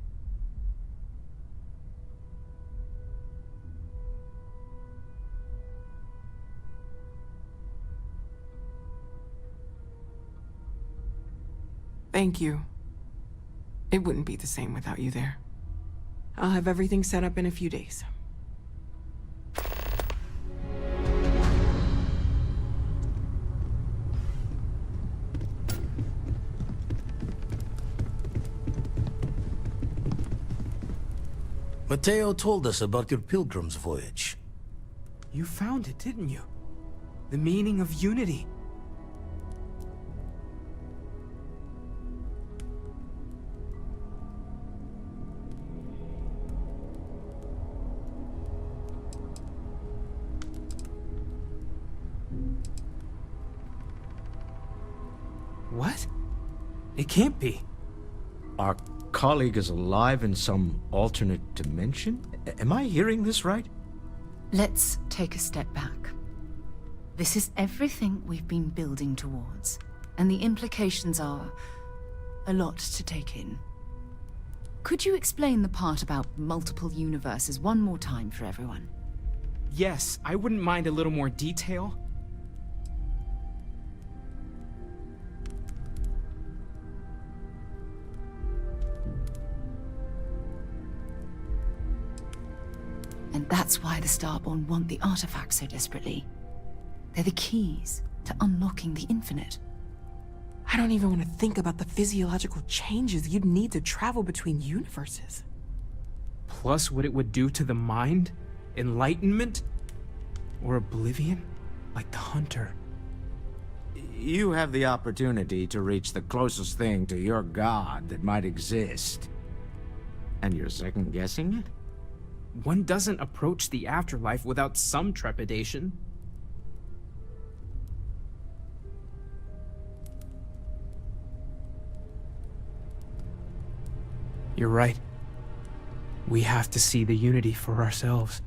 [SPEAKER 4] Thank you. It wouldn't be the same without you there. I'll have everything set up in a few days.
[SPEAKER 5] Mateo told us about your pilgrim's voyage.
[SPEAKER 19] You found it, didn't you? The meaning of unity. What? It can't be.
[SPEAKER 12] Our colleague is alive in some alternate dimension? Am I hearing this right?
[SPEAKER 18] Let's take a step back. This is everything we've been building towards, and the implications are a lot to take in. Could you explain the part about multiple universes one more time for everyone?
[SPEAKER 19] Yes, I wouldn't mind a little more detail.
[SPEAKER 18] And that's why the Starborn want the artifacts so desperately. They're the keys to unlocking the infinite.
[SPEAKER 4] I don't even want to think about the physiological changes you'd need to travel between universes.
[SPEAKER 19] Plus what it would do to the mind? Enlightenment? Or oblivion? Like the Hunter.
[SPEAKER 12] You have the opportunity to reach the closest thing to your god that might exist. And you're second-guessing it?
[SPEAKER 19] One doesn't approach the afterlife without some trepidation. You're right. We have to see the unity for ourselves.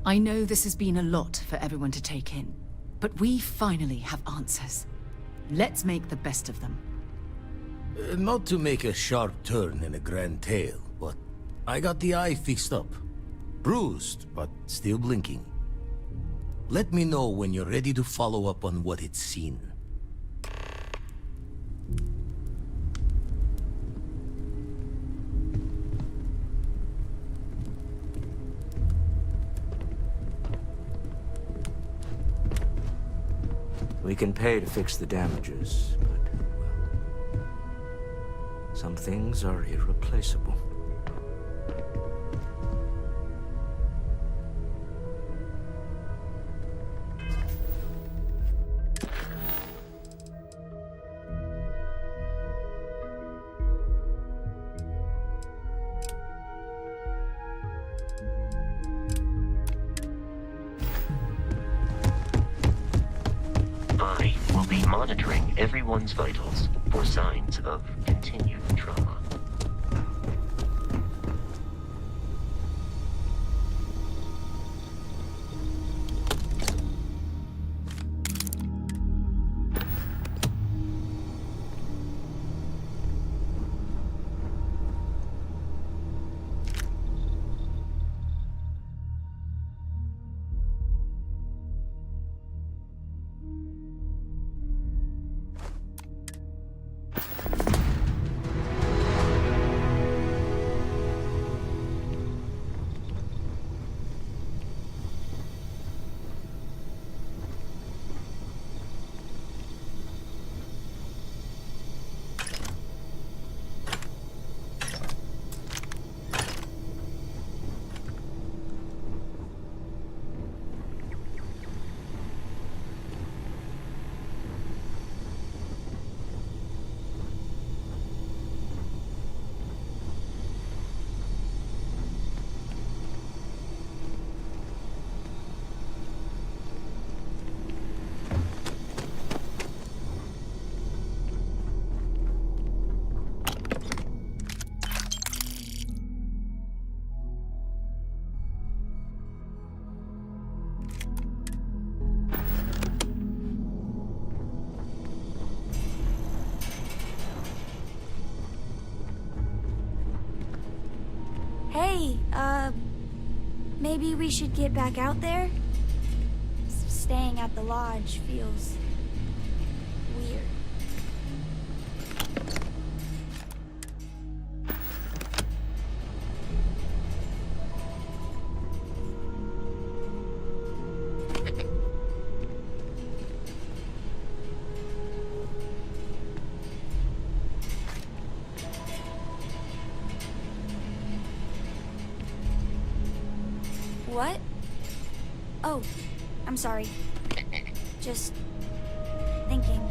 [SPEAKER 18] I know this has been a lot for everyone to take in, but we finally have answers. Let's make the best of them.
[SPEAKER 5] Not to make a sharp turn in a grand tale, but I got the eye fixed up. Bruised, but still blinking. Let me know when you're ready to follow up on what it's seen.
[SPEAKER 12] We can pay to fix the damages, but, well, some things are irreplaceable.
[SPEAKER 11] I will be monitoring everyone's vitals for signs of continued trauma.
[SPEAKER 8] Hey, maybe we should get back out there? Staying at the lodge feels weird. What? Oh, I'm sorry. Just thinking.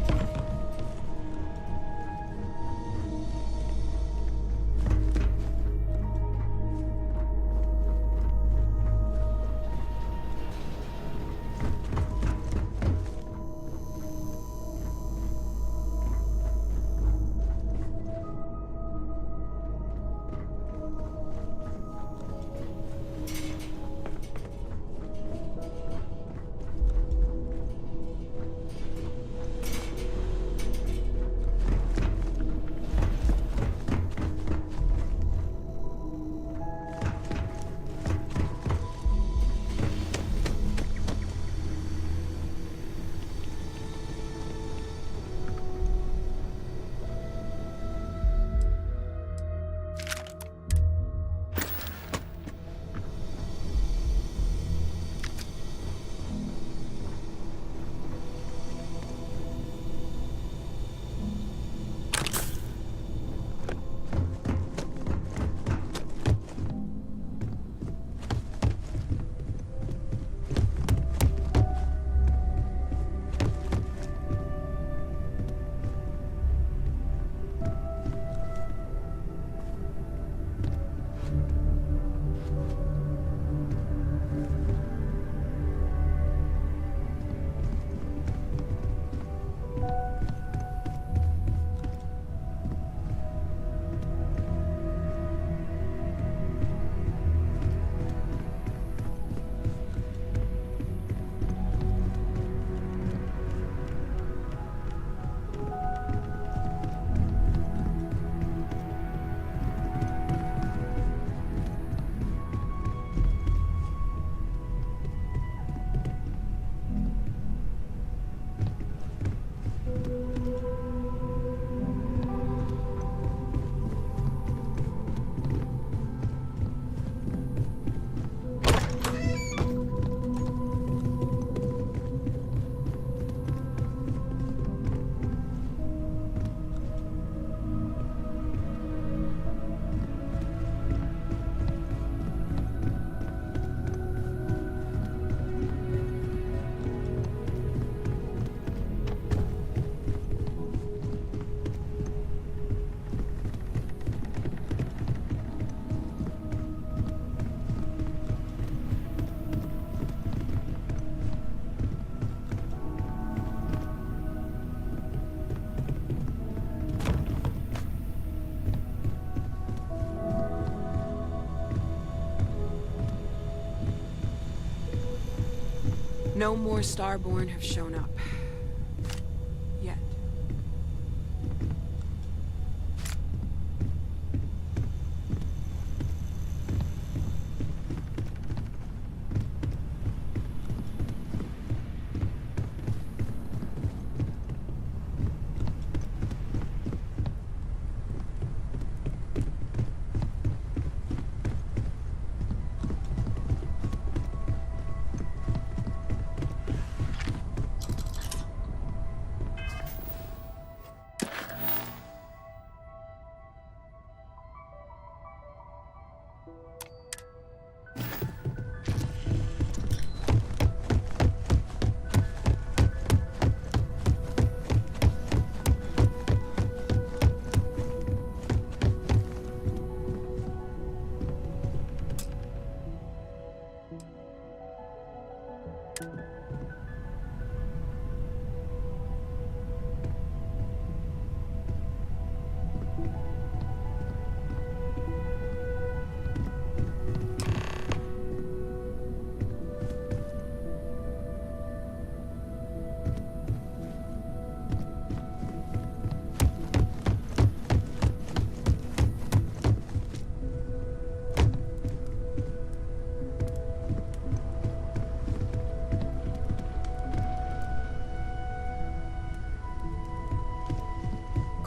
[SPEAKER 4] No more Starborn have shown up. Yet.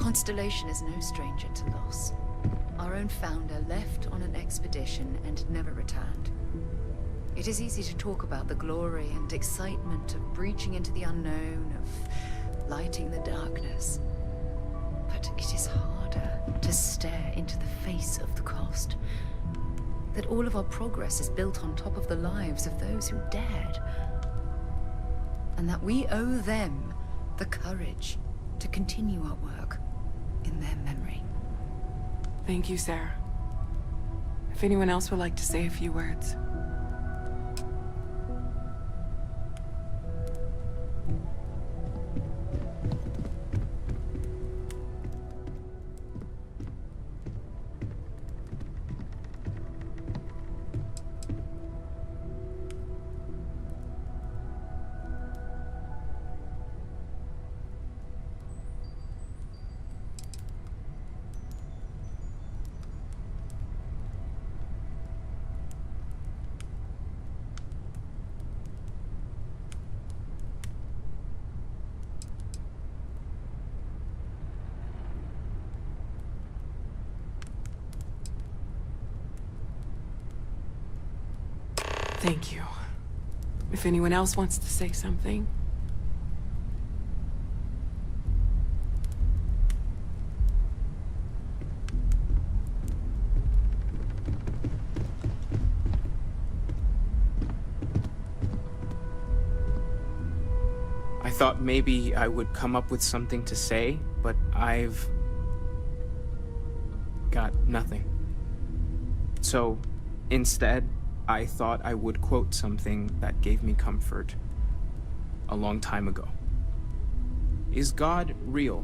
[SPEAKER 1] Constellation is no stranger to loss. Our own founder left on an expedition and never returned. It is easy to talk about the glory and excitement of breaching into the unknown, of lighting the darkness. But it is harder to stare into the face of the cost. That all of our progress is built on top of the lives of those who dared. And that we owe them the courage to continue our work in their memory.
[SPEAKER 4] Thank you, Sarah. If anyone else would like to say a few words. Thank you. If anyone else wants to say something.
[SPEAKER 19] I thought maybe I would come up with something to say, but I've got nothing. So, instead, I thought I would quote something that gave me comfort a long time ago. Is God real?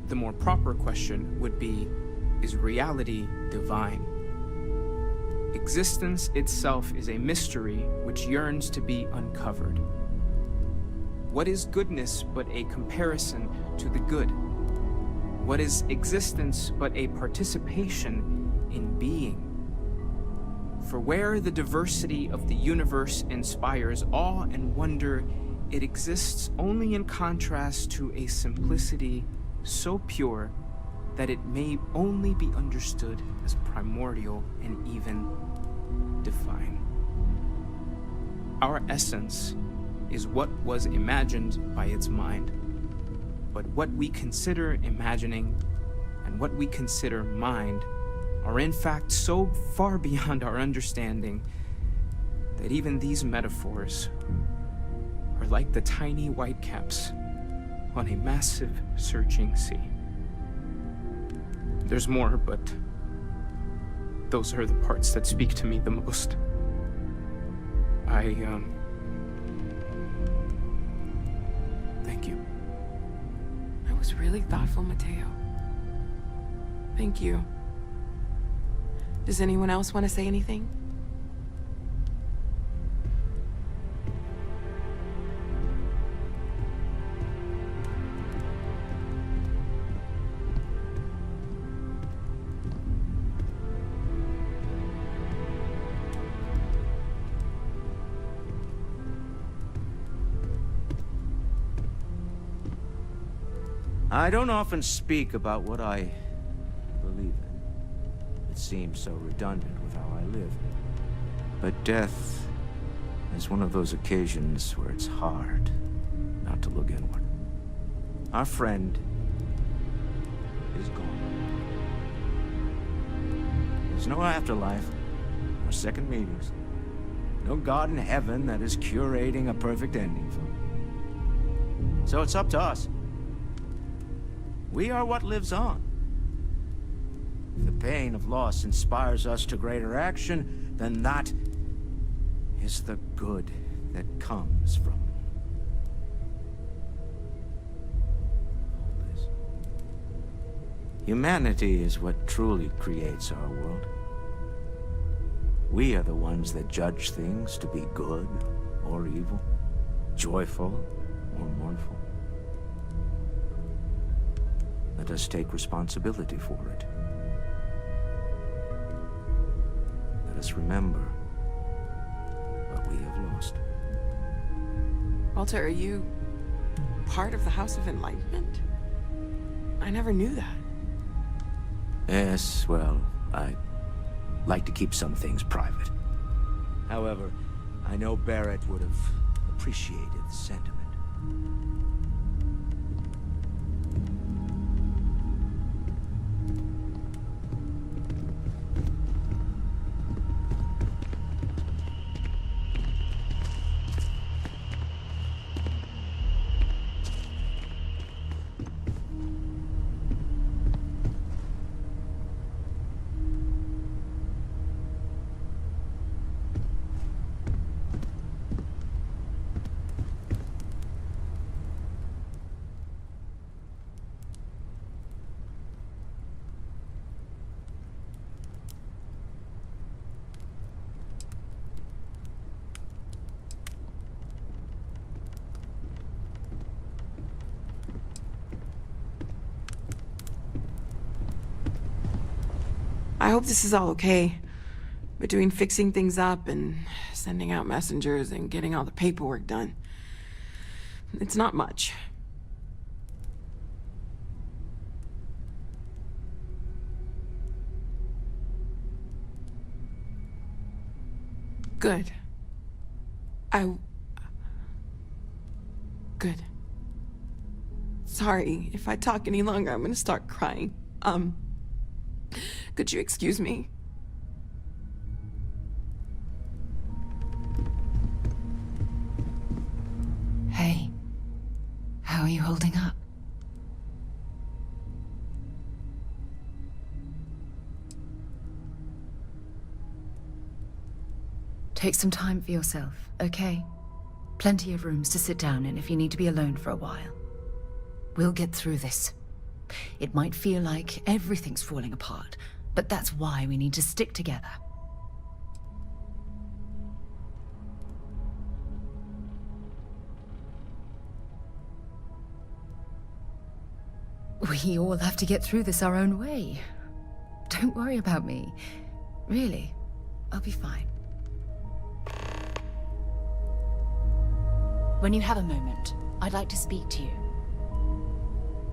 [SPEAKER 19] The more proper question would be, is reality divine? Existence itself is a mystery which yearns to be uncovered. What is goodness but a comparison to the good? What is existence but a participation in being? For where the diversity of the universe inspires awe and wonder, it exists only in contrast to a simplicity so pure that it may only be understood as primordial and even divine. Our essence is what was imagined by its mind, but what we consider imagining and what we consider mind are in fact so far beyond our understanding that even these metaphors are like the tiny whitecaps on a massive searching sea. There's more, but those are the parts that speak to me the most. Thank you.
[SPEAKER 4] That was really thoughtful, Mateo. Thank you. Does anyone else want to say anything?
[SPEAKER 12] I don't often speak about what I believe in. It seems so redundant with how I live. But death is one of those occasions where it's hard not to look inward. Our friend is gone. There's no afterlife, or second meetings. No God in heaven that is curating a perfect ending for me. So it's up to us. We are what lives on. If the pain of loss inspires us to greater action, then that is the good that comes from all this. Humanity is what truly creates our world. We are the ones that judge things to be good or evil, joyful or mournful. Let us take responsibility for it. Let us remember what we have lost.
[SPEAKER 4] Walter, are you part of the House of Enlightenment? I never knew that.
[SPEAKER 12] Yes, well, I like to keep some things private. However, I know Barrett would have appreciated the sentiment.
[SPEAKER 4] I hope this is all okay. Between fixing things up and sending out messengers and getting all the paperwork done. It's not much. Good. Good. Sorry, if I talk any longer, I'm gonna start crying. Could you excuse me?
[SPEAKER 1] Hey, how are you holding up? Take some time for yourself, okay? Plenty of rooms to sit down in if you need to be alone for a while. We'll get through this. It might feel like everything's falling apart, but that's why we need to stick together. We all have to get through this our own way. Don't worry about me. Really, I'll be fine. When you have a moment, I'd like to speak to you.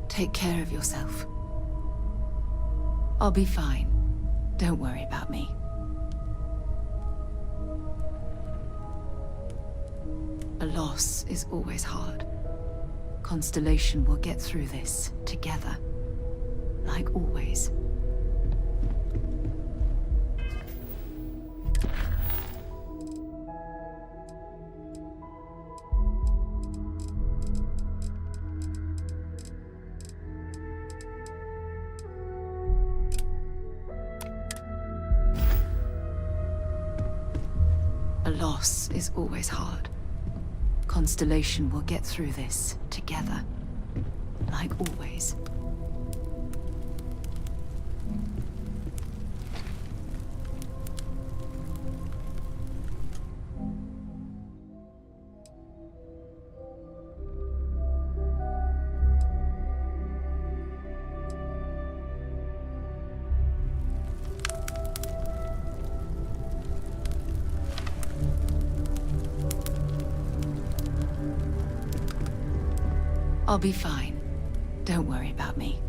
[SPEAKER 1] Take care of yourself. I'll be fine. Don't worry about me. A loss is always hard. Constellation will get through this together, like always. A loss is always hard. Constellation will get through this together, like always. I'll be fine. Don't worry about me.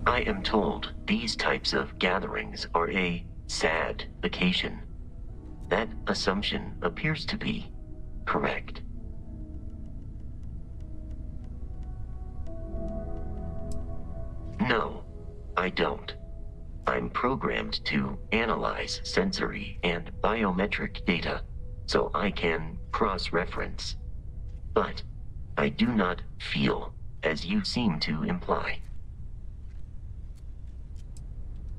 [SPEAKER 11] I am told these types of gatherings are a sad vacation. That assumption appears to be correct. No, I don't. I'm programmed to analyze sensory and biometric data, so I can cross-reference. But I do not feel, as you seem to imply.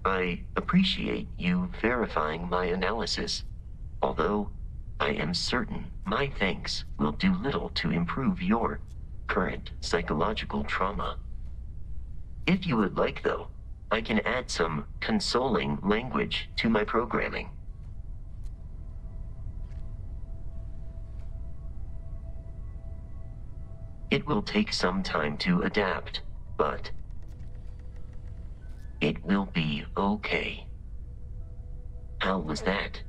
[SPEAKER 11] I appreciate you verifying my analysis, although I am certain my thanks will do little to improve your current psychological trauma. If you would like, though, I can add some consoling language to my programming. It will take some time to adapt, but it will be okay. How was that?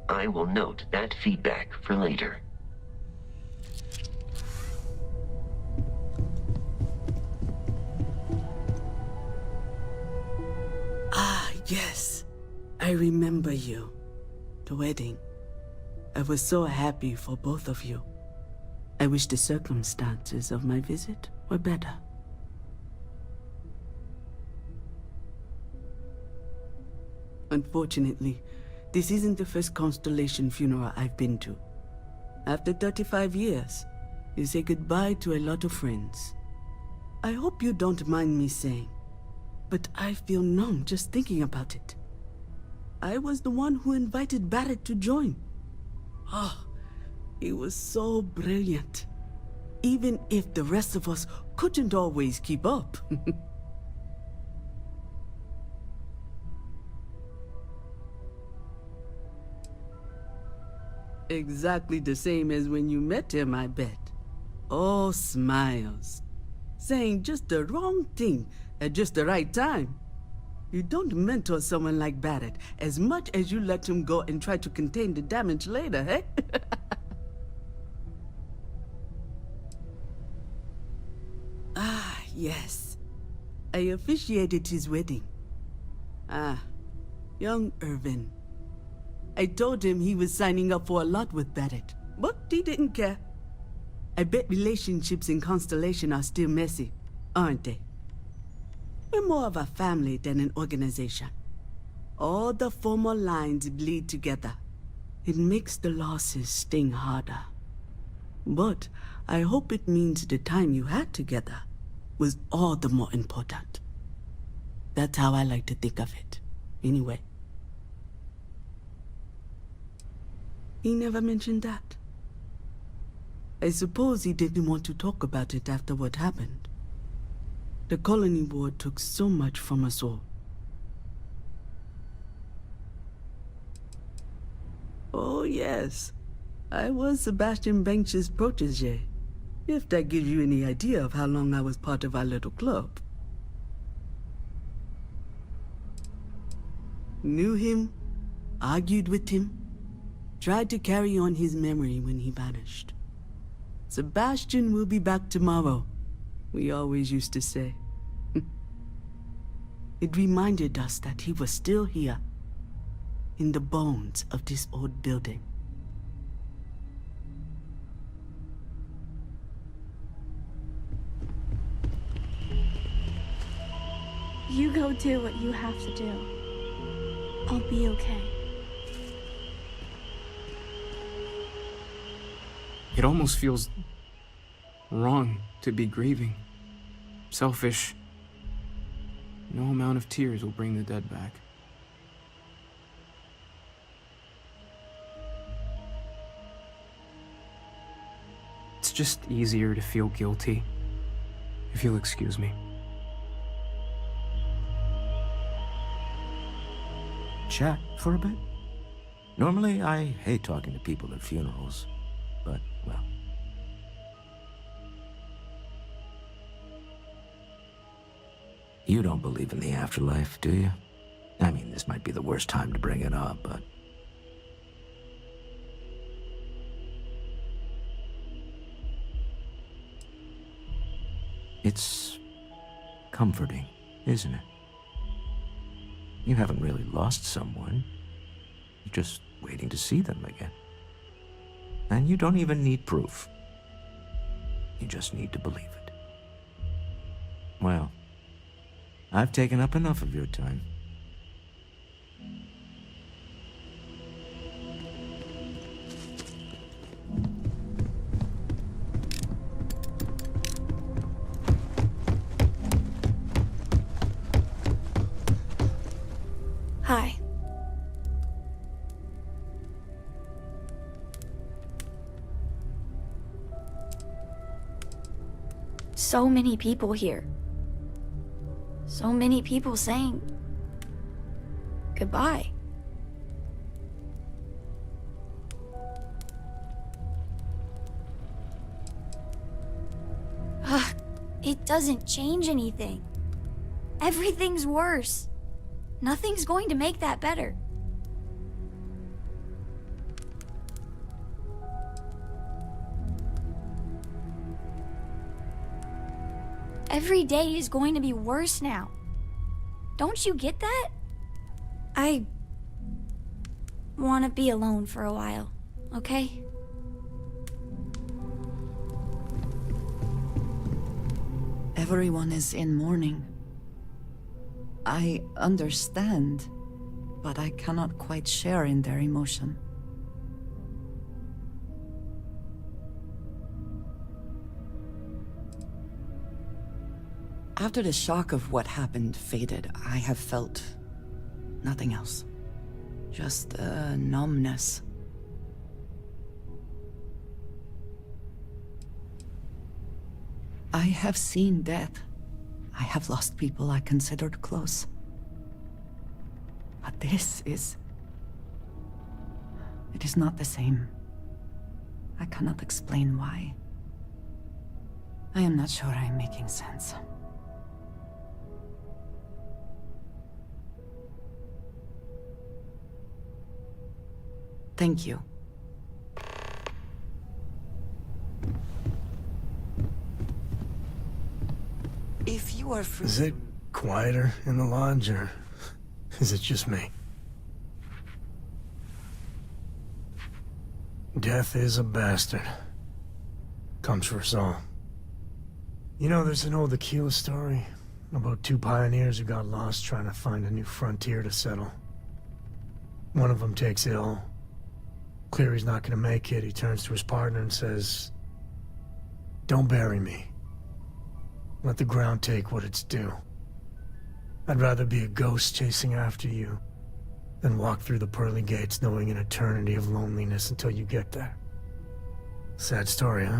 [SPEAKER 11] I will note that feedback for later.
[SPEAKER 15] Ah, yes. I remember you. The wedding. I was so happy for both of you. I wish the circumstances of my visit were better. Unfortunately, this isn't the first Constellation funeral I've been to. After 35 years, you say goodbye to a lot of friends. I hope you don't mind me saying, but I feel numb just thinking about it. I was the one who invited Barrett to join. Oh, he was so brilliant. Even if the rest of us couldn't always keep up. Exactly the same as when you met him, I bet. Oh, smiles. Saying just the wrong thing at just the right time. You don't mentor someone like Barrett as much as you let him go and try to contain the damage later, eh? Ah, yes. I officiated his wedding. Ah, young Irvin. I told him he was signing up for a lot with Barrett, but he didn't care. I bet relationships in Constellation are still messy, aren't they? We're more of a family than an organization. All the former lines bleed together. It makes the losses sting harder. But I hope it means the time you had together was all the more important. That's how I like to think of it, anyway. He never mentioned that. I suppose he didn't want to talk about it after what happened. The colony war took so much from us all. Oh yes, I was Sebastian Banks's protege, if that gives you any idea of how long I was part of our little club. Knew him, argued with him, tried to carry on his memory when he vanished. Sebastian will be back tomorrow, we always used to say. It reminded us that he was still here, in the bones of this old building.
[SPEAKER 8] You go do what you have to do. I'll be okay.
[SPEAKER 19] It almost feels wrong to be grieving. Selfish. No amount of tears will bring the dead back. It's just easier to feel guilty, if you'll excuse me.
[SPEAKER 12] Chat for a bit? Normally, I hate talking to people at funerals, but, well. You don't believe in the afterlife, do you? I mean, this might be the worst time to bring it up, but... It's comforting, isn't it? You haven't really lost someone. You're just waiting to see them again. And you don't even need proof. You just need to believe it. Well, I've taken up enough of your time.
[SPEAKER 8] Hi. So many people here. So many people saying goodbye. Ugh, it doesn't change anything. Everything's worse. Nothing's going to make that better. Every day is going to be worse now. Don't you get that? I want to be alone for a while, okay?
[SPEAKER 1] Everyone is in mourning. I understand, but I cannot quite share in their emotion. After the shock of what happened faded, I have felt nothing else. Just a numbness. I have seen death. I have lost people I considered close. But this is... it is not the same. I cannot explain why. I am not sure I am making sense. Thank you. If you are free...
[SPEAKER 16] Is it quieter in the lodge, or is it just me? Death is a bastard. Comes for us all. You know, there's an old Aquila story about two pioneers who got lost trying to find a new frontier to settle. One of them takes ill. Clear he's not gonna make it, he turns to his partner and says, "Don't bury me. Let the ground take what it's due. I'd rather be a ghost chasing after you than walk through the pearly gates knowing an eternity of loneliness until you get there." Sad story, huh?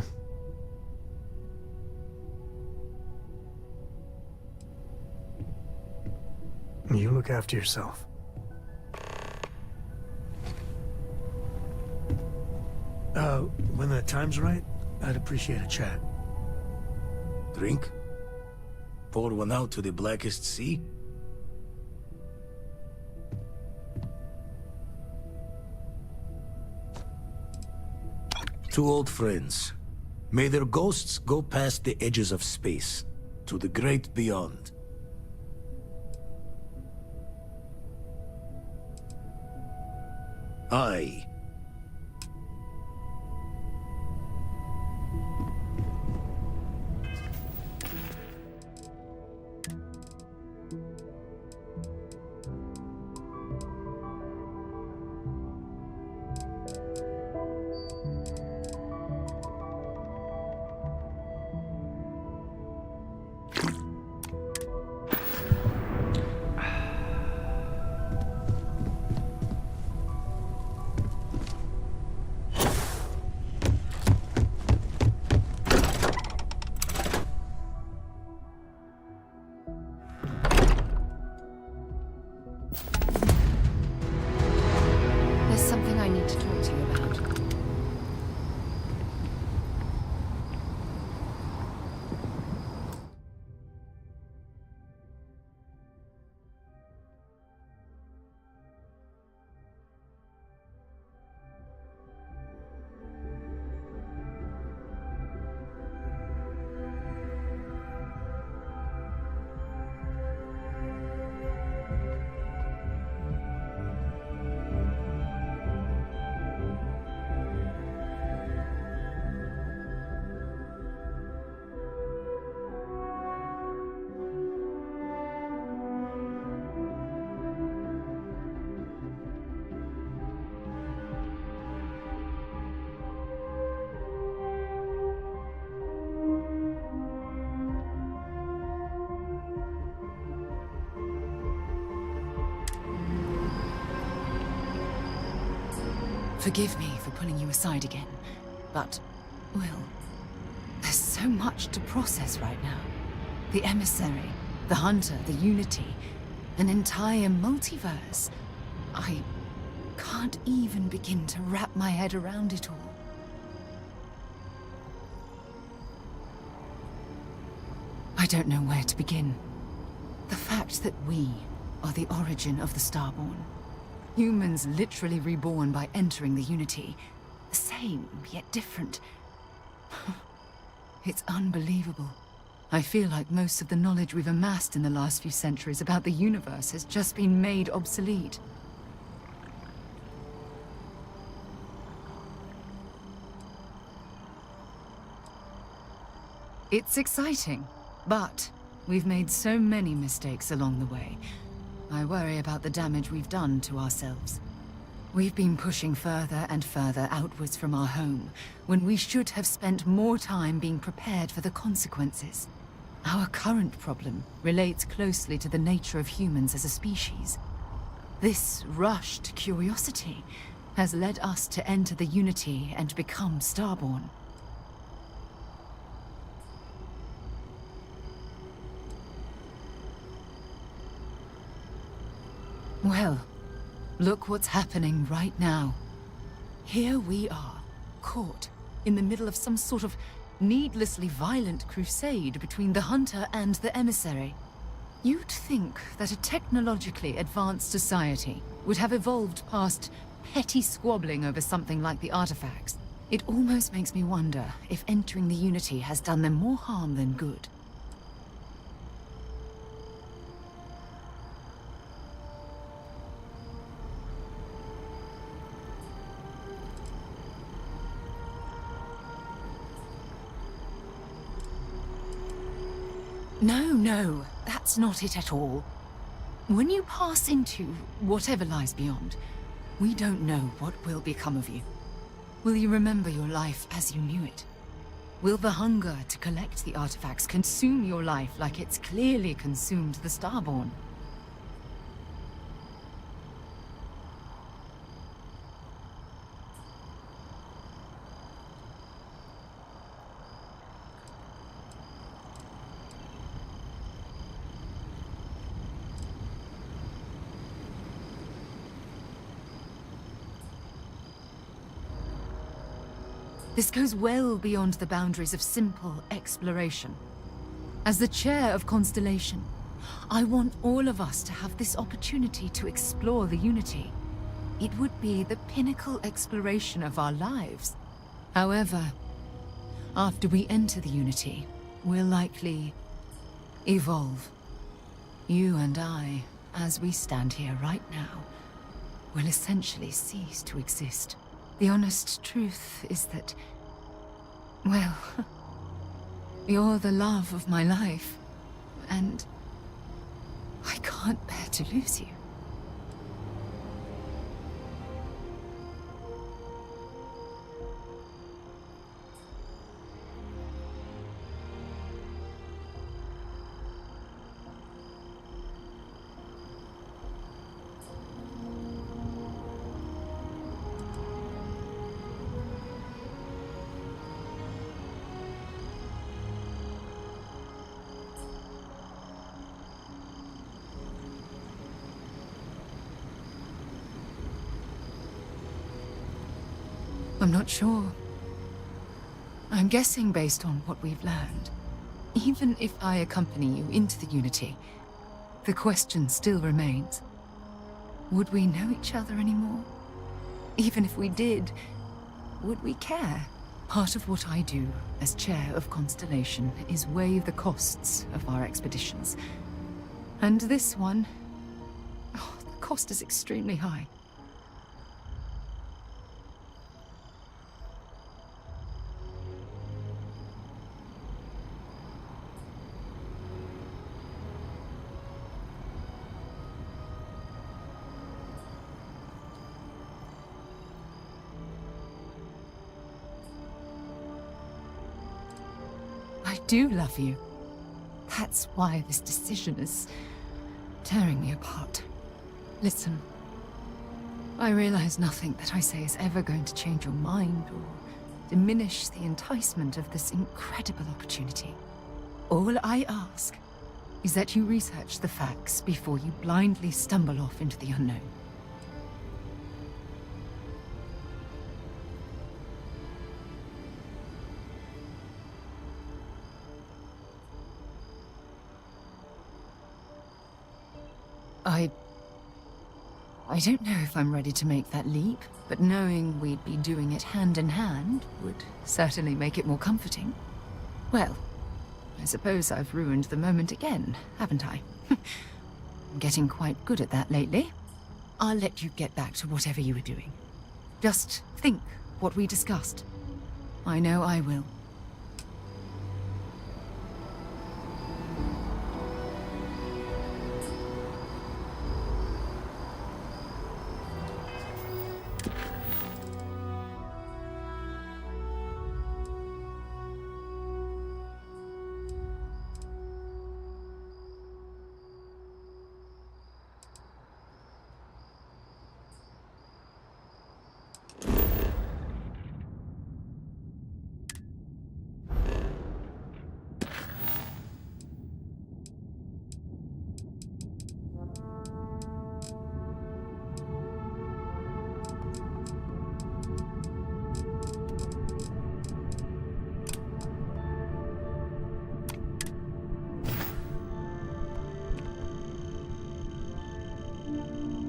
[SPEAKER 16] You look after yourself. When the time's right, I'd appreciate a chat.
[SPEAKER 5] Drink? Pour one out to the blackest sea? Two old friends. May their ghosts go past the edges of space, to the great beyond. I...
[SPEAKER 1] Forgive me for pulling you aside again, but, well, there's so much to process right now. The emissary, the hunter, the unity, an entire multiverse. I can't even begin to wrap my head around it all. I don't know where to begin. The fact that we are the origin of the Starborn. Humans literally reborn by entering the Unity. The same, yet different. It's unbelievable. I feel like most of the knowledge we've amassed in the last few centuries about the universe has just been made obsolete. It's exciting, but we've made so many mistakes along the way. I worry about the damage we've done to ourselves. We've been pushing further and further outwards from our home, when we should have spent more time being prepared for the consequences. Our current problem relates closely to the nature of humans as a species. This rushed curiosity has led us to enter the Unity and become Starborn. Well, look what's happening right now. Here we are, caught in the middle of some sort of needlessly violent crusade between the hunter and the emissary. You'd think that a technologically advanced society would have evolved past petty squabbling over something like the artifacts. It almost makes me wonder if entering the Unity has done them more harm than good. No, that's not it at all. When you pass into whatever lies beyond, we don't know what will become of you. Will you remember your life as you knew it? Will the hunger to collect the artifacts consume your life like it's clearly consumed the Starborn? This goes well beyond the boundaries of simple exploration. As the chair of Constellation, I want all of us to have this opportunity to explore the Unity. It would be the pinnacle exploration of our lives. However, after we enter the Unity, we'll likely evolve. You and I, as we stand here right now, will essentially cease to exist. The honest truth is that, well, you're the love of my life, and I can't bear to lose you. I'm not sure. I'm guessing based on what we've learned. Even if I accompany you into the Unity, the question still remains. Would we know each other anymore? Even if we did, would we care? Part of what I do as chair of Constellation is weigh the costs of our expeditions. And this one, the cost is extremely high. I do love you. That's why this decision is tearing me apart. Listen, I realize nothing that I say is ever going to change your mind or diminish the enticement of this incredible opportunity. All I ask is that you research the facts before you blindly stumble off into the unknown. I don't know if I'm ready to make that leap, but knowing we'd be doing it hand in hand would certainly make it more comforting. Well, I suppose I've ruined the moment again, haven't I? I'm getting quite good at that lately. I'll let you get back to whatever you were doing. Just think what we discussed. I know I will.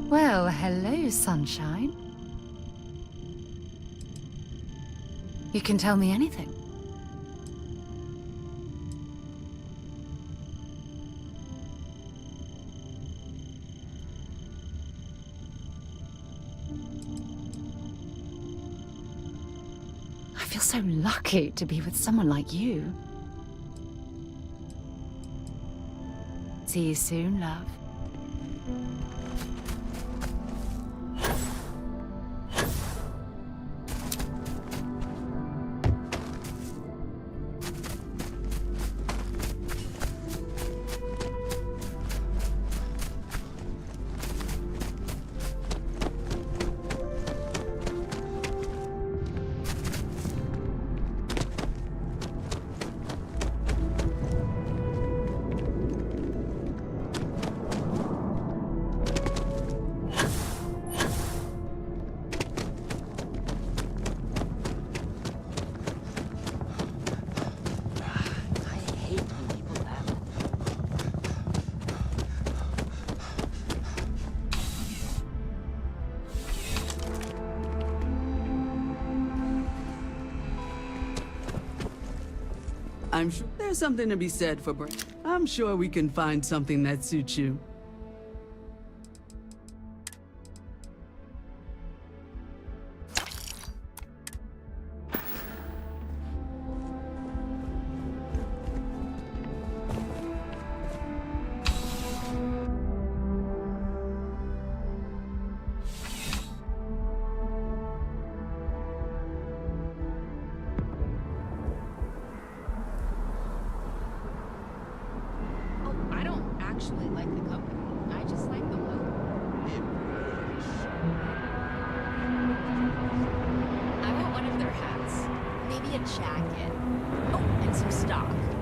[SPEAKER 1] Well, hello, sunshine. You can tell me anything. I feel so lucky to be with someone like you. See you soon, love.
[SPEAKER 15] I'm sure there's something to be said for I'm sure we can find something that suits you.
[SPEAKER 18] Actually like the company. I just like the look. I want one of their hats. Maybe a jacket. Oh, and some stock.